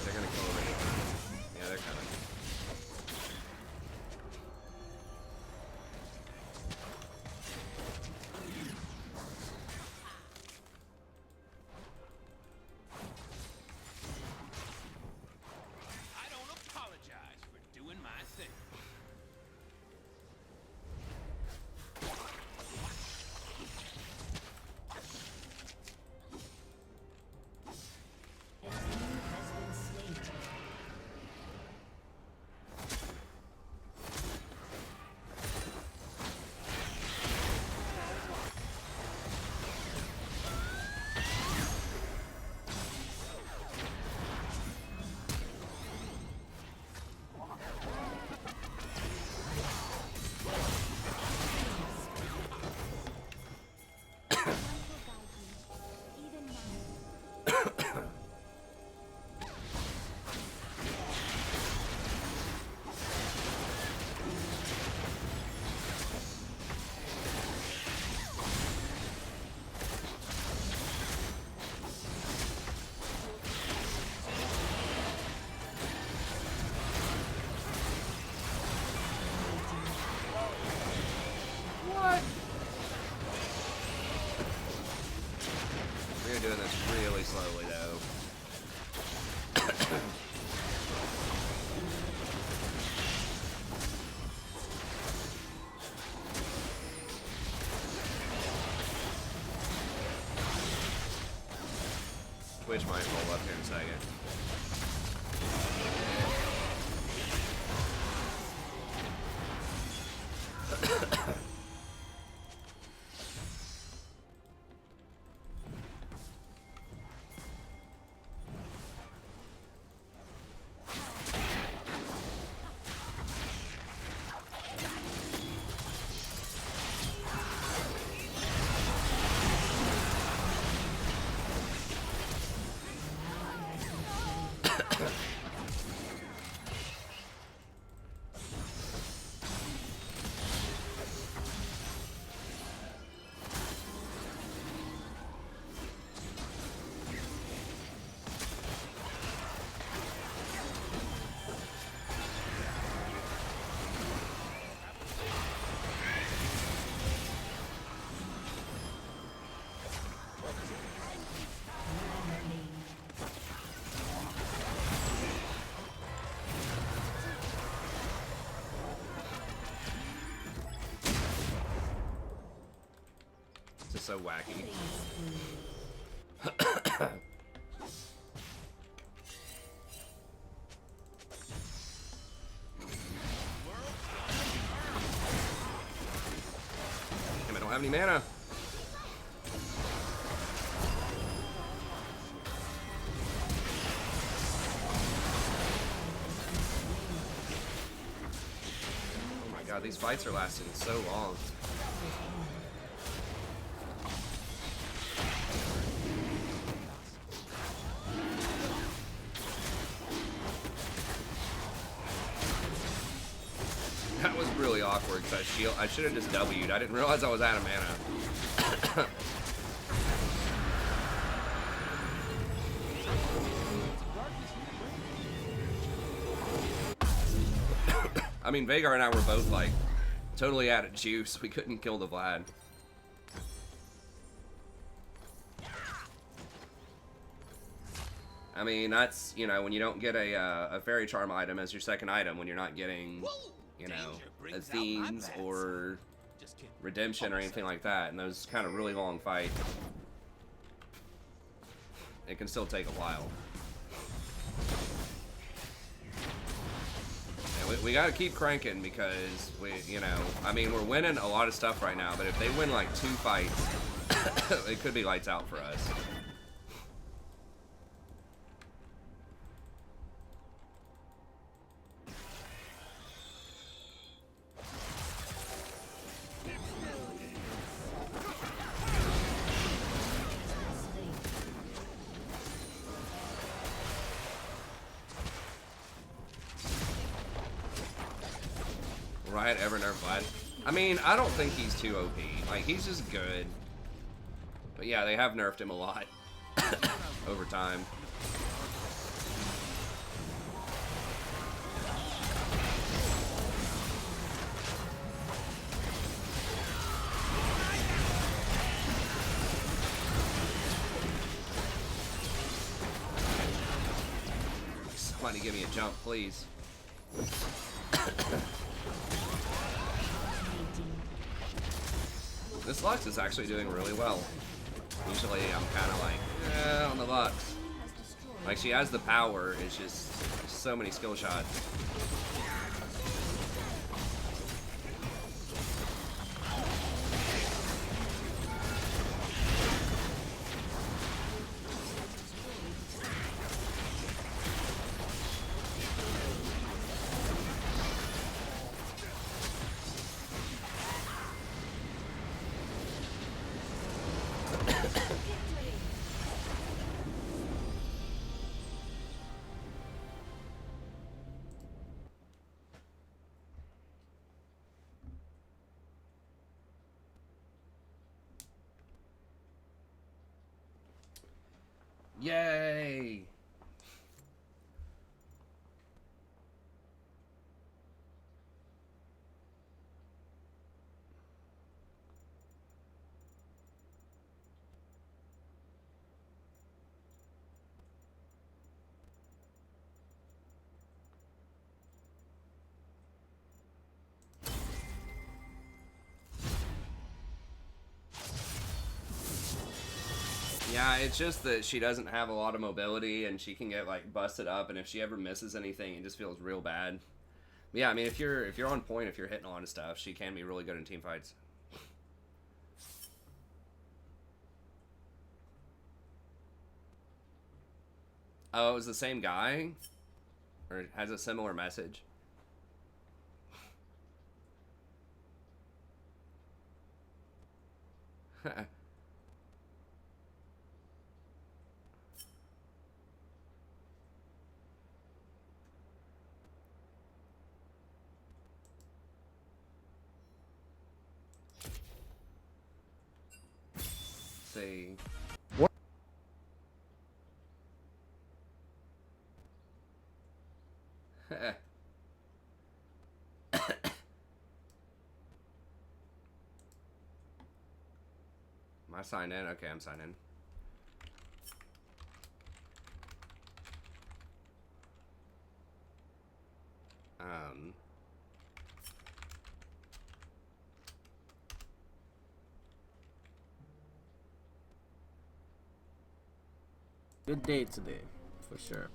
They're going to kill me. Yeah, they're coming. I don't apologize for doing my thing. An enemy has been slain. We're doing this really slowly, though. Twitch might roll up here in a second. This is so wacky. Damn, I don't have any mana. Oh my god, these fights are lasting so long. That was really awkward because I should have just W'd. I didn't realize I was out of mana. I mean, Vagar and I were both like totally out of juice. We couldn't kill the Vlad. I mean, that's, you know, when you don't get a fairy charm item as your second item, when you're not getting, you know, Danger brings out my Athene's bad or Just kidding. Redemption or anything like that. And those kind of really long fights, it can still take a while. And we got to keep cranking because you know, I mean, we're winning a lot of stuff right now, but if they win like 2 fights, it could be lights out for us. Riot ever nerf Vlad? I mean, I don't think he's too OP. Like, he's just good. But yeah, they have nerfed him a lot over time. Somebody give me a jump, please. This Lux is actually doing really well. Usually I'm kind of like, on the Lux. Like, she has the power, it's just so many skill shots. Yay! Yeah, it's just that she doesn't have a lot of mobility and she can get like busted up, and if she ever misses anything, it just feels real bad. But yeah, I mean, if you're on point, if you're hitting a lot of stuff, she can be really good in team fights. Oh, it was the same guy? Or it has a similar message? See. Am I signed in? Okay, I'm signed in. Good day today, for sure.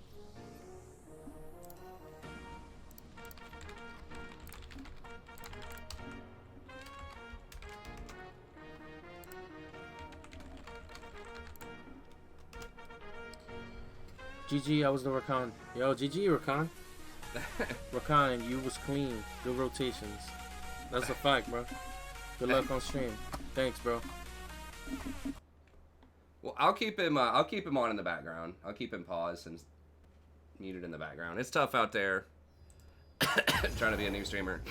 GG, I was the Rakan. Yo, GG, Rakan. Rakan, you was clean. Good rotations. That's a fact, bro. Good luck on stream. Thanks, bro. Well, I'll keep him on in the background. I'll keep him paused and muted in the background. It's tough out there trying to be a new streamer.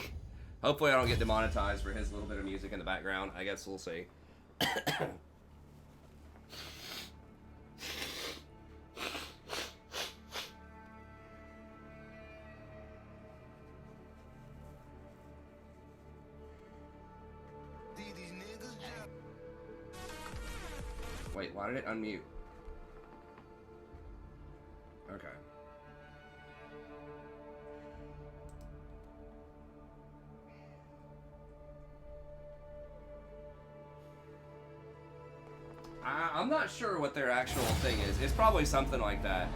Hopefully I don't get demonetized for his little bit of music in the background. I guess we'll see. Wait, why did it unmute? Okay. I'm not sure what their actual thing is. It's probably something like that.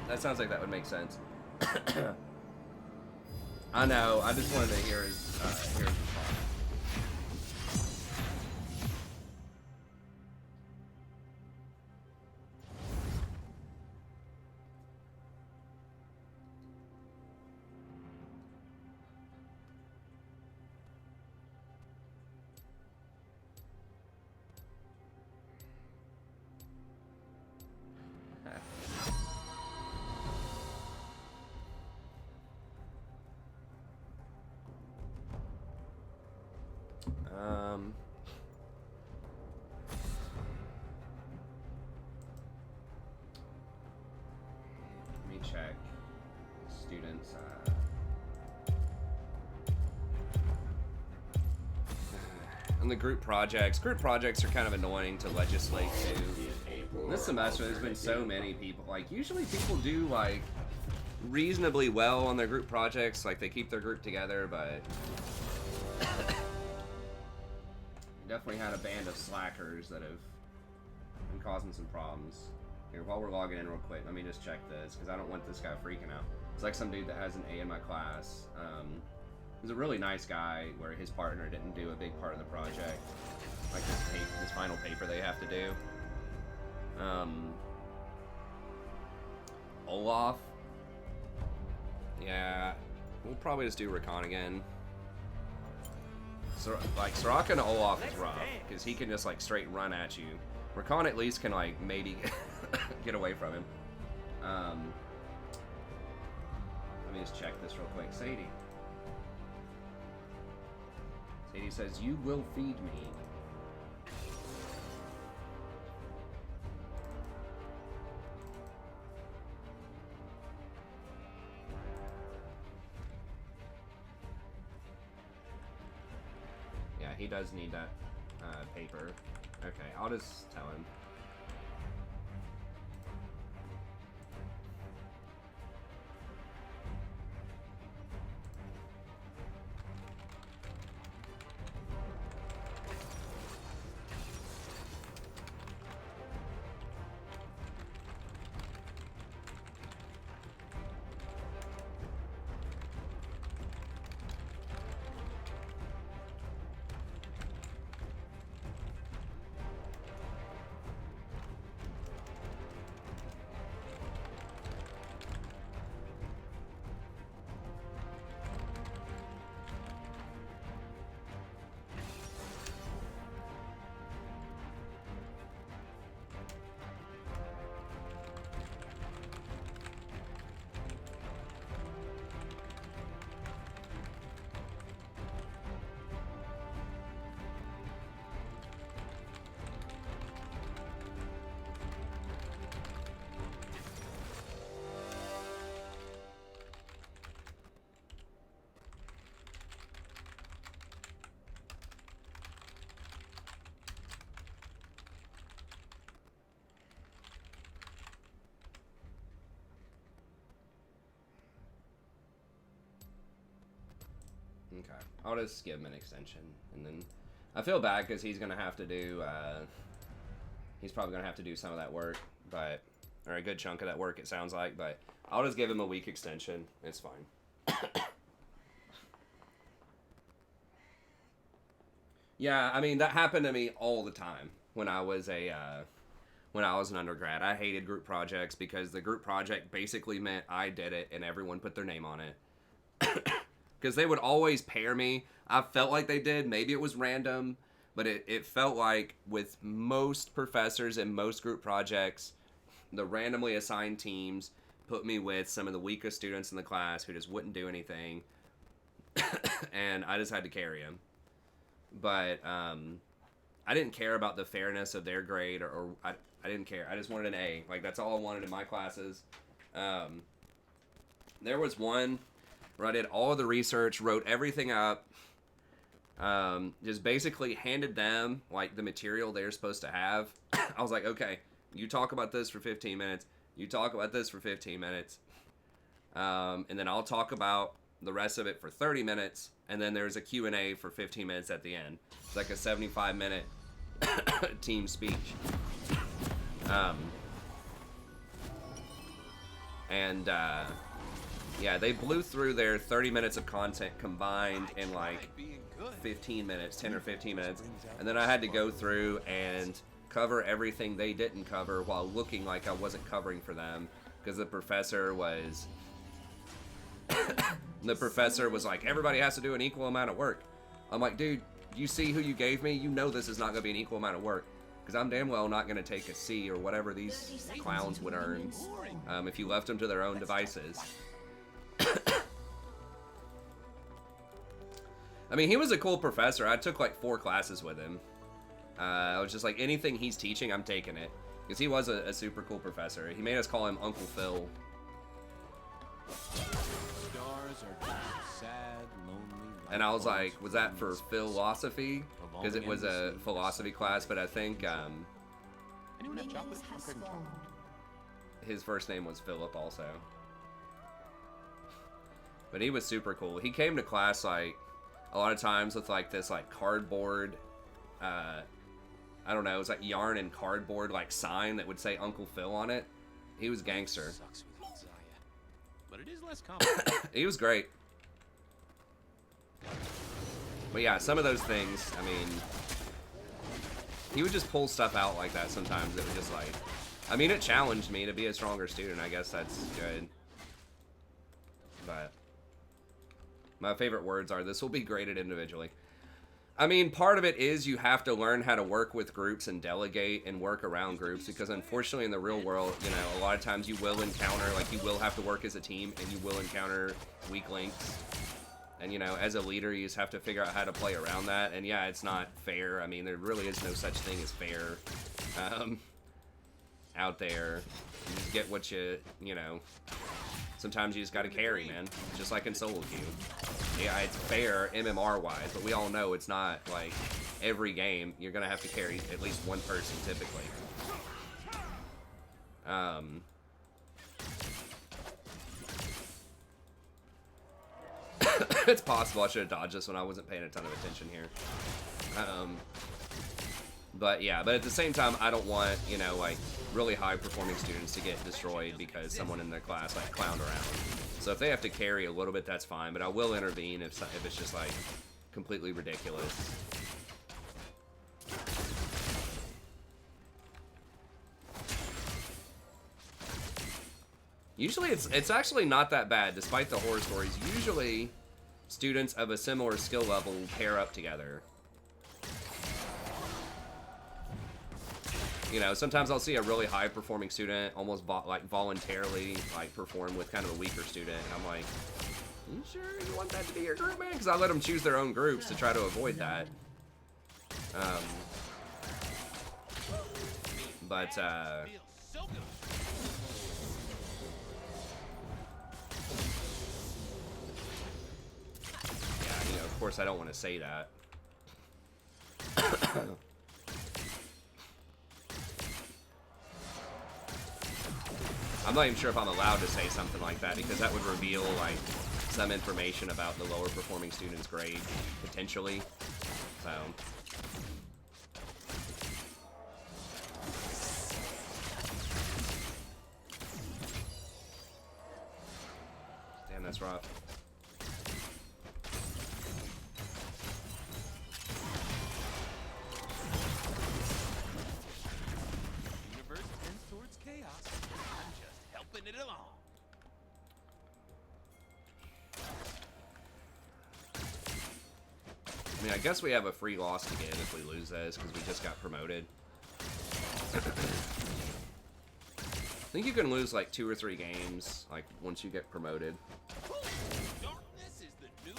That sounds like that would make sense. I know. I just wanted to hear his response. Let me check students. And the group projects. Group projects are kind of annoying to legislate too. This semester, there's been so many people. Like, usually people do like reasonably well on their group projects. Like, they keep their group together, but definitely had a band of slackers that have been causing some problems. Here, while we're logging in real quick, let me just check this, because I don't want this guy freaking out. It's like some dude that has an A in my class. He's a really nice guy, where his partner didn't do a big part of the project. Like this final paper they have to do. Olaf. Yeah, we'll probably just do Rakan again. So, like, Soraka and Olaf is rough, because he can just, like, straight run at you. Rakan at least can, like, maybe get away from him. Let me just check this real quick. Sadie. Sadie says, "You will feed me." He does need that paper. Okay, I'll just tell him. Okay, I'll just give him an extension, and then I feel bad because he's gonna have to do. He's probably gonna have to do some of that work, but or a good chunk of that work, it sounds like. But I'll just give him a week extension. It's fine. Yeah, I mean that happened to me all the time when I was an undergrad. I hated group projects because the group project basically meant I did it and everyone put their name on it. Because they would always pair me. I felt like they did. Maybe it was random, but it felt like with most professors and most group projects, the randomly assigned teams put me with some of the weakest students in the class who just wouldn't do anything. And I just had to carry them. But I didn't care about the fairness of their grade, or I didn't care. I just wanted an A. Like, that's all I wanted in my classes. There was one where I did all of the research, wrote everything up, just basically handed them, like, the material they're supposed to have. I was like, okay, you talk about this for 15 minutes. You talk about this for 15 minutes. And then I'll talk about the rest of it for 30 minutes. And then there's a Q&A for 15 minutes at the end. It's like a 75-minute team speech. And yeah, they blew through their 30 minutes of content combined in like 15 minutes, 10 or 15 minutes. And then I had to go through and cover everything they didn't cover while looking like I wasn't covering for them, because the professor was like, everybody has to do an equal amount of work. I'm like, dude, you see who you gave me? You know this is not going to be an equal amount of work, because I'm damn well not going to take a C or whatever these clowns would earn if you left them to their own devices. I mean, he was a cool professor. I took like 4 classes with him. I was just like, anything he's teaching, I'm taking it. Because he was a super cool professor. He made us call him Uncle Phil. Stars are just sad, lonely. And I was like, was that for philosophy? Because it was a philosophy class, but I think Anyone have chocolate? I'm craving chocolate. his first name was Philip also. But he was super cool. He came to class like a lot of times with like this like cardboard, I don't know, it was like yarn and cardboard like sign that would say Uncle Phil on it. He was gangster. Sucks without Zaya. But it is less complicated. He was great. But yeah, some of those things, I mean, he would just pull stuff out like that sometimes. It would just like, I mean, it challenged me to be a stronger student. I guess that's good. But my favorite words are, this will be graded individually. I mean, part of it is you have to learn how to work with groups and delegate and work around groups, because unfortunately in the real world, you know, a lot of times you will encounter, like, you will have to work as a team and you will encounter weak links. And, you know, as a leader, you just have to figure out how to play around that. And yeah, it's not fair. I mean, there really is no such thing as fair out there. You just get what you know. Sometimes you just gotta carry, man. Just like in solo queue. Yeah, it's fair MMR-wise, but we all know it's not, like, every game you're gonna have to carry at least one person, typically. It's possible I should have dodged this when I wasn't paying a ton of attention here. But yeah, but at the same time, I don't want, you know, like, really high-performing students to get destroyed because someone in their class, like, clowned around. So if they have to carry a little bit, that's fine, but I will intervene if it's just, like, completely ridiculous. Usually it's actually not that bad, despite the horror stories. Usually, students of a similar skill level pair up together. You know, sometimes I'll see a really high-performing student almost voluntarily like perform with kind of a weaker student. And I'm like, you sure you want that to be your group, man? Because I let them choose their own groups to try to avoid that. Yeah, you know, of course I don't want to say that. I'm not even sure if I'm allowed to say something like that, because that would reveal, like, some information about the lower performing student's grade, potentially. So. Damn, that's rough. Universe tends towards chaos. I'm just helping it along. I mean, I guess we have a free loss to get if we lose this, because we just got promoted. I think you can lose like 2 or 3 games, like, once you get promoted. Darkness is the new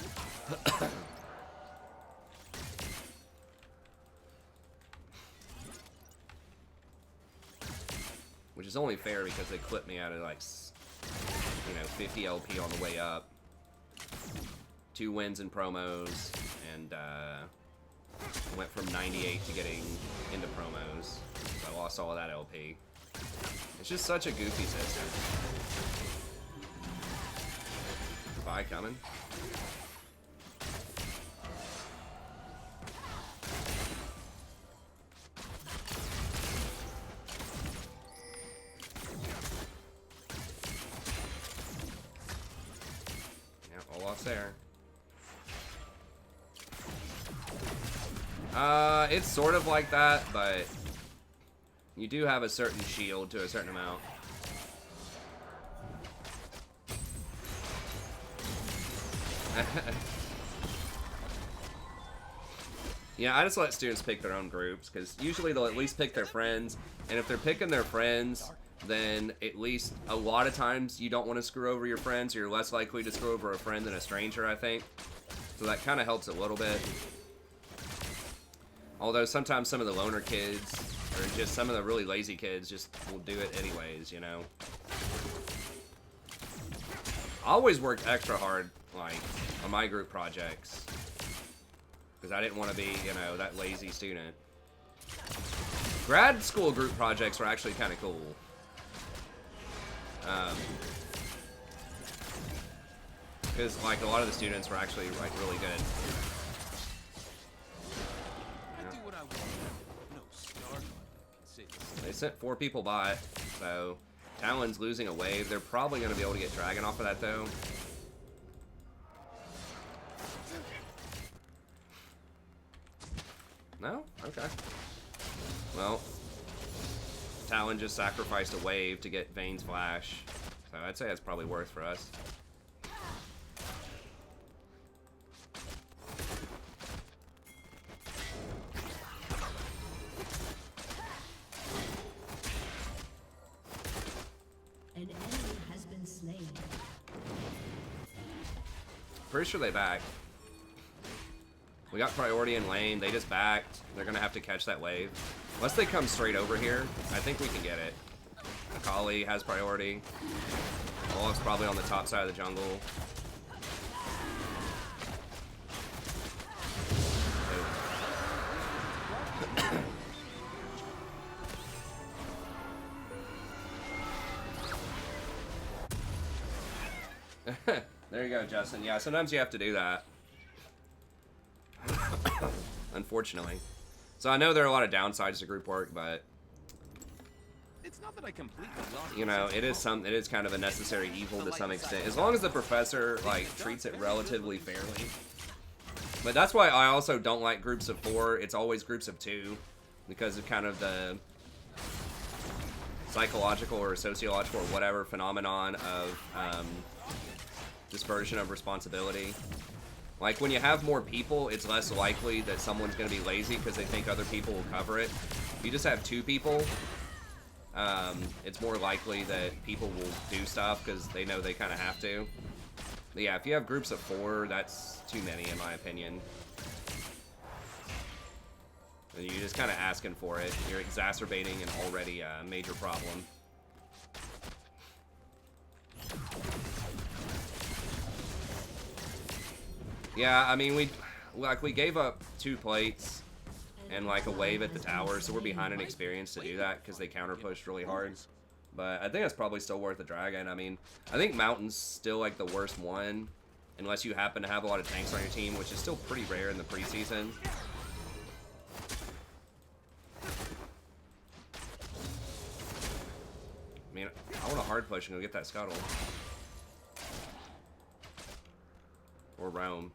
Which is only fair because they clipped me out of, like, you know, 50 LP on the way up. 2 wins in promos, and went from 98 to getting into promos. So I lost all of that LP. It's just such a goofy system. Bye, coming. Almost there. It's sort of like that, but you do have a certain shield to a certain amount. Yeah, I just let students pick their own groups, because usually they'll at least pick their friends, and if they're picking their friends, then at least a lot of times you don't want to screw over your friends, or you're less likely to screw over a friend than a stranger, I think. So that kind of helps a little bit. Although sometimes some of the loner kids, or just some of the really lazy kids, just will do it anyways, you know. I always worked extra hard, like, on my group projects. Because I didn't want to be, you know, that lazy student. Grad school group projects were actually kind of cool. Because, like, a lot of the students were actually, like, really good. I do what I want. No star can say this. They sent 4 people by, so Talon's losing a wave. They're probably going to be able to get Dragon off of that, though. No? Okay. Well, Talon just sacrificed a wave to get Vayne's flash, so I'd say that's probably worth for us. An enemy has been slain. Pretty sure they backed. We got priority in lane. They just backed. They're going to have to catch that wave. Unless they come straight over here, I think we can get it. Akali has priority. Olaf's probably on the top side of the jungle. There you go, Justin. Yeah, sometimes you have to do that. Unfortunately. So I know there are a lot of downsides to group work, but It's not that I completely lost. you know, it is kind of a necessary evil to some extent. As long as the professor like treats it relatively fairly. But that's why I also don't like groups of 4. It's always groups of 2 because of kind of the psychological or sociological or whatever phenomenon of dispersion of responsibility. Like, when you have more people, it's less likely that someone's going to be lazy because they think other people will cover it. If you just have 2 people, it's more likely that people will do stuff because they know they kind of have to. But yeah, if you have groups of 4, that's too many in my opinion. And you're just kind of asking for it. You're exacerbating an already major problem. Yeah, I mean, we gave up 2 plates and like a wave at the tower, so we're behind in experience to do that because they counter pushed really hard. But I think that's probably still worth a dragon. I mean, I think Mountain's still like the worst one, unless you happen to have a lot of tanks on your team, which is still pretty rare in the preseason. I mean, I want to hard push and go get that scuttle. Or roam.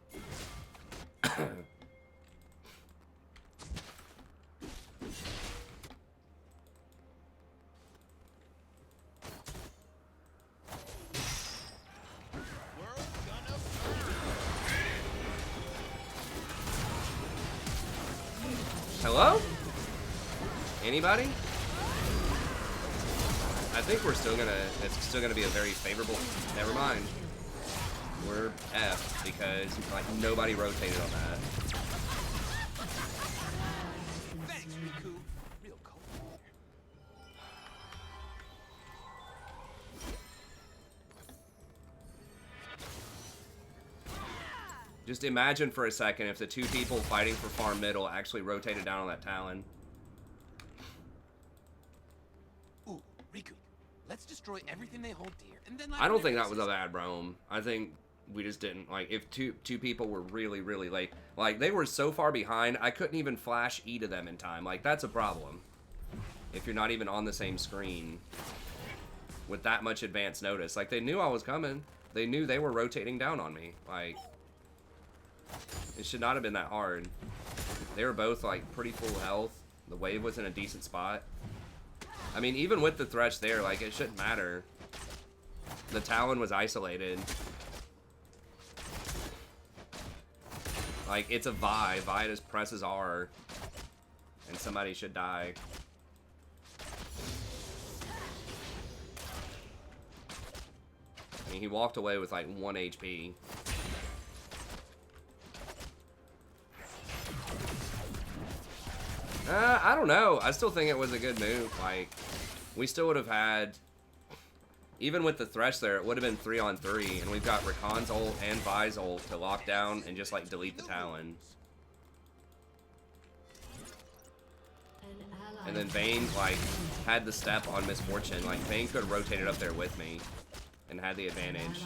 Hello? Anybody? I think we're still gonna, it's still gonna be a very favorable, never mind. We're F because like nobody rotated on that. Thanks, Riku. Real cold. Just imagine for a second if the 2 people fighting for farm middle actually rotated down on that Talon. Ooh, Riku. Let's destroy everything they hold dear, and then I don't think that was a bad roam. I think we just didn't, like, if two people were really, really late. Like, they were so far behind, I couldn't even flash E to them in time. Like, that's a problem. If you're not even on the same screen with that much advance notice. Like, they knew I was coming. They knew they were rotating down on me. Like, it should not have been that hard. They were both, like, pretty full health. The wave was in a decent spot. I mean, even with the Thresh there, like, it shouldn't matter. The Talon was isolated. Like, it's a Vi. Vi just presses R. And somebody should die. I mean, he walked away with, like, 1 HP. I don't know. I still think it was a good move. Like, we still would have had... Even with the Thresh there, it would have been 3-on-3, and we've got Rakan's ult and Vi's ult to lock down and just, like, delete the Talon. And then Vayne, like, had the step on Misfortune. Like, Vayne could have rotated up there with me and had the advantage.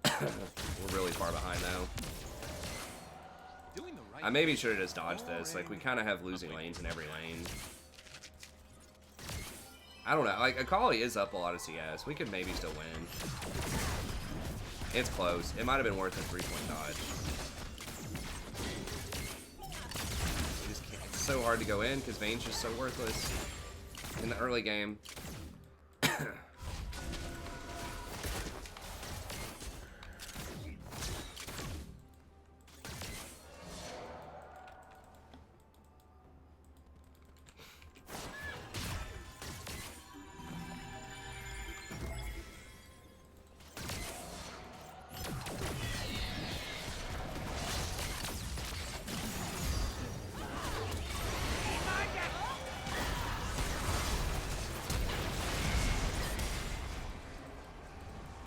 We're really far behind, though. I maybe should have just dodged this. Like, we kind of have losing lanes in every lane. I don't know. Like, Akali is up a lot of CS. We could maybe still win. It's close. It might have been worth a 3-point dodge. It's so hard to go in because Vayne's just so worthless in the early game.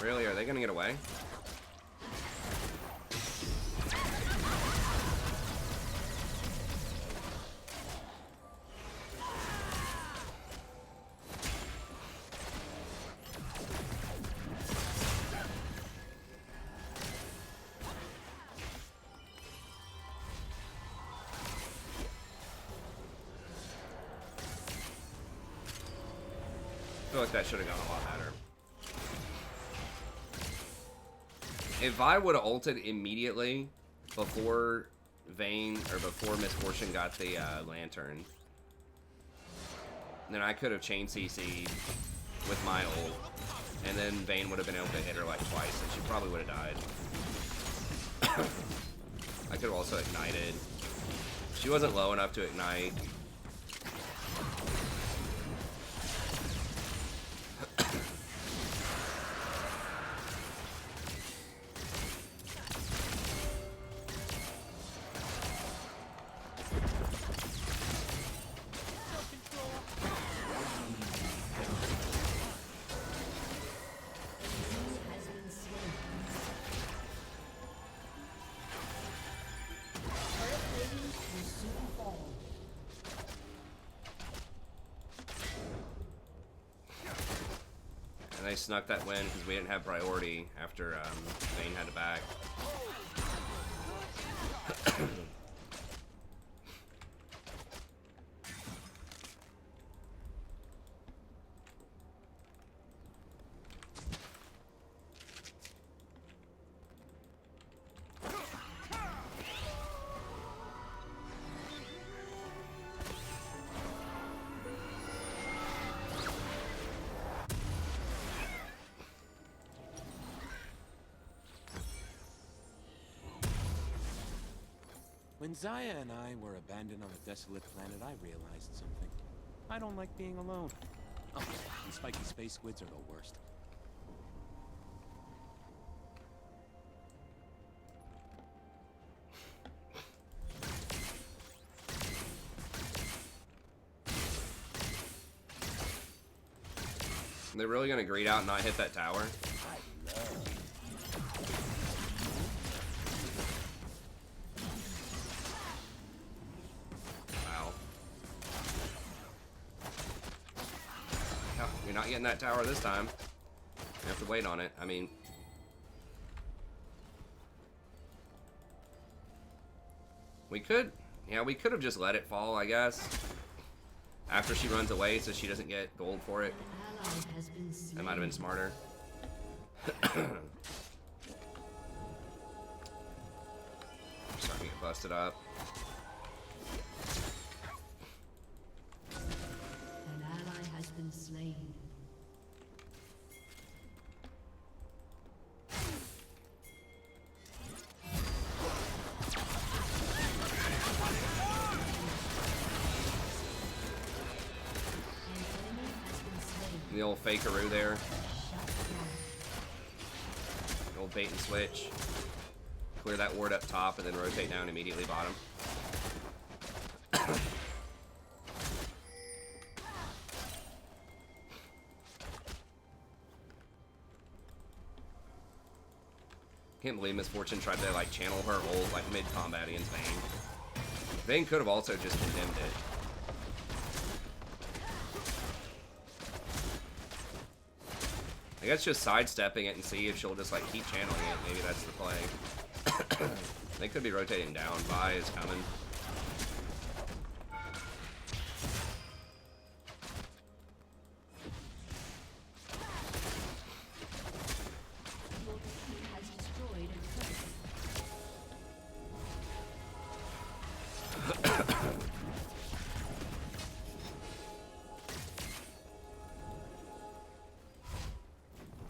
Really? Are they gonna get away? I feel like that should have gone a lot better. If Vi would have ulted immediately before Vayne or before Misfortune got the lantern, then I could have chain CC'd with my ult, and then Vayne would have been able to hit her like twice, and she probably would have died. I could have also ignited. She wasn't low enough to ignite. And they snuck that win because we didn't have priority after Vayne had to back. When Zaya and I were abandoned on a desolate planet, I realized something. I don't like being alone. Oh, and spiky space squids are the worst. They're really gonna greed out and not hit that tower? Wow. No, you're not getting that tower this time. You have to wait on it. I mean... We could... Yeah, we could have just let it fall, I guess. After she runs away so she doesn't get gold for it. That might have been smarter. Starting to get busted up. An ally has been slain. The old fakeroo there. The old bait and switch. Clear that ward up top and then rotate down immediately bottom. Can't believe Miss Fortune tried to like channel her old like mid-combat against Vayne. Vayne could have also just condemned it. I guess just sidestepping it and see if she'll just like keep channeling it. Maybe that's the play. They could be rotating down. Vi is coming. Your team has destroyed a turret.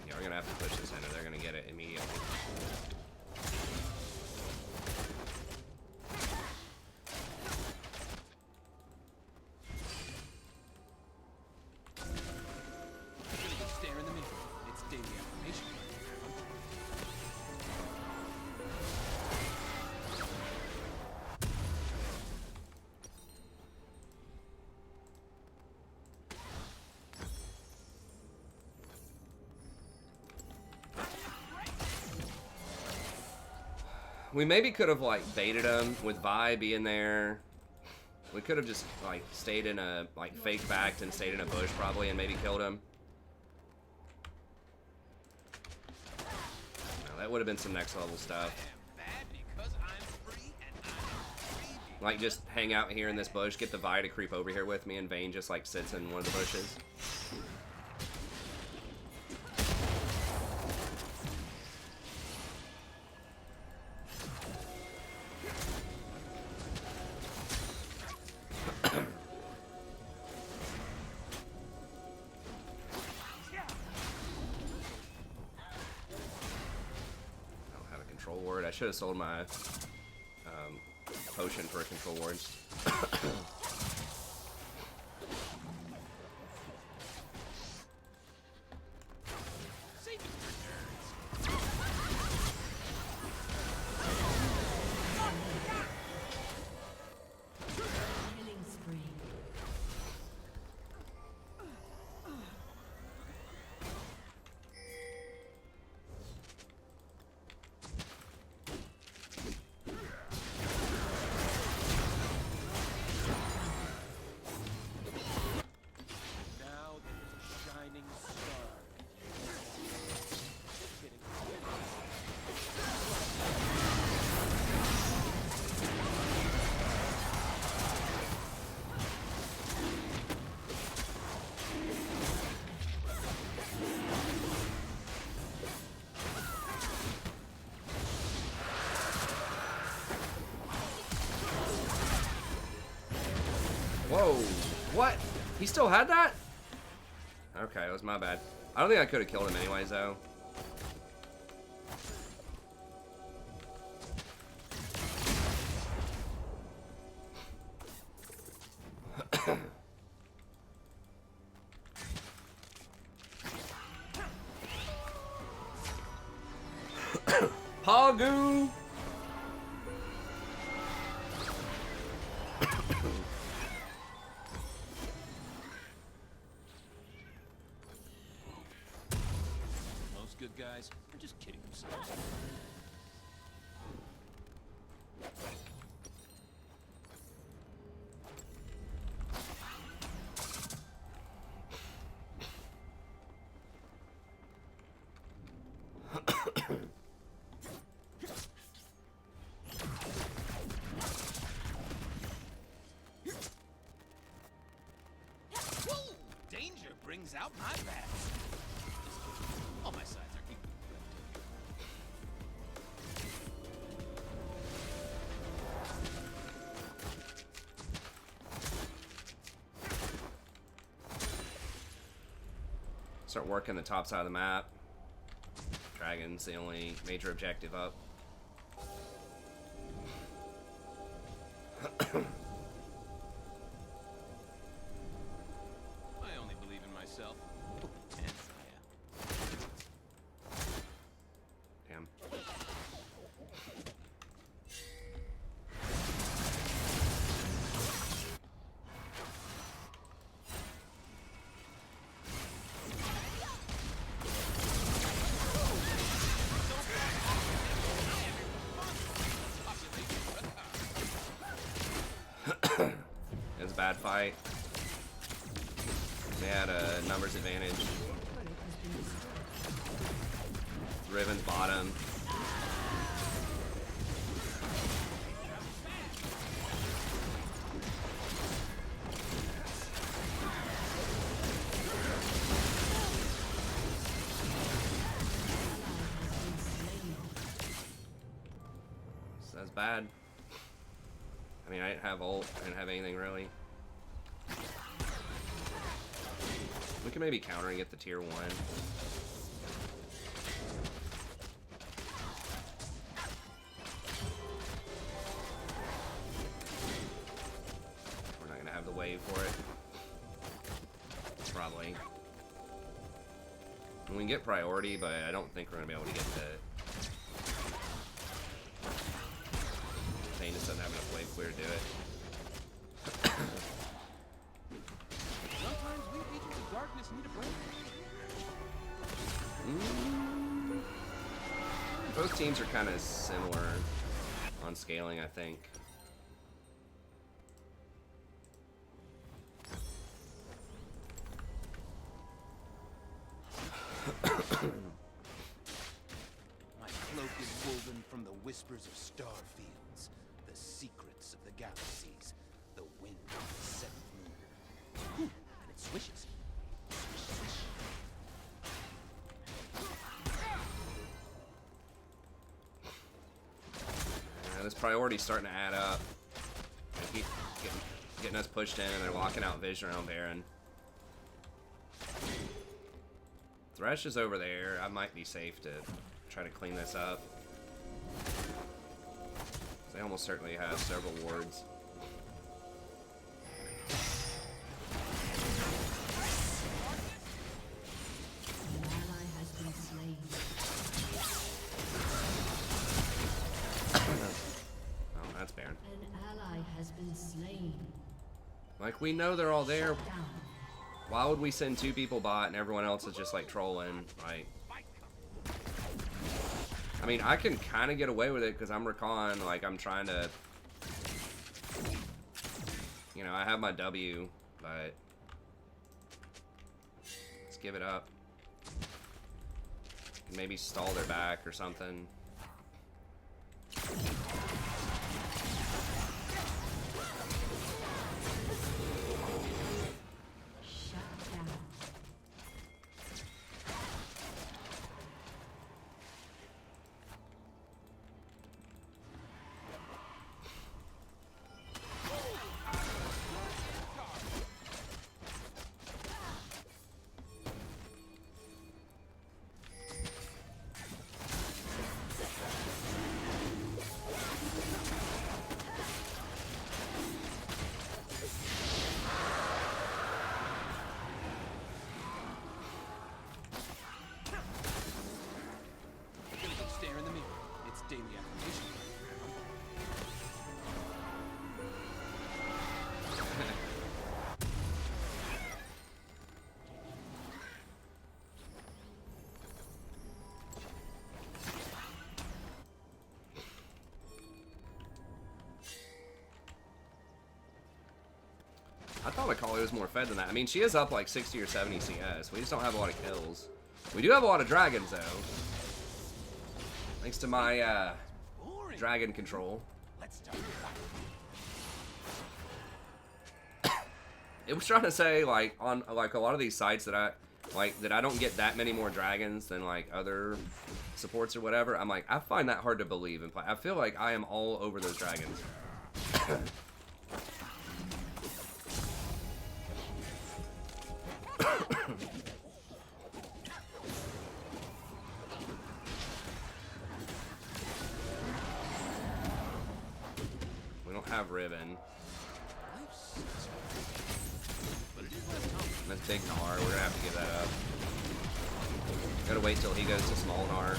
Yeah, we're gonna have to push this in or they're gonna get it immediately. Stare in the mirror. It's daily affirmation. We maybe could have like baited him with Vi being there. We could have just like stayed in a like fake backed and stayed in a bush probably and maybe killed him. No, that would have been some next level stuff. Like just hang out here in this bush, get the Vi to creep over here with me, and Vayne just like sits in one of the bushes. I should have sold my potion for a control ward. Killing spree. Whoa, what? He still had that? Okay, it was my bad. I don't think I could have killed him anyways, though. Pagu! Most good guys are just kidding themselves. Whoa! Danger brings out my bats. All my sides are equal. Start working the top side of the map. Dragon's the only major objective up. I only believe in myself. And Saya. Damn. It was a bad fight. They had a numbers advantage. Riven's bottom. So that's bad. I mean, I didn't have ult. I didn't have anything really. We can maybe counter and get the tier 1. We're not gonna have the wave for it. Probably. We can get priority, but I don't think we're gonna be able to get the. Thane just doesn't have enough wave clear to do it. Sometimes we agents of darkness need a break. Both teams are kind of similar on scaling, I think. My cloak is woven from the whispers of starfields, the secrets of the galaxies, the wind of the seventh moon. Whew, and it swishes. This priority's starting to add up. They keep getting us pushed in, and they're locking out vision around Baron. Thresh is over there. I might be safe to try to clean this up. They almost certainly have several wards. An ally has been slain. Oh, that's Baron. An ally has been slain. Like, we know they're all there. Down. Why would we send 2 people bot and everyone else is just like trolling? Like, I mean, I can kind of get away with it because I'm Rakan. Like, I'm trying to, you know, I have my W, but let's give it up. Maybe stall their back or something. Shut down. Gonna go stare in the mirror. It's daily affirmation. I thought Akali was more fed than that. I mean, she is up like 60 or 70 CS. We just don't have a lot of kills. We do have a lot of dragons, though. Thanks to my Boring. dragon control. Let's talk. It was trying to say, like, on like a lot of these sites that I don't get that many more dragons than like other supports or whatever. I'm like, I find that hard to believe and play. I feel like I am all over those dragons. have Riven. That's big Gnar. We're gonna have to give that up. Gotta wait till he goes to small Gnar.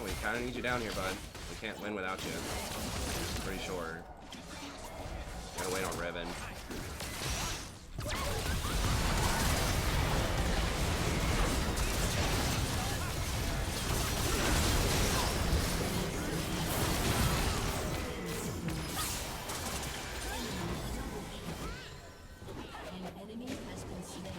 We kind of need you down here, bud. We can't win without you. Pretty sure. Gotta wait on Riven. An enemy has been slain.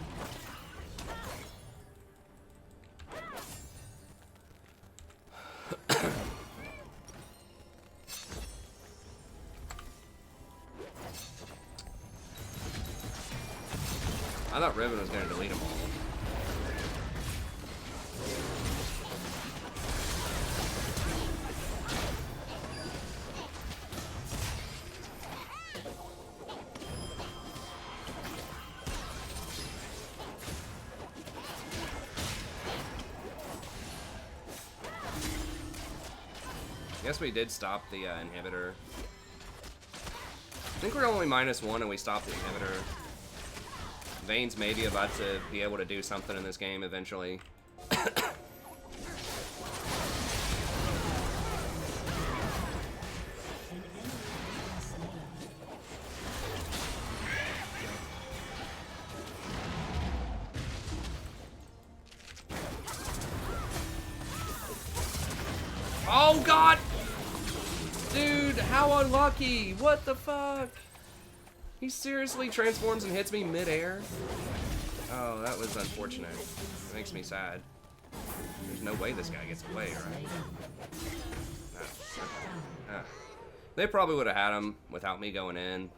I thought Riven was going to delete them all. I guess we did stop the inhibitor. I think we're only -1 and we stopped the inhibitor. Vayne's maybe about to be able to do something in this game eventually. Oh god! Dude, how unlucky! What the fuck? He seriously transforms and hits me mid-air? Oh, that was unfortunate. It makes me sad. There's no way this guy gets away, right? They probably would have had him without me going in.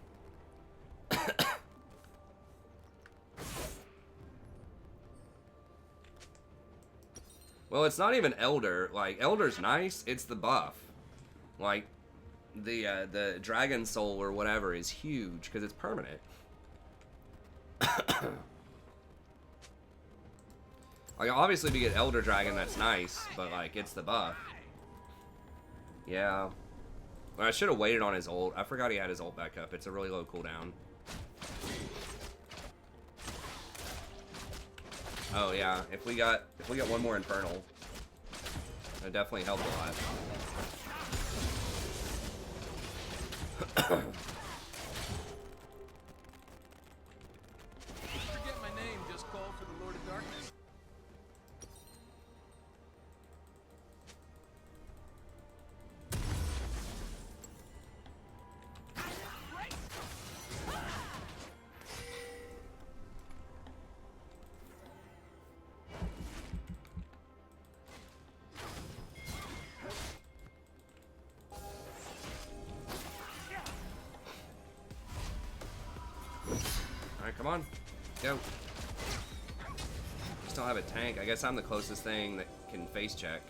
Well, it's not even Elder. Like, Elder's nice. It's the buff. Like, the Dragon Soul or whatever is huge because it's permanent. Like, obviously, if you get Elder Dragon, that's nice, but like, it's the buff. Yeah. Well, I should have waited on his ult. I forgot he had his ult back up. It's a really low cooldown. Oh yeah, if we got one more Infernal, that definitely helped a lot. Forget my name, just call for the Lord of Darkness. Alright, come on. Go. Just don't have a tank. I guess I'm the closest thing that can face check.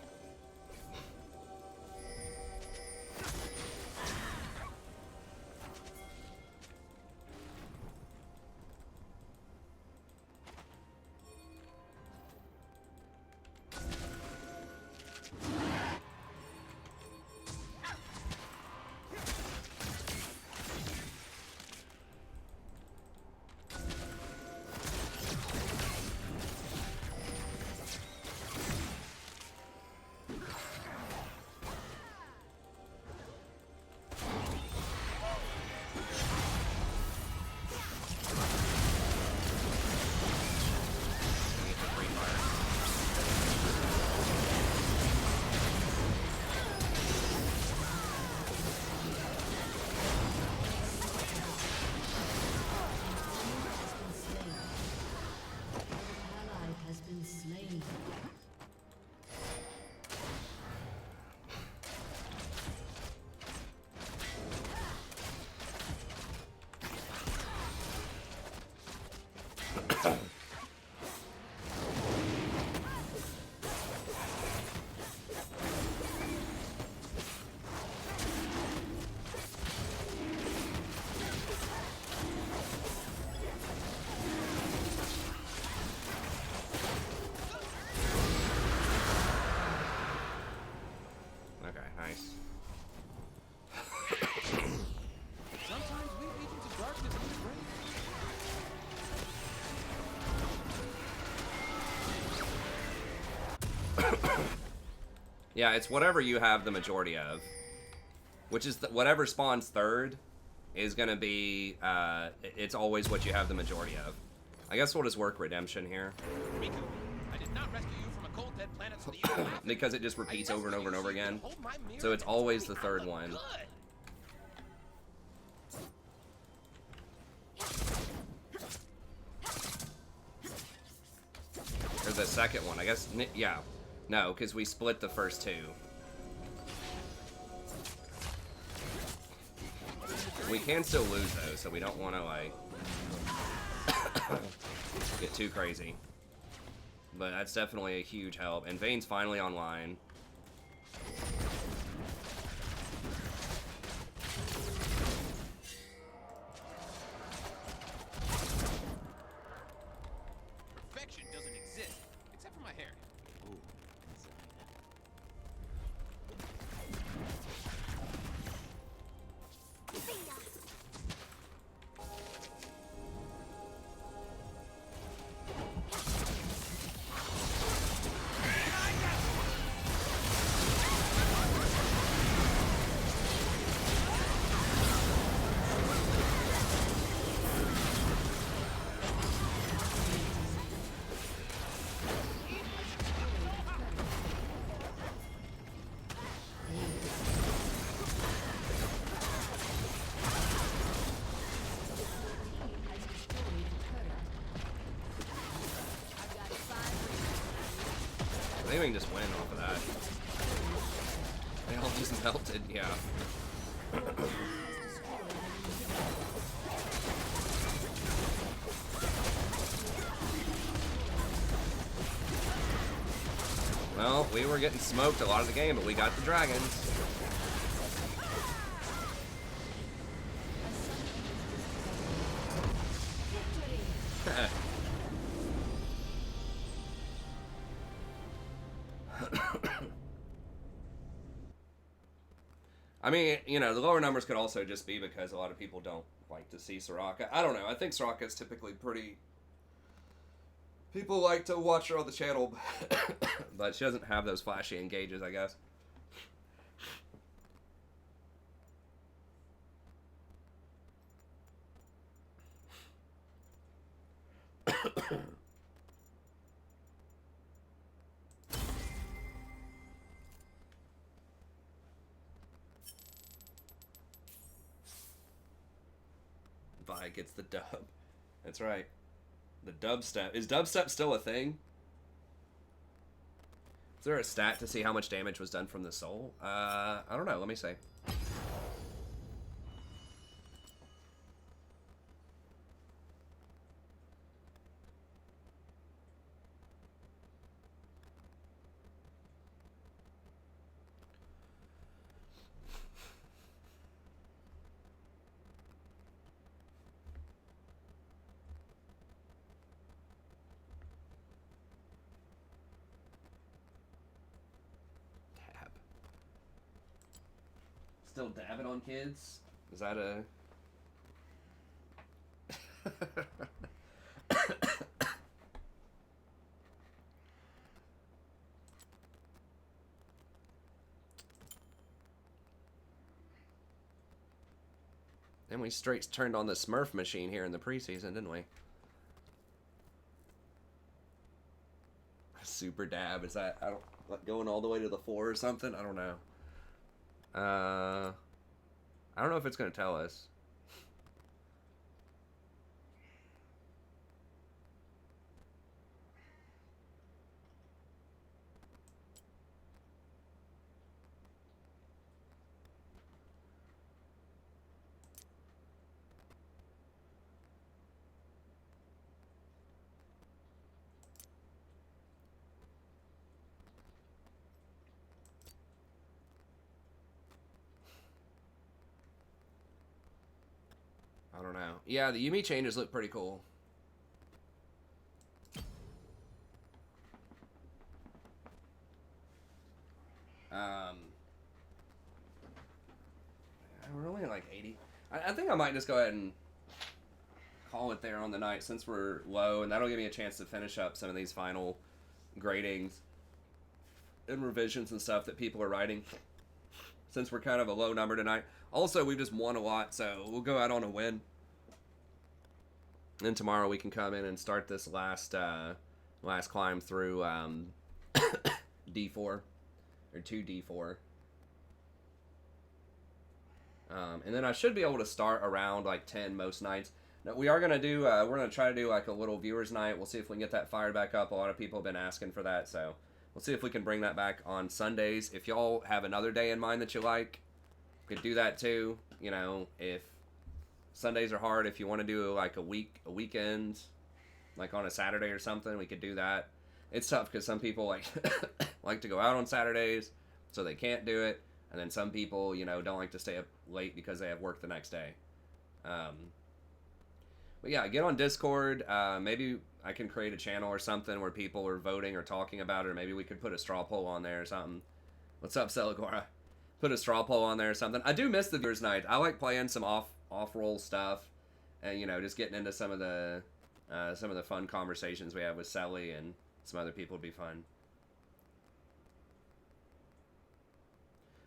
Yeah, it's whatever you have the majority of. Which is whatever spawns third is going to be, it's always what you have the majority of. I guess we'll just work redemption here. Riku, I did not rescue you from a cold dead planet so that you could laugh. Because it just repeats I over and over and over rescued you again. to hold my mirror So it's and always tell the me I third look one. good. Or the second one, I guess, yeah. No, because we split the first two. We can still lose though, so we don't want to like get too crazy. But that's definitely a huge help. And Vane's finally online. Perfection doesn't exist, except for my hair. Ooh, I think we can just win off of that. They all just melted, yeah. Well, we were getting smoked a lot of the game, but we got the dragons. I mean, you know, the lower numbers could also just be because a lot of people don't like to see Soraka. I don't know. I think Soraka's typically pretty... People like to watch her on the channel, but she doesn't have those flashy engages, I guess. Vi gets the dub. That's right. The dubstep. Is dubstep still a thing? Is there a stat to see how much damage was done from the soul? I don't know. Let me see. Still dabbing on kids? Is that a... And we straight turned on the Smurf machine here in the preseason, didn't we? Super dab, is that, I don't, like going all the way to the 4 or something? I don't know. I don't know if it's going to tell us. I don't know. Yeah, the Yumi changes look pretty cool. We're only at like 80. I think I might just go ahead and call it there on the night since we're low, and that'll give me a chance to finish up some of these final gradings. and revisions and stuff that people are writing, since we're kind of a low number tonight. Also, we just won a lot, so we'll go out on a win. And tomorrow we can come in and start this last climb through D4 or 2D4. And then I should be able to start around like 10 most nights. Now, we are gonna do we're gonna try to do like a little viewers night. We'll see if we can get that fired back up. A lot of people have been asking for that, so we'll see if we can bring that back on Sundays. If y'all have another day in mind that you like, we could do that too. You know, if Sundays are hard, if you want to do like a weekend, like on a Saturday or something, we could do that. It's tough because some people like to go out on Saturdays, so they can't do it, and then some people, you know, don't like to stay up late because they have work the next day. But yeah, get on Discord. Maybe I can create a channel or something where people are voting or talking about it, or maybe we could put a straw poll on there or something. What's up, Celigora? Put a straw poll on there or something. I do miss the viewers night. I like playing some off-roll stuff, and you know, just getting into some of the fun conversations we have with Sally and some other people would be fun.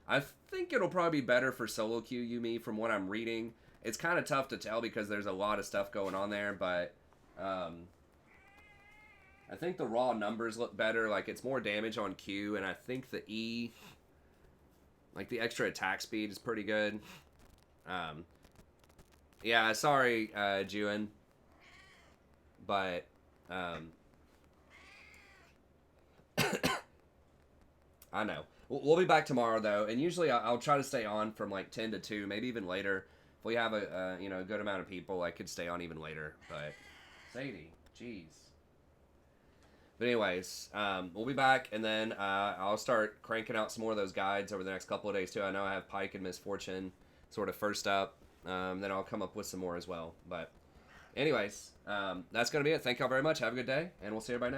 I think it'll probably be better for solo queue, Yumi, from what I'm reading. It's kind of tough to tell because there's a lot of stuff going on there, but I think the raw numbers look better. Like, it's more damage on Q, and I think the E, like the extra attack speed, is pretty good. Yeah, sorry, Juin, but I know. We'll be back tomorrow, though, and usually I'll try to stay on from like 10 to 2, maybe even later. If we have a you know, a good amount of people, I could stay on even later. But Sadie, jeez. But anyways, we'll be back, and then I'll start cranking out some more of those guides over the next couple of days too. I know I have Pike and Misfortune sort of first up. Then I'll come up with some more as well. But anyways, that's gonna be it. Thank y'all very much. Have a good day, and we'll see everybody next time.